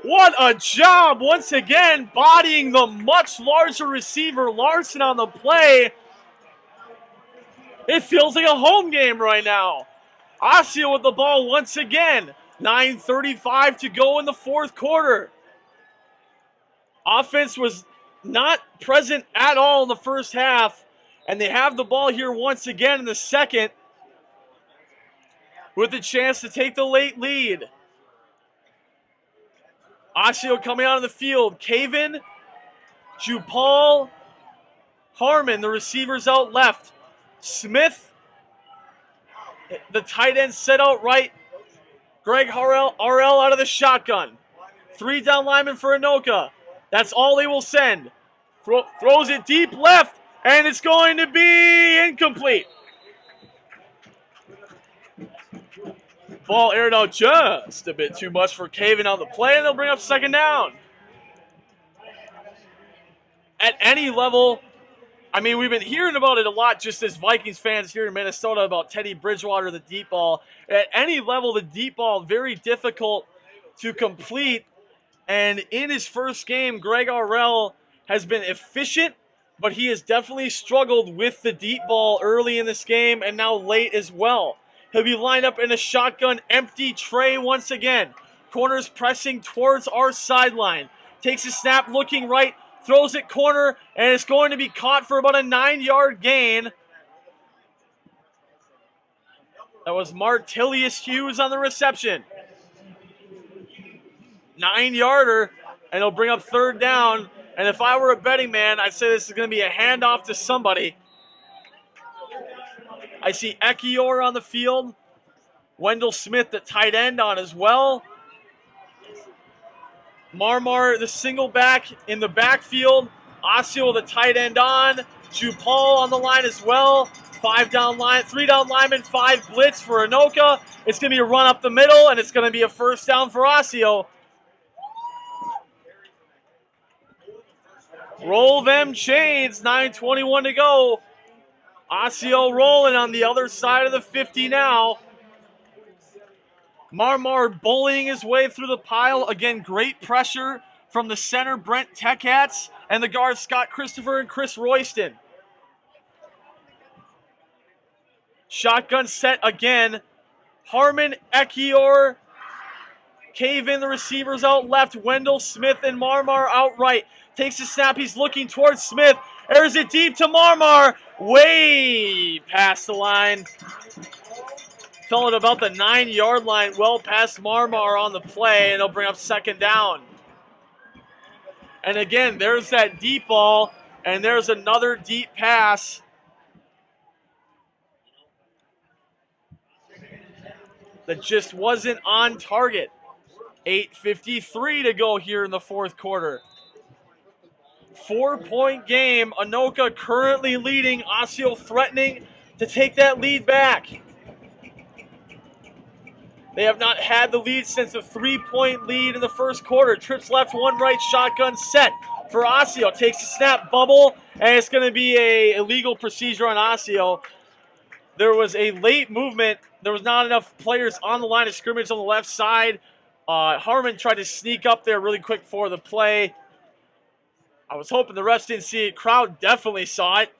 What a job once again, bodying the much larger receiver Larson on the play. It feels like a home game right now. Osseo with the ball once again. 9:35 to go in the fourth quarter. Offense was not present at all in the first half, and they have the ball here once again in the second with a chance to take the late lead. Osseo coming out of the field. Caven, Jupal, Harmon, the receivers out left. Smith, the tight end set out right. Greg RL out of the shotgun. 3 down linemen for Anoka. That's all they will send. Throws it deep left, and it's going to be incomplete. Ball aired out just a bit too much for Caven on the play, and they'll bring up second down. At any level, I mean, we've been hearing about it a lot just as Vikings fans here in Minnesota about Teddy Bridgewater, the deep ball. At any level, the deep ball, very difficult to complete. And in his first game, Greg RL has been efficient, but he has definitely struggled with the deep ball early in this game and now late as well. He'll be lined up in a shotgun empty tray once again. Corners pressing towards our sideline. Takes a snap looking right, throws it corner, and it's going to be caught for about a 9-yard gain. That was Martilius Hughes on the reception. 9-yarder, and he'll bring up third down. And if I were a betting man, I'd say this is going to be a handoff to somebody. I see Ekior on the field. Wendell Smith, the tight end, on as well. Marmar, the single back in the backfield. Osseo, the tight end on. Jupal on the line as well. 3 down linemen, 5 blitz for Anoka. It's going to be a run up the middle, and it's going to be a first down for Osseo. Roll them chains, 9:21 to go. Osseo rolling on the other side of the 50 now. Marmar bullying his way through the pile. Again, great pressure from the center, Brent Tekatz, and the guards, Scott Christopher and Chris Royston. Shotgun set again. Harmon, Ekior, Caven, the receivers out left. Wendell Smith and Marmar out right. Takes the snap. He's looking towards Smith. Airs it deep to Marmar. Way past the line. Fell at about the 9-yard line. Well past Marmar on the play. And they'll bring up second down. And again, there's that deep ball. And there's another deep pass. That just wasn't on target. 8:53 to go here in the fourth quarter. 4-point game. Anoka currently leading. Osseo threatening to take that lead back. They have not had the lead since a 3-point lead in the first quarter. Trips left, one right, shotgun set for Osseo. Takes a snap, bubble, and it's going to be a illegal procedure on Osseo. There was a late movement. There was not enough players on the line of scrimmage on the left side. Harmon tried to sneak up there really quick for the play. I was hoping the refs didn't see it. Crowd definitely saw it.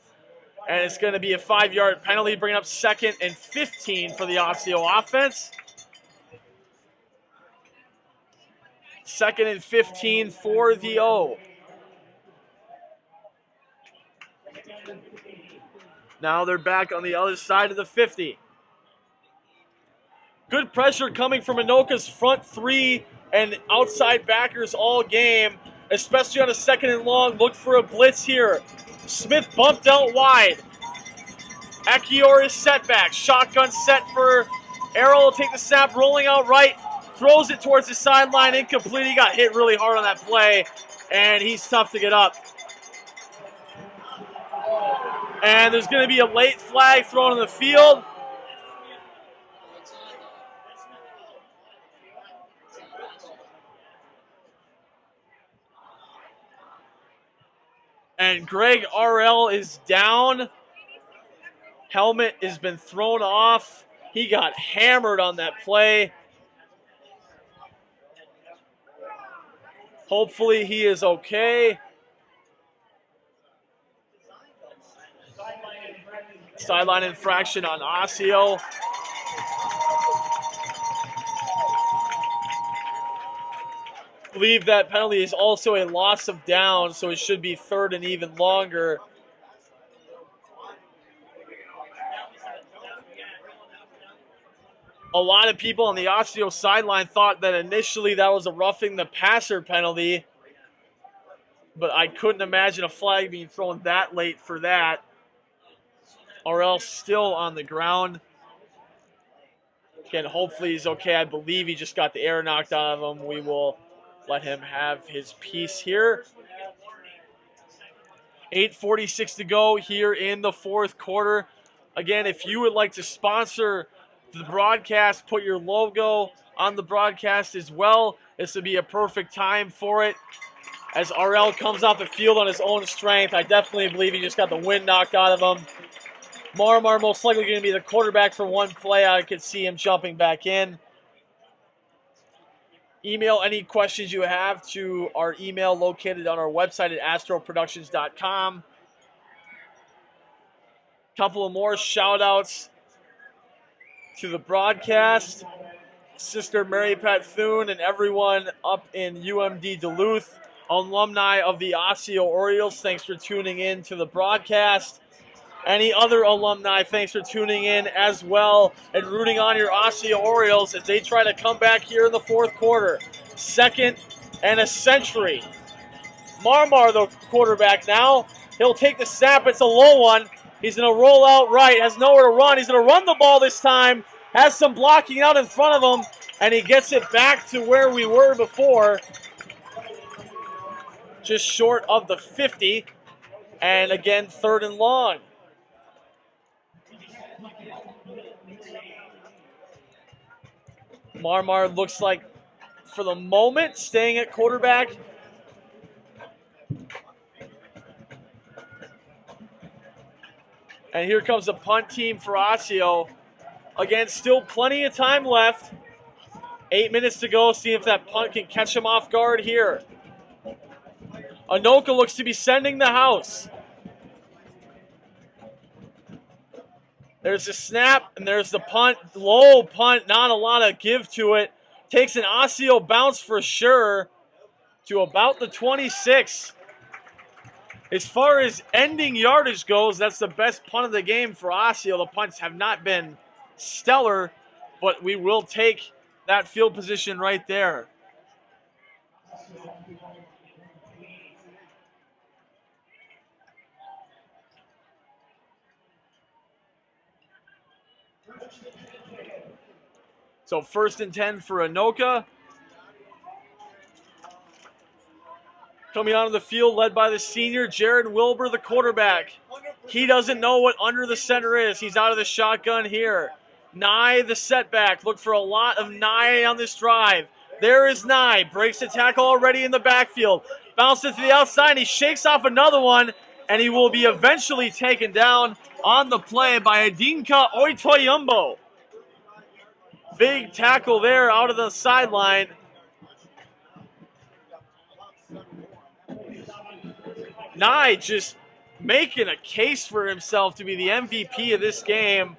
And it's going to be a 5-yard penalty, bringing up 2nd and 15 for the Osseo offense. 2nd and 15 for the O. Now they're back on the other side of the 50. Good pressure coming from Anoka's front three and outside backers all game, especially on a 2nd and long. Look for a blitz here. Smith bumped out wide. Akior is set back. Shotgun set for Errol. Will take the snap, rolling out right. Throws it towards the sideline, incomplete. He got hit really hard on that play, and he's tough to get up. And there's going to be a late flag thrown in the field. And Greg RL is down. Helmet has been thrown off. He got hammered on that play. Hopefully he is okay. Sideline infraction on Osseo. I believe that penalty is also a loss of down, so it should be 3rd and even longer. A lot of people on the Osseo sideline thought that initially that was a roughing the passer penalty, but I couldn't imagine a flag being thrown that late for that. RL still on the ground. Again, hopefully he's okay. I believe he just got the air knocked out of him. We will let him have his piece here. 8:46 to go here in the 4th quarter. Again, if you would like to sponsor the broadcast, put your logo on the broadcast as well. This would be a perfect time for it. As RL comes off the field on his own strength, I definitely believe he just got the wind knocked out of him. Marmar most likely going to be the quarterback for one play. I could see him jumping back in. Email any questions you have to our email located on our website at astroproductions.com. Couple of more shout-outs to the broadcast. Sister Mary Pat Thune and everyone up in UMD Duluth, alumni of the Osseo Orioles, thanks for tuning in to the broadcast. Any other alumni, thanks for tuning in as well and rooting on your Osseo Orioles as they try to come back here in the 4th quarter. 2nd and a century. Marmar, the quarterback now. He'll take the snap. It's a low one. He's going to roll out right. Has nowhere to run. He's going to run the ball this time. Has some blocking out in front of him. And he gets it back to where we were before. Just short of the 50. And again, 3rd and long. Marmar looks like, for the moment, staying at quarterback. And here comes the punt team for Osseo. Again, still plenty of time left. 8 minutes to go. See if that punt can catch him off guard here. Anoka looks to be sending the house. There's the snap, and there's the punt. Low punt, not a lot of give to it. Takes an Osseo bounce for sure to about the 26. As far as ending yardage goes, that's the best punt of the game for Osseo. The punts have not been stellar, but we will take that field position right there. So 1st and 10 for Anoka. Coming onto the field, led by the senior, Jared Wilbur, the quarterback. He doesn't know what under the center is. He's out of the shotgun here. Nye, the setback. Look for a lot of Nye on this drive. There is Nye. Breaks the tackle already in the backfield. Bounces to the outside. He shakes off another one, and he will be eventually taken down on the play by Adinka Oitoyumbo. Big tackle there out of the sideline. Nye just making a case for himself to be the MVP of this game.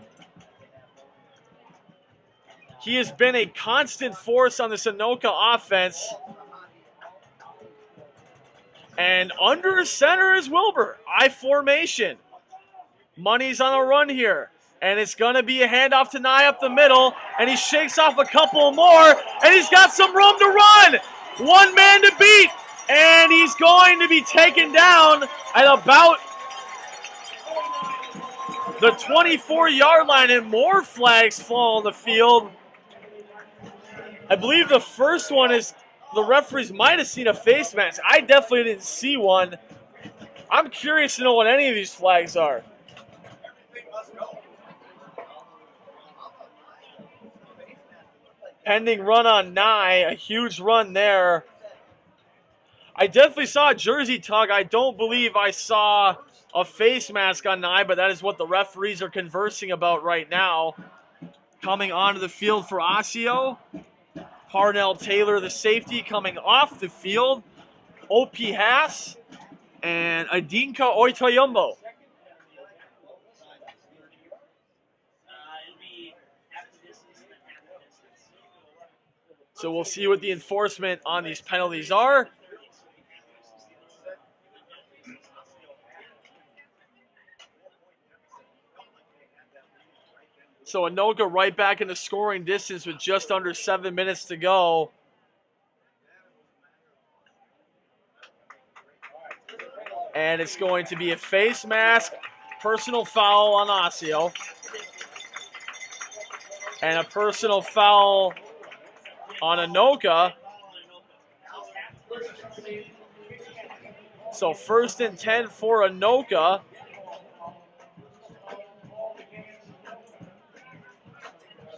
He has been a constant force on the Anoka offense. And under center is Wilbur. I formation. Money's on a run here. And it's going to be a handoff to Nye up the middle. And he shakes off a couple more. And he's got some room to run. One man to beat. And he's going to be taken down at about the 24-yard line. And more flags fall on the field. I believe the first one is the referees might have seen a face mask. I definitely didn't see one. I'm curious to know what any of these flags are. Pending run on Nye, a huge run there. I definitely saw a jersey tug. I don't believe I saw a face mask on Nye, but that is what the referees are conversing about right now. Coming onto the field for Osseo. Parnell Taylor, the safety, coming off the field. O.P. Haas and Adinka Oitoyumbo. So we'll see what the enforcement on these penalties are. So Anoka right back in the scoring distance with just under 7 minutes to go. And it's going to be a face mask, personal foul on Osseo. And a personal foul on Anoka. So 1st and 10 for Anoka.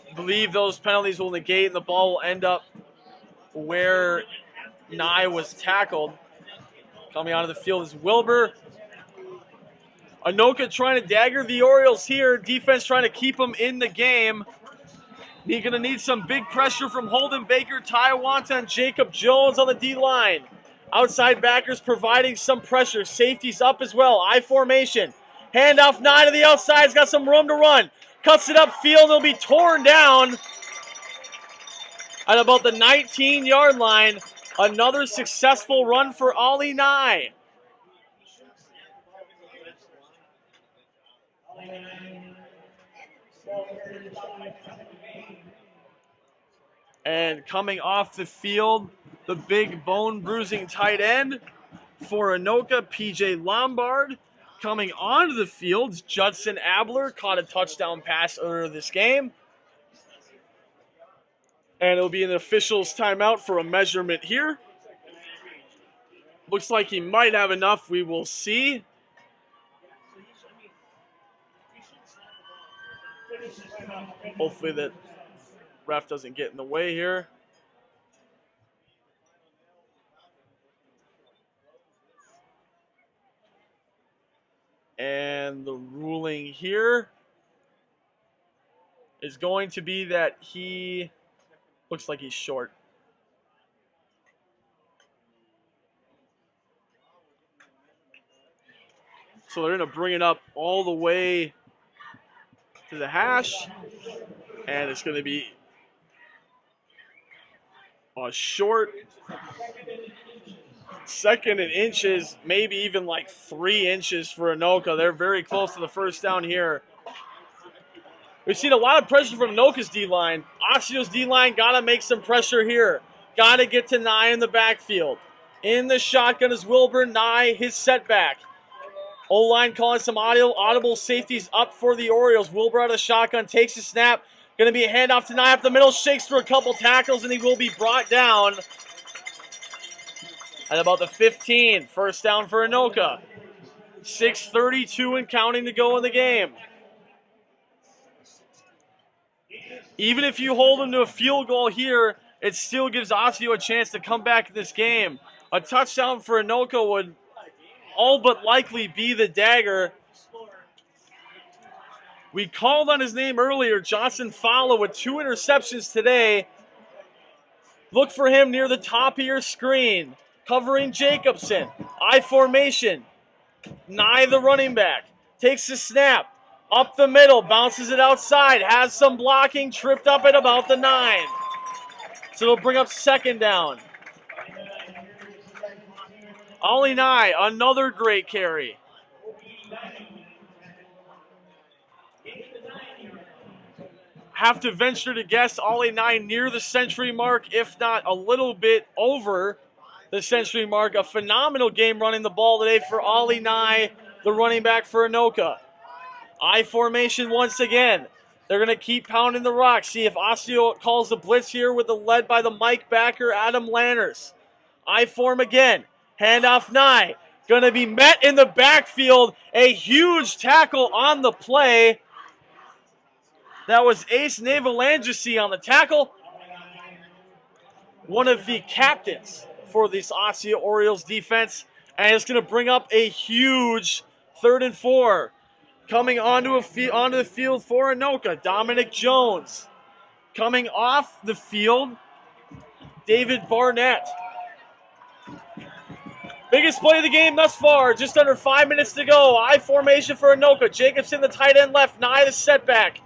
I believe those penalties will negate and the ball will end up where Nye was tackled. Coming onto the field is Wilbur. Anoka trying to dagger the Orioles here. Defense trying to keep them in the game. He's going to need some big pressure from Holden Baker, Ty Wanta, and Jacob Jones on the D-line. Outside backers providing some pressure. Safeties up as well. I formation. Handoff Nye to the outside. He's got some room to run. Cuts it upfield. It'll be torn down at about the 19-yard line. Another successful run for Ollie Nye. And coming off the field, the big bone-bruising tight end for Anoka, PJ Lombard. Coming onto the field, Judson Abler caught a touchdown pass earlier this game. And it'll be an official's timeout for a measurement here. Looks like he might have enough. We will see. Hopefully that ref doesn't get in the way here. And the ruling here is going to be that he looks like he's short. So they're going to bring it up all the way to the hash. And it's going to be a short. 2nd and inches, maybe even like 3 inches for Anoka. They're very close to the first down here. We've seen a lot of pressure from Anoka's D-line. Osseo's D-line got to make some pressure here. Got to get to Nye in the backfield. In the shotgun is Wilbur. Nye, his setback. O-line calling some audible safeties up for the Orioles. Wilbur out of the shotgun, takes a snap. Going to be a handoff to Nye up the middle. Shakes through a couple tackles, and he will be brought down At about the 15, first down for Anoka. 6:32 and counting to go in the game. Even if you hold them to a field goal here, it still gives Osseo a chance to come back in this game. A touchdown for Anoka would all but likely be the dagger. We called on his name earlier, Johnson Fowler, with 2 interceptions today. Look for him near the top of your screen, covering Jacobson. I formation. Nye, the running back, takes the snap. Up the middle, bounces it outside, has some blocking, tripped up at about the 9. So it'll bring up second down. Ollie Nye, another great carry. Have to venture to guess Ollie Nye near the century mark, if not a little bit over the century mark. A phenomenal game running the ball today for Ollie Nye, the running back for Anoka. I formation once again. They're going to keep pounding the rock. See if Osseo calls the blitz here with the led by the Mike backer, Adam Lanners. I form again. Handoff Nye. Going to be met in the backfield. A huge tackle on the play. That was Ace Navalangesi on the tackle. One of the captains for this Osseo Orioles defense. And it's going to bring up a huge 3rd and 4. Coming onto the field for Anoka, Dominic Jones. Coming off the field, David Barnett. Biggest play of the game thus far, just under 5 minutes to go. I formation for Anoka. Jacobson, the tight end left. Nye, the setback.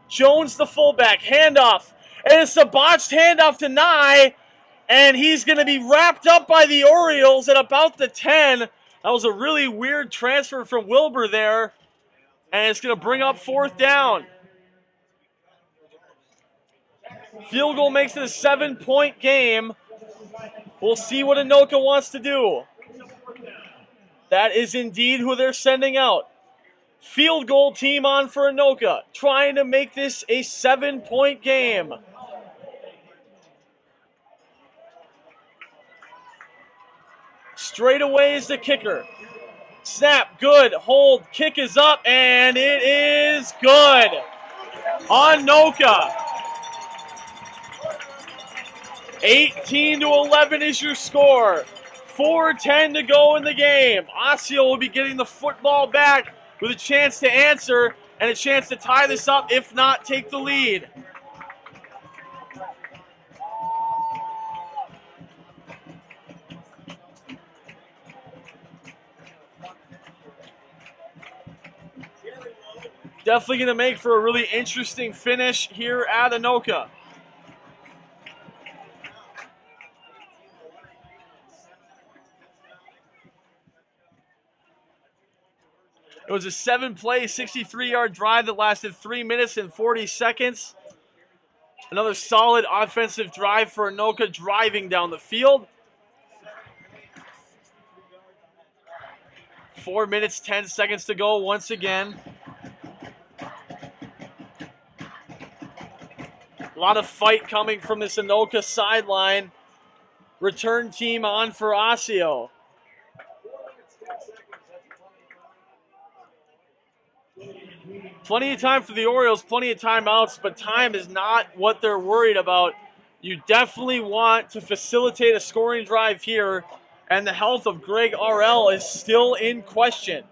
Jones, the fullback. Handoff. And it's a botched handoff to Nye. And he's going to be wrapped up by the Orioles at about the 10. That was a really weird transfer from Wilbur there. And it's going to bring up 4th down. Field goal makes it a 7-point game. We'll see what Anoka wants to do. That is indeed who they're sending out. Field goal team on for Anoka, trying to make this a 7-point game. Straight away is the kicker. Snap, good, hold, kick is up, and it is good. Anoka. 18-11 is your score. 4:10 to go in the game. Osseo will be getting the football back with a chance to answer and a chance to tie this up, if not take the lead. Definitely going to make for a really interesting finish here at Anoka. It was a 7-play, 63-yard drive that lasted 3 minutes and 40 seconds. Another solid offensive drive for Anoka, driving down the field. 4 minutes, 10 seconds to go once again. A lot of fight coming from this Anoka sideline. Return team on for Osseo. Plenty of time for the Orioles, plenty of timeouts, but time is not what they're worried about. You definitely want to facilitate a scoring drive here, and the health of Greg RL is still in question.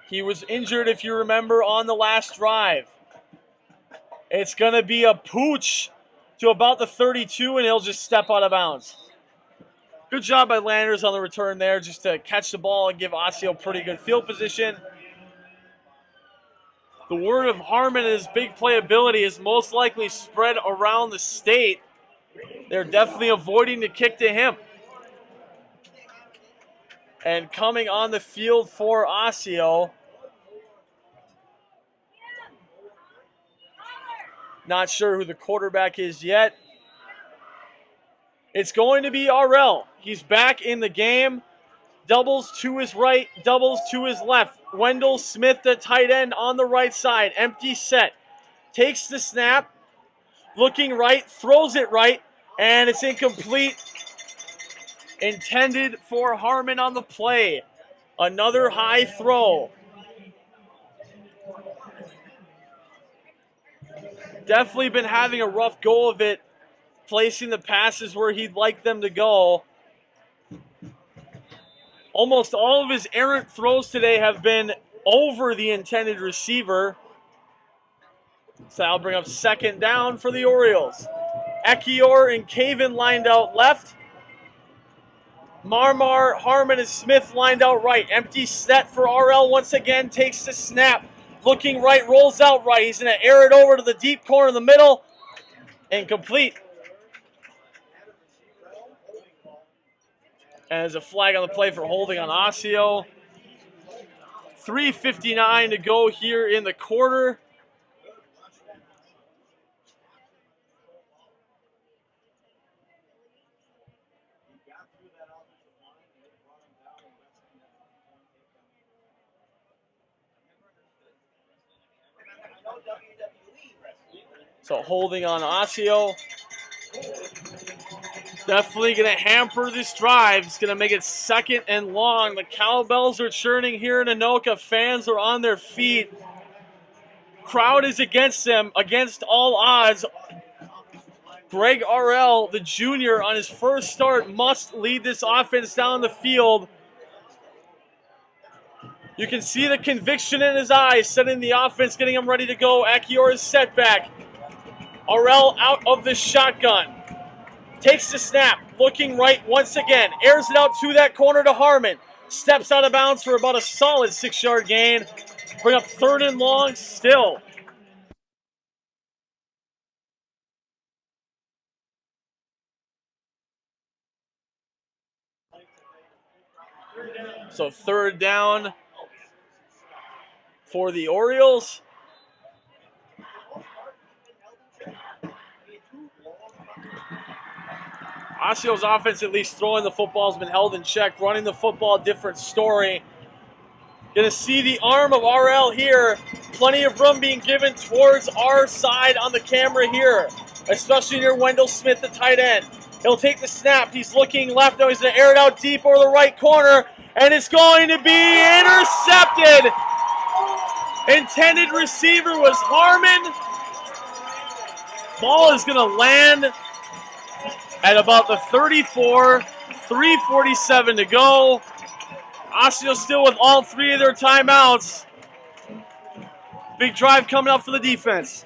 He was injured, if you remember, on the last drive. It's going to be a pooch to about the 32, and he'll just step out of bounds. Good job by Landers on the return there, just to catch the ball and give Osseo pretty good field position. The word of Harmon and his big playability is most likely spread around the state. They're definitely avoiding the kick to him. And coming on the field for Osseo, not sure who the quarterback is yet. It's going to be RL. He's back in the game. Doubles to his right, doubles to his left. Wendell Smith, the tight end, on the right side. Empty set. Takes the snap. Looking right, throws it right, and it's incomplete. intended for Harmon on the play. Another high throw. Definitely been having a rough go of it, placing the passes where he'd like them to go. Almost all of his errant throws today have been over the intended receiver. So that'll bring up second down for the Orioles. Ekiyor and Caven lined out left. Marmar, Harmon, and Smith lined out right. Empty set for RL once again. Takes the snap. Looking right, rolls out right. He's going to air it over to the deep corner in the middle. Incomplete. As a flag on the play for holding on Osseo. 3:59 to go here in the quarter. So holding on Osseo. Definitely going to hamper this drive. It's going to make it second and long. The cowbells are churning here in Anoka. Fans are on their feet. Crowd is against them, against all odds. Greg RL, the junior, on his first start, must lead this offense down the field. You can see the conviction in his eyes, setting the offense, getting him ready to go. Ekiyor is set back. RL out of the shotgun. Takes the snap, looking right once again. Airs it out to that corner to Harmon. Steps out of bounds for about a solid 6-yard gain. Bring up third and long still. So third down for the Orioles. Osseo's offense, at least throwing the football, has been held in check. Running the football, different story. Going to see the arm of RL here. Plenty of room being given towards our side on the camera here, especially near Wendell Smith, the tight end. He'll take the snap. He's looking left. Now he's going to air it out deep over the right corner, and it's going to be intercepted. Intended receiver was Harmon. Ball is going to land at about the 34, 3:47 to go. Osseo still with all three of their timeouts. Big drive coming up for the defense.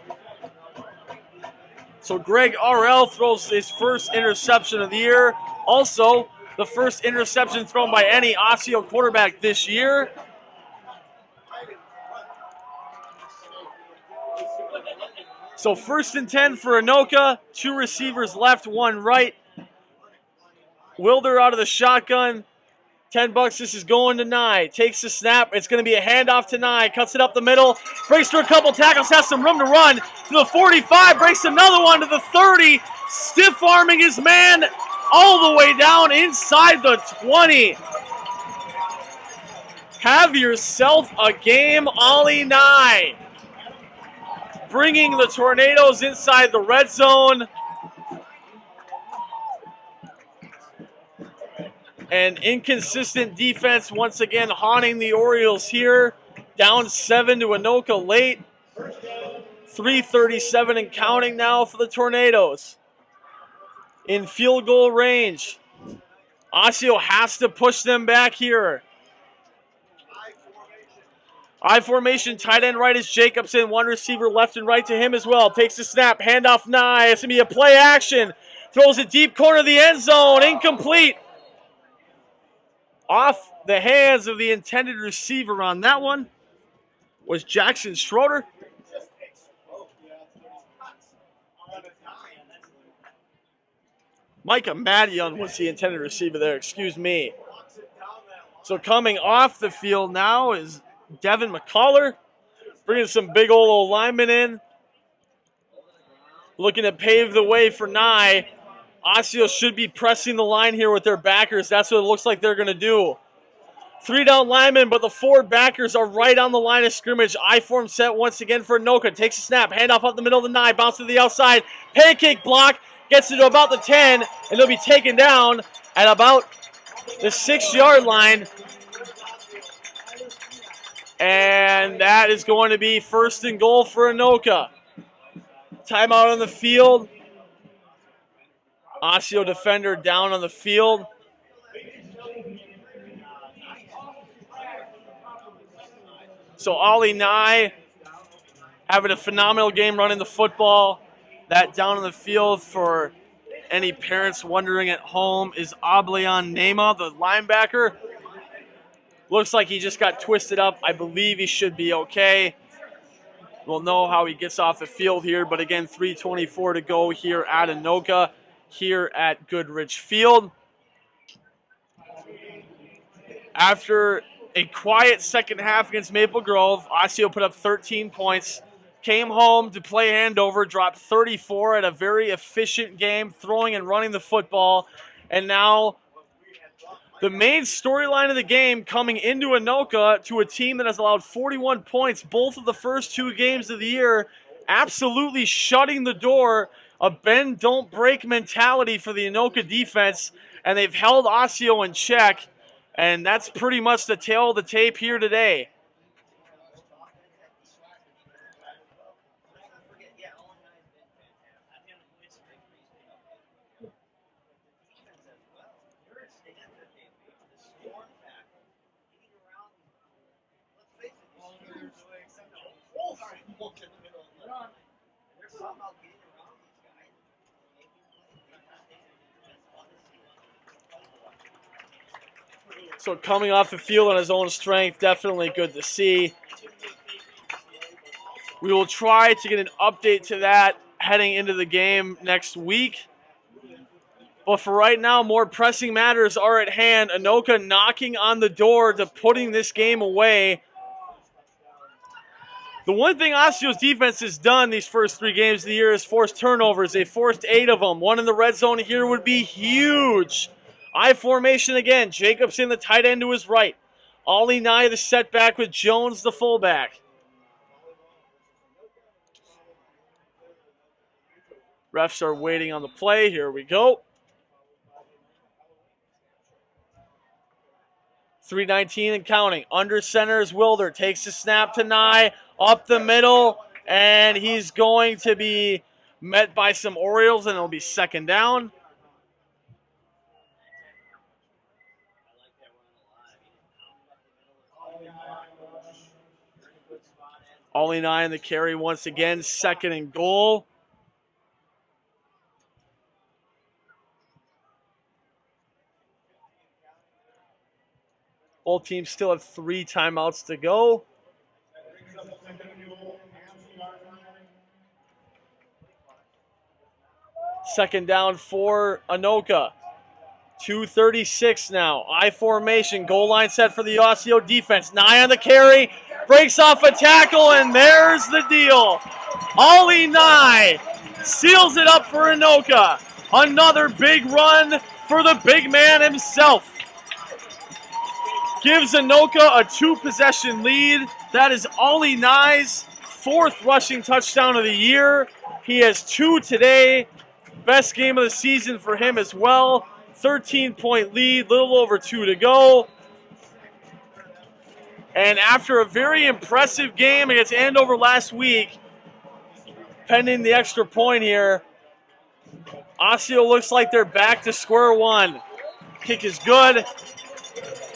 So Greg RL throws his first interception of the year. Also, the first interception thrown by any Osseo quarterback this year. So 1st and 10 for Anoka. 2 receivers left, 1 right. Wilder out of the shotgun. $10, this is going to Nye. Takes the snap. It's going to be a handoff to Nye. Cuts it up the middle. Breaks through a couple tackles. Has some room to run. To the 45. Breaks another one to the 30. Stiff-arming his man all the way down inside the 20. Have yourself a game, Ollie Nye. Bringing the Tornadoes inside the red zone. And inconsistent defense once again haunting the Orioles here. Down 7 to Anoka late. 3:37 and counting now for the Tornadoes. In field goal range. Osseo has to push them back here. I formation, tight end right is Jacobson. 1 receiver left and right to him as well. Takes the snap, handoff Nye. It's going to be a play action. Throws it deep corner of the end zone. Incomplete. Off the hands of the intended receiver on that one was Jackson Schroeder. Micah Madion was the intended receiver there, excuse me. So coming off the field now is Devin McCullough, bringing some big old linemen in. Looking to pave the way for Nye. Osseo should be pressing the line here with their backers. That's what it looks like they're going to do. 3 down linemen, but the 4 backers are right on the line of scrimmage. I-form set once again for Anoka. Takes a snap, handoff up the middle of the 9, bounce to the outside. Pancake block, gets it to about the 10, and they'll be taken down at about the 6-yard line. And that is going to be 1st and goal for Anoka. Timeout on the field. Osseo defender down on the field. So Ollie Nye having a phenomenal game running the football. That down on the field, for any parents wondering at home, is Ableon Nema, the linebacker. Looks like he just got twisted up. I believe he should be okay. We'll know how he gets off the field here. But again, 3:24 to go here at Anoka, here at Goodrich Field. After a quiet second half against Maple Grove, Osseo put up 13 points. Came home to play handover, dropped 34 at a very efficient game, throwing and running the football. And now the main storyline of the game coming into Anoka, to a team that has allowed 41 points both of the first 2 games of the year, absolutely shutting the door. A bend, don't break mentality for the Anoka defense, and they've held Osseo in check, and that's pretty much the tail of the tape here today. So coming off the field on his own strength, definitely good to see. We will try to get an update to that heading into the game next week. But for right now, more pressing matters are at hand. Anoka knocking on the door to putting this game away. The one thing Osseo's defense has done these first 3 games of the year is force turnovers. They forced 8 of them. One in the red zone here would be huge. I formation again. Jacobson, the tight end, to his right. Ollie Nye, the setback, with Jones, the fullback. Refs are waiting on the play. Here we go. 3:19 and counting. Under center is Wilder. Takes the snap to Nye. Up the middle. And he's going to be met by some Orioles, and it'll be 2nd down. Ollie Nye in the carry once again. 2nd and goal. Both teams still have 3 timeouts to go. Second down for Anoka. 2:36 now. I formation. Goal line set for the Osseo defense. Nye on the carry. Breaks off a tackle, and there's the deal. Ollie Nye seals it up for Anoka. Another big run for the big man himself. Gives Anoka a 2-possession lead. That is Ollie Nye's 4th rushing touchdown of the year. He has 2 today. Best game of the season for him as well. 13-point lead, little over 2 to go. And after a very impressive game against Andover last week, pending the extra point here, Osseo looks like they're back to square one. Kick is good.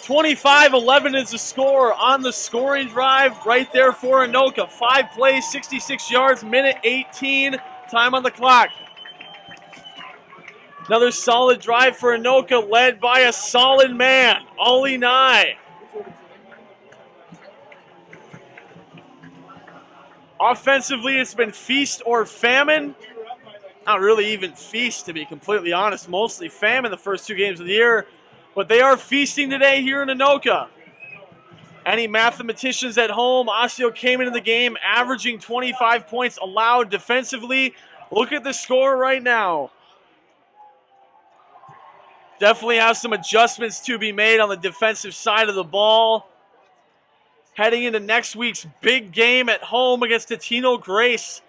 25-11 is the score on the scoring drive right there for Anoka. 5 plays, 66 yards, minute 18, time on the clock. Another solid drive for Anoka, led by a solid man, Ollie Nye. Offensively, it's been feast or famine. Not really even feast, to be completely honest. Mostly famine the first 2 games of the year. But they are feasting today here in Anoka. Any mathematicians at home, Osseo came into the game averaging 25 points allowed defensively. Look at the score right now. Definitely have some adjustments to be made on the defensive side of the ball. Heading into next week's big game at home against Totino Grace.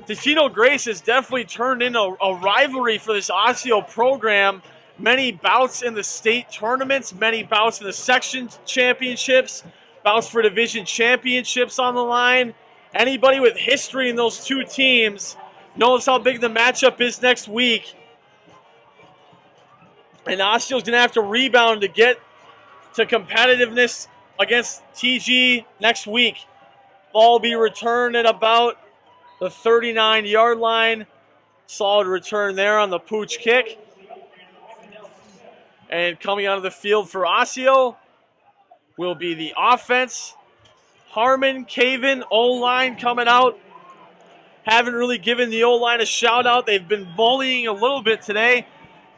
Testino Grace has definitely turned into a rivalry for this Osseo program. Many bouts in the state tournaments, many bouts in the section championships, bouts for division championships on the line. Anybody with history in those two teams knows how big the matchup is next week. And Osseo's going to have to rebound to get to competitiveness against TG next week. Ball will be returned at about the 39-yard line. Solid return there on the pooch kick. And coming out of the field for Osseo will be the offense. Harmon, Caven, O-line coming out. Haven't really given the O-line a shout out. They've been bullying a little bit today.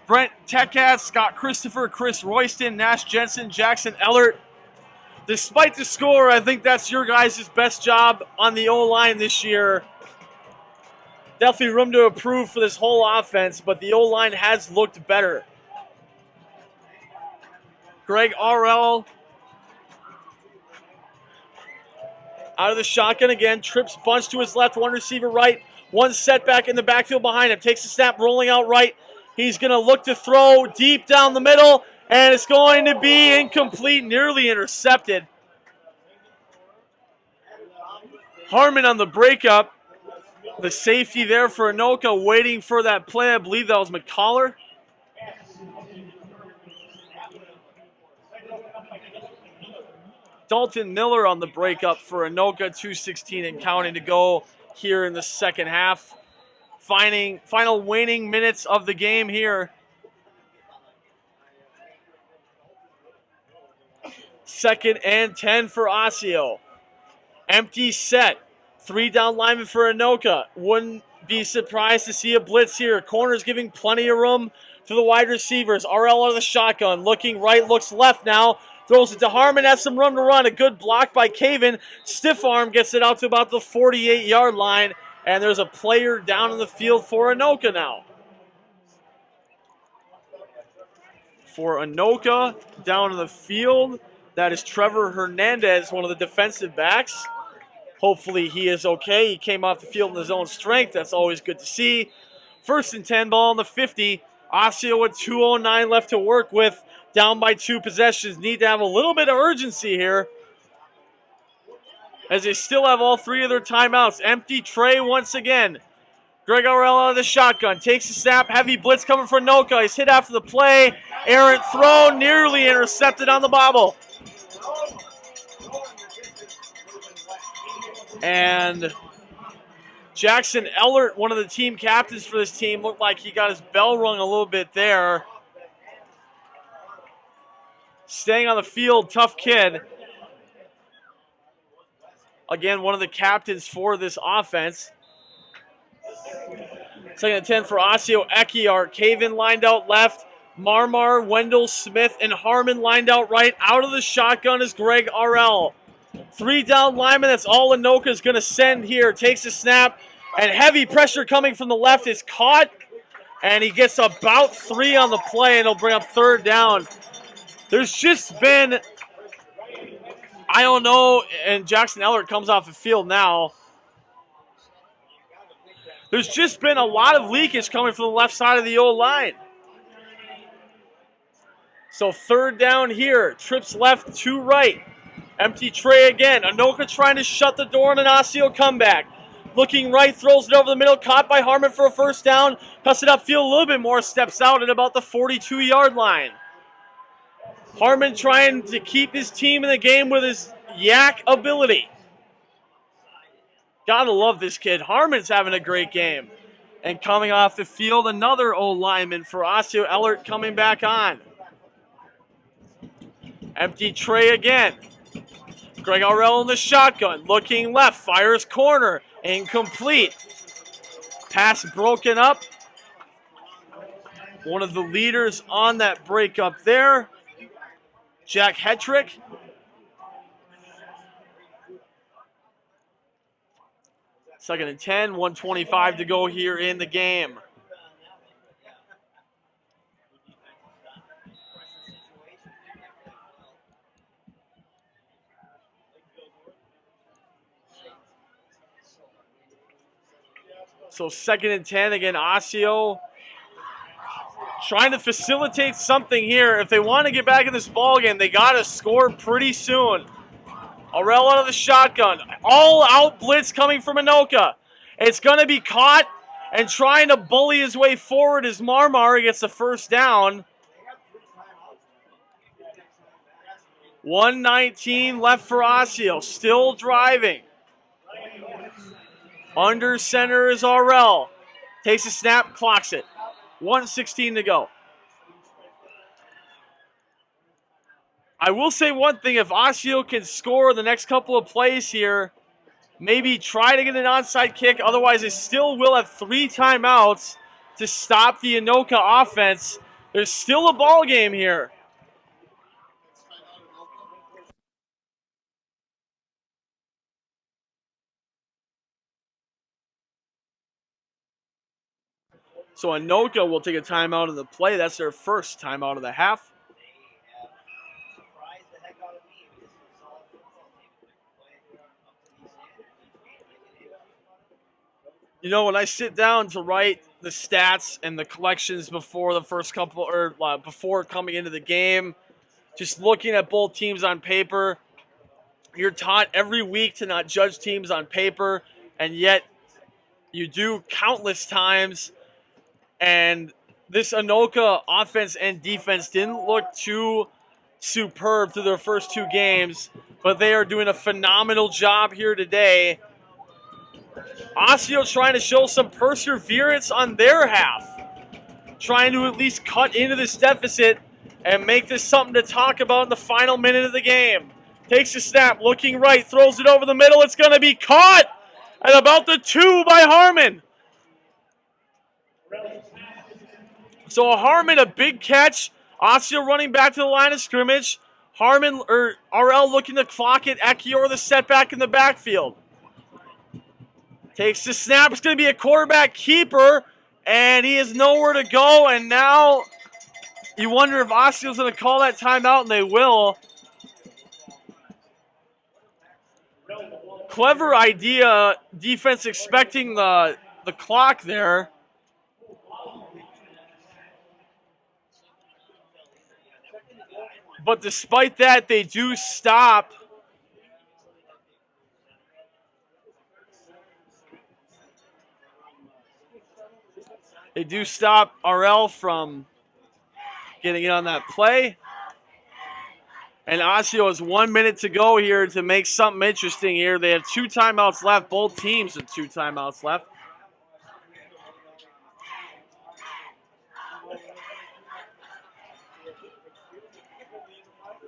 Brent Tekat, Scott Christopher, Chris Royston, Nash Jensen, Jackson Ellert. Despite the score, I think that's your guys' best job on the O-line this year. Definitely room to improve for this whole offense, but the O-line has looked better. Greg RL out of the shotgun again. Trips bunch to his left, one receiver right. One setback in the backfield behind him. Takes a snap, rolling out right. He's going to look to throw deep down the middle, and it's going to be incomplete, nearly intercepted. Harmon on the breakup. The safety there for Anoka, waiting for that play. I believe that was McCollar. Dalton Miller on the breakup for Anoka, 2:16 and counting to go here in the second half. Final waning minutes of the game here. Second and 10 for Osseo. Empty set. 3 down linemen for Anoka. Wouldn't be surprised to see a blitz here. Corners giving plenty of room to the wide receivers. RL out of the shotgun. Looking right, looks left now. Throws it to Harmon, has some room to run. A good block by Caven. Stiff arm gets it out to about the 48-yard line. And there's a player down in the field for Anoka now. For Anoka, down in the field, that is Trevor Hernandez, one of the defensive backs. Hopefully he is okay. He came off the field in his own strength. That's always good to see. 1st and 10, ball on the 50. Osseo with 2:09 left to work with. Down by 2 possessions. Need to have a little bit of urgency here, as they still have all 3 of their timeouts. Empty tray once again. Greg RL out of the shotgun. Takes a snap. Heavy blitz coming for Anoka. He's hit after the play. Errant throw. Nearly intercepted on the bobble. And Jackson Ellert, one of the team captains for this team, looked like he got his bell rung a little bit there. Staying on the field, tough kid. Again, one of the captains for this offense. 2nd and 10 for Osseo. Ekiart, Caven lined out left. Marmar, Wendell, Smith, and Harmon lined out right. Out of the shotgun is Greg RL. 3 down linemen, that's all Anoka is going to send here. Takes a snap, and heavy pressure coming from the left is caught, and he gets about 3 on the play, and he'll bring up 3rd down. There's just been, I don't know, and Jackson Ellert comes off the field now. There's just been a lot of leakage coming from the left side of the O-line. So 3rd down here. Trips left to right. Empty tray again. Anoka trying to shut the door on an Osseo comeback. Looking right, throws it over the middle. Caught by Harmon for a 1st down. Cuts it upfield a little bit more. Steps out at about the 42-yard line. Harmon trying to keep his team in the game with his yak ability. Gotta love this kid. Harmon's having a great game. And coming off the field, another O-lineman for Osseo, Ellert, coming back on. Empty tray again. Greg RL in the shotgun. Looking left. Fires corner. Incomplete. Pass broken up. One of the leaders on that breakup there, Jack Hetrick. Second and 10, 1:25 to go here in the game. So 2nd and 10 again. Osseo trying to facilitate something here. If they want to get back in this ballgame, they got to score pretty soon. Arell out of the shotgun. All out blitz coming from Anoka. It's going to be caught, and trying to bully his way forward as Marmar gets the first down. 1:19 left for Osseo. Still driving. Under center is Arell. Takes a snap, clocks it. 1:16 to go. I will say one thing. If Osseo can score the next couple of plays here, maybe try to get an onside kick. Otherwise, they still will have 3 timeouts to stop the Anoka offense. There's still a ball game here. So Anoka will take a timeout of the play. That's their first timeout of the half. You know, when I sit down to write the stats and the collections before the first couple, or before coming into the game, just looking at both teams on paper, you're taught every week to not judge teams on paper, and yet you do countless times. And this Anoka offense and defense didn't look too superb through their first 2 games, but they are doing a phenomenal job here today. Osseo trying to show some perseverance on their half, trying to at least cut into this deficit and make this something to talk about in the final minute of the game. Takes a snap, looking right, throws it over the middle. It's going to be caught at about the 2 by Harmon. So Harmon, a big catch. Osseo running back to the line of scrimmage. Harmon, or RL looking to clock it. Ekior the setback in the backfield. Takes the snap. It's going to be a quarterback keeper, and he has nowhere to go. And now you wonder if Osseo's going to call that timeout, and they will. Clever idea. Defense expecting the clock there. But despite that, they do stop. They do stop RL from getting in on that play. And Osseo has 1 minute to go here to make something interesting here. They have 2 timeouts left. Both teams have 2 timeouts left.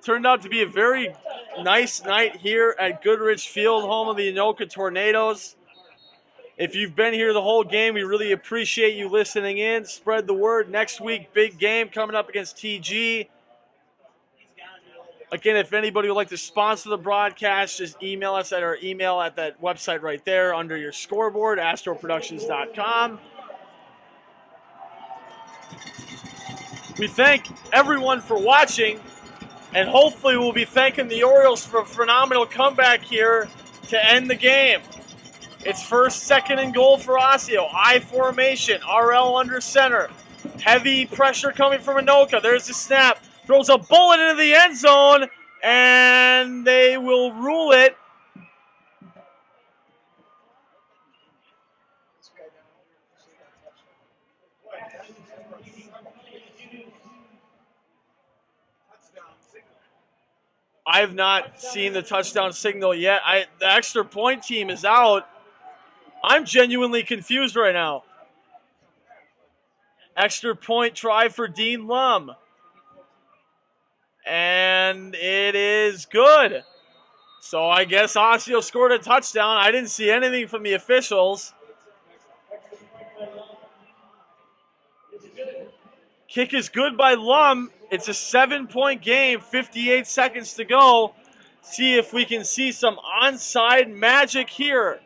Turned out to be a very nice night here at Goodrich Field, home of the Anoka Tornadoes. If you've been here the whole game, we really appreciate you listening in. Spread the word. Next week, big game coming up against TG. Again, if anybody would like to sponsor the broadcast, just email us at our email at that website right there under your scoreboard, astroproductions.com. We thank everyone for watching, and hopefully we'll be thanking the Orioles for a phenomenal comeback here to end the game. It's 1st, 2nd, and goal for Osseo. I formation. RL under center. Heavy pressure coming from Anoka. There's the snap. Throws a bullet into the end zone, and they will rule it. I have not seen the touchdown signal yet. The extra point team is out. I'm genuinely confused right now. Extra point try for Dean Lum. And it is good. So I guess Osseo scored a touchdown. I didn't see anything from the officials. Kick is good by Lum. It's a 7-point game, 58 seconds to go. See if we can see some onside magic here.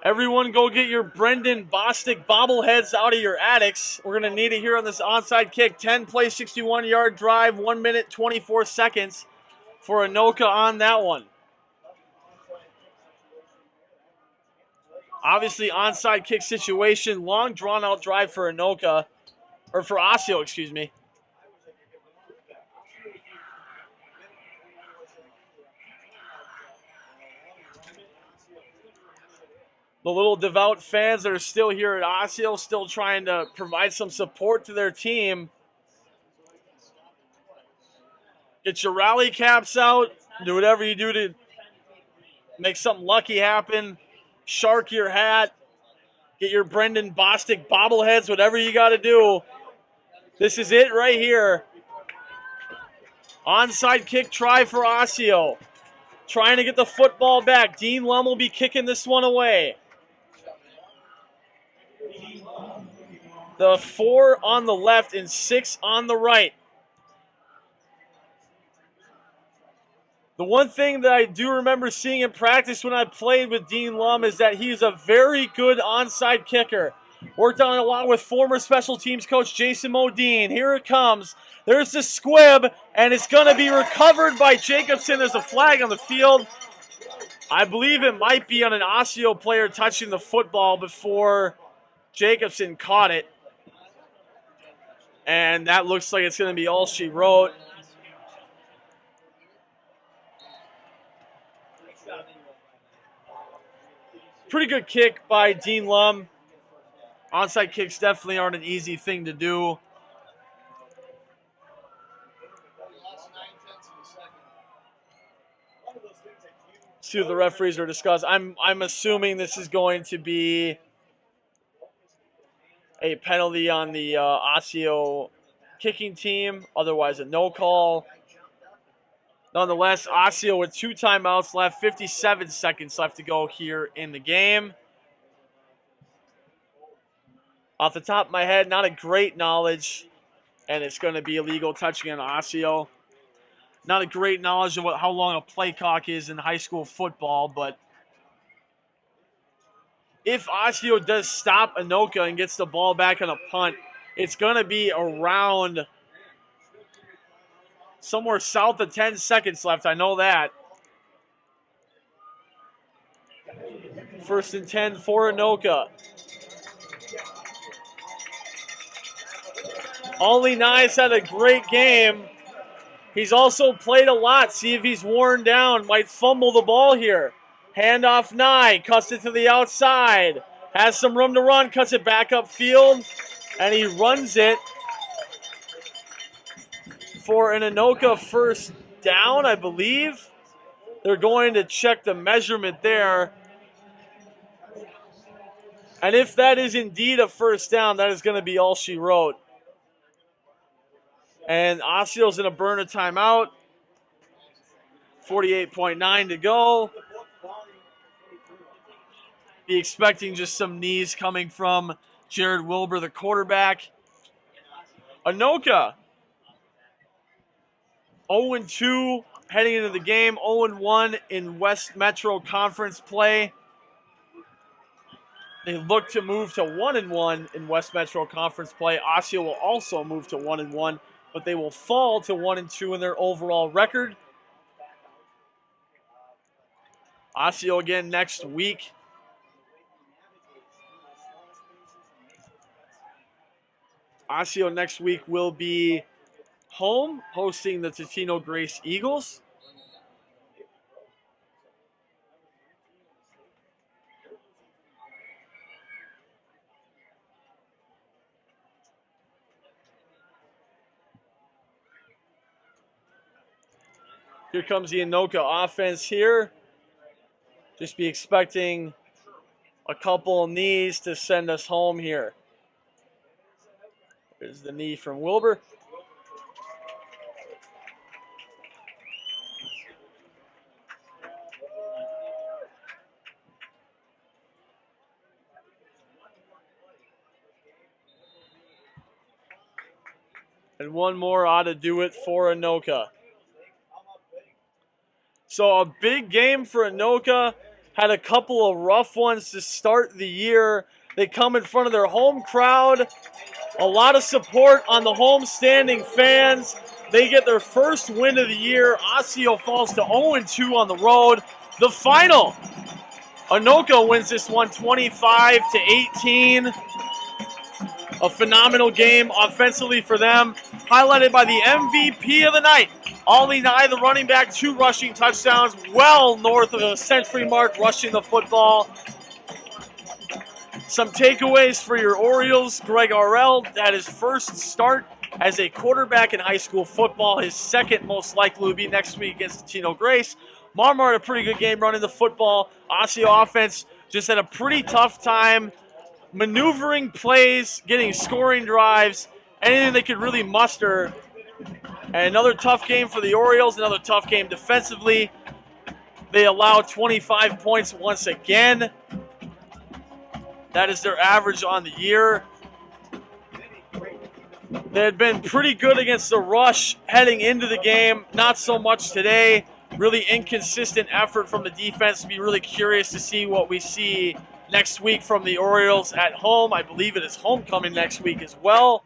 Everyone go get your Brendan Bostic bobbleheads out of your attics. We're going to need it here on this onside kick. 10-play, 61-yard drive, 1 minute, 24 seconds for Anoka on that one. Obviously, onside kick situation. Long, drawn-out drive for Anoka. Or for Osseo, excuse me. The little devout fans that are still here at Osseo, still trying to provide some support to their team. Get your rally caps out. Do whatever you do to make something lucky happen. Shark your hat. Get your Brendan Bostic bobbleheads, whatever you got to do. This is it right here. Onside kick try for Osseo. Trying to get the football back. Dean Lum will be kicking this one away. The 4 on the left and 6 on the right. The one thing that I do remember seeing in practice when I played with Dean Lum is that he's a very good onside kicker. Worked on it a lot with former special teams coach Jason Modine. Here it comes. There's the squib, and it's going to be recovered by Jacobson. There's a flag on the field. I believe it might be on an Osseo player touching the football before Jacobson caught it. And that looks like it's going to be all she wrote. Pretty good kick by Dean Lum. Onside kicks definitely aren't an easy thing to do. See what the referees are discussing. I'm assuming this is going to be a penalty on the Osseo kicking team. Otherwise, a no call. Nonetheless, Osseo with 2 timeouts left, 57 seconds left to go here in the game. Off the top of my head, not a great knowledge, and it's going to be illegal touching on Osseo. Not a great knowledge of how long a play clock is in high school football, but if Osseo does stop Anoka and gets the ball back on a punt, it's going to be around somewhere south of 10 seconds left. I know that. 1st and 10 for Anoka. Ollie Nyes had a great game. He's also played a lot. See if he's worn down. Might fumble the ball here. Handoff Nye. Cuts it to the outside. Has some room to run. Cuts it back upfield. And he runs it for an Anoka first down, I believe. They're going to check the measurement there. And if that is indeed a first down, that is going to be all she wrote. And Osseo's going to burn a timeout. 48.9 to go. Be expecting just some knees coming from Jared Wilbur, the quarterback. Anoka 0-2 heading into the game. 0-1 in West Metro Conference play. They look to move to 1-1 in West Metro Conference play. Osseo will also move to 1-1, but they will fall to 1-2 in their overall record. Osseo again next week. Osseo next week will be home, hosting the Totino Grace Eagles. Here comes the Anoka offense here. Just be expecting a couple of knees to send us home here. There's the knee from Wilbur. And one more ought to do it for Anoka. So a big game for Anoka. Had a couple of rough ones to start the year. They come in front of their home crowd. A lot of support on the home standing fans. They get their first win of the year. Osseo falls to 0-2 on the road. The final Anoka wins this one 25-18. A phenomenal game offensively for them, highlighted by the MVP of the night, Ollie Nye, the running back, 2 rushing touchdowns, well north of the century mark, rushing the football. Some takeaways for your Orioles. Greg Arrell had his first start as a quarterback in high school football. His second most likely will be next week against Tino Grace. Marmar had a pretty good game running the football. Osseo offense just had a pretty tough time maneuvering plays, getting scoring drives, anything they could really muster. And another tough game for the Orioles, another tough game defensively. They allowed 25 points once again. That is their average on the year. They had been pretty good against the rush heading into the game. Not so much today. Really inconsistent effort from the defense. Be really curious to see what we see next week from the Orioles at home. I believe it is homecoming next week as well.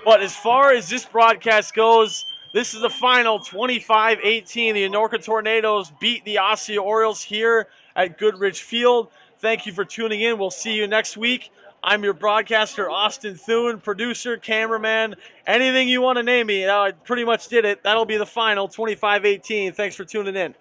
But as far as this broadcast goes, this is the final 25-18. The Anoka Tornadoes beat the Osseo Orioles here at Goodrich Field. Thank you for tuning in. We'll see you next week. I'm your broadcaster, Austin Thune, producer, cameraman, anything you want to name me. I pretty much did it. That'll be the final, 25-18. Thanks for tuning in.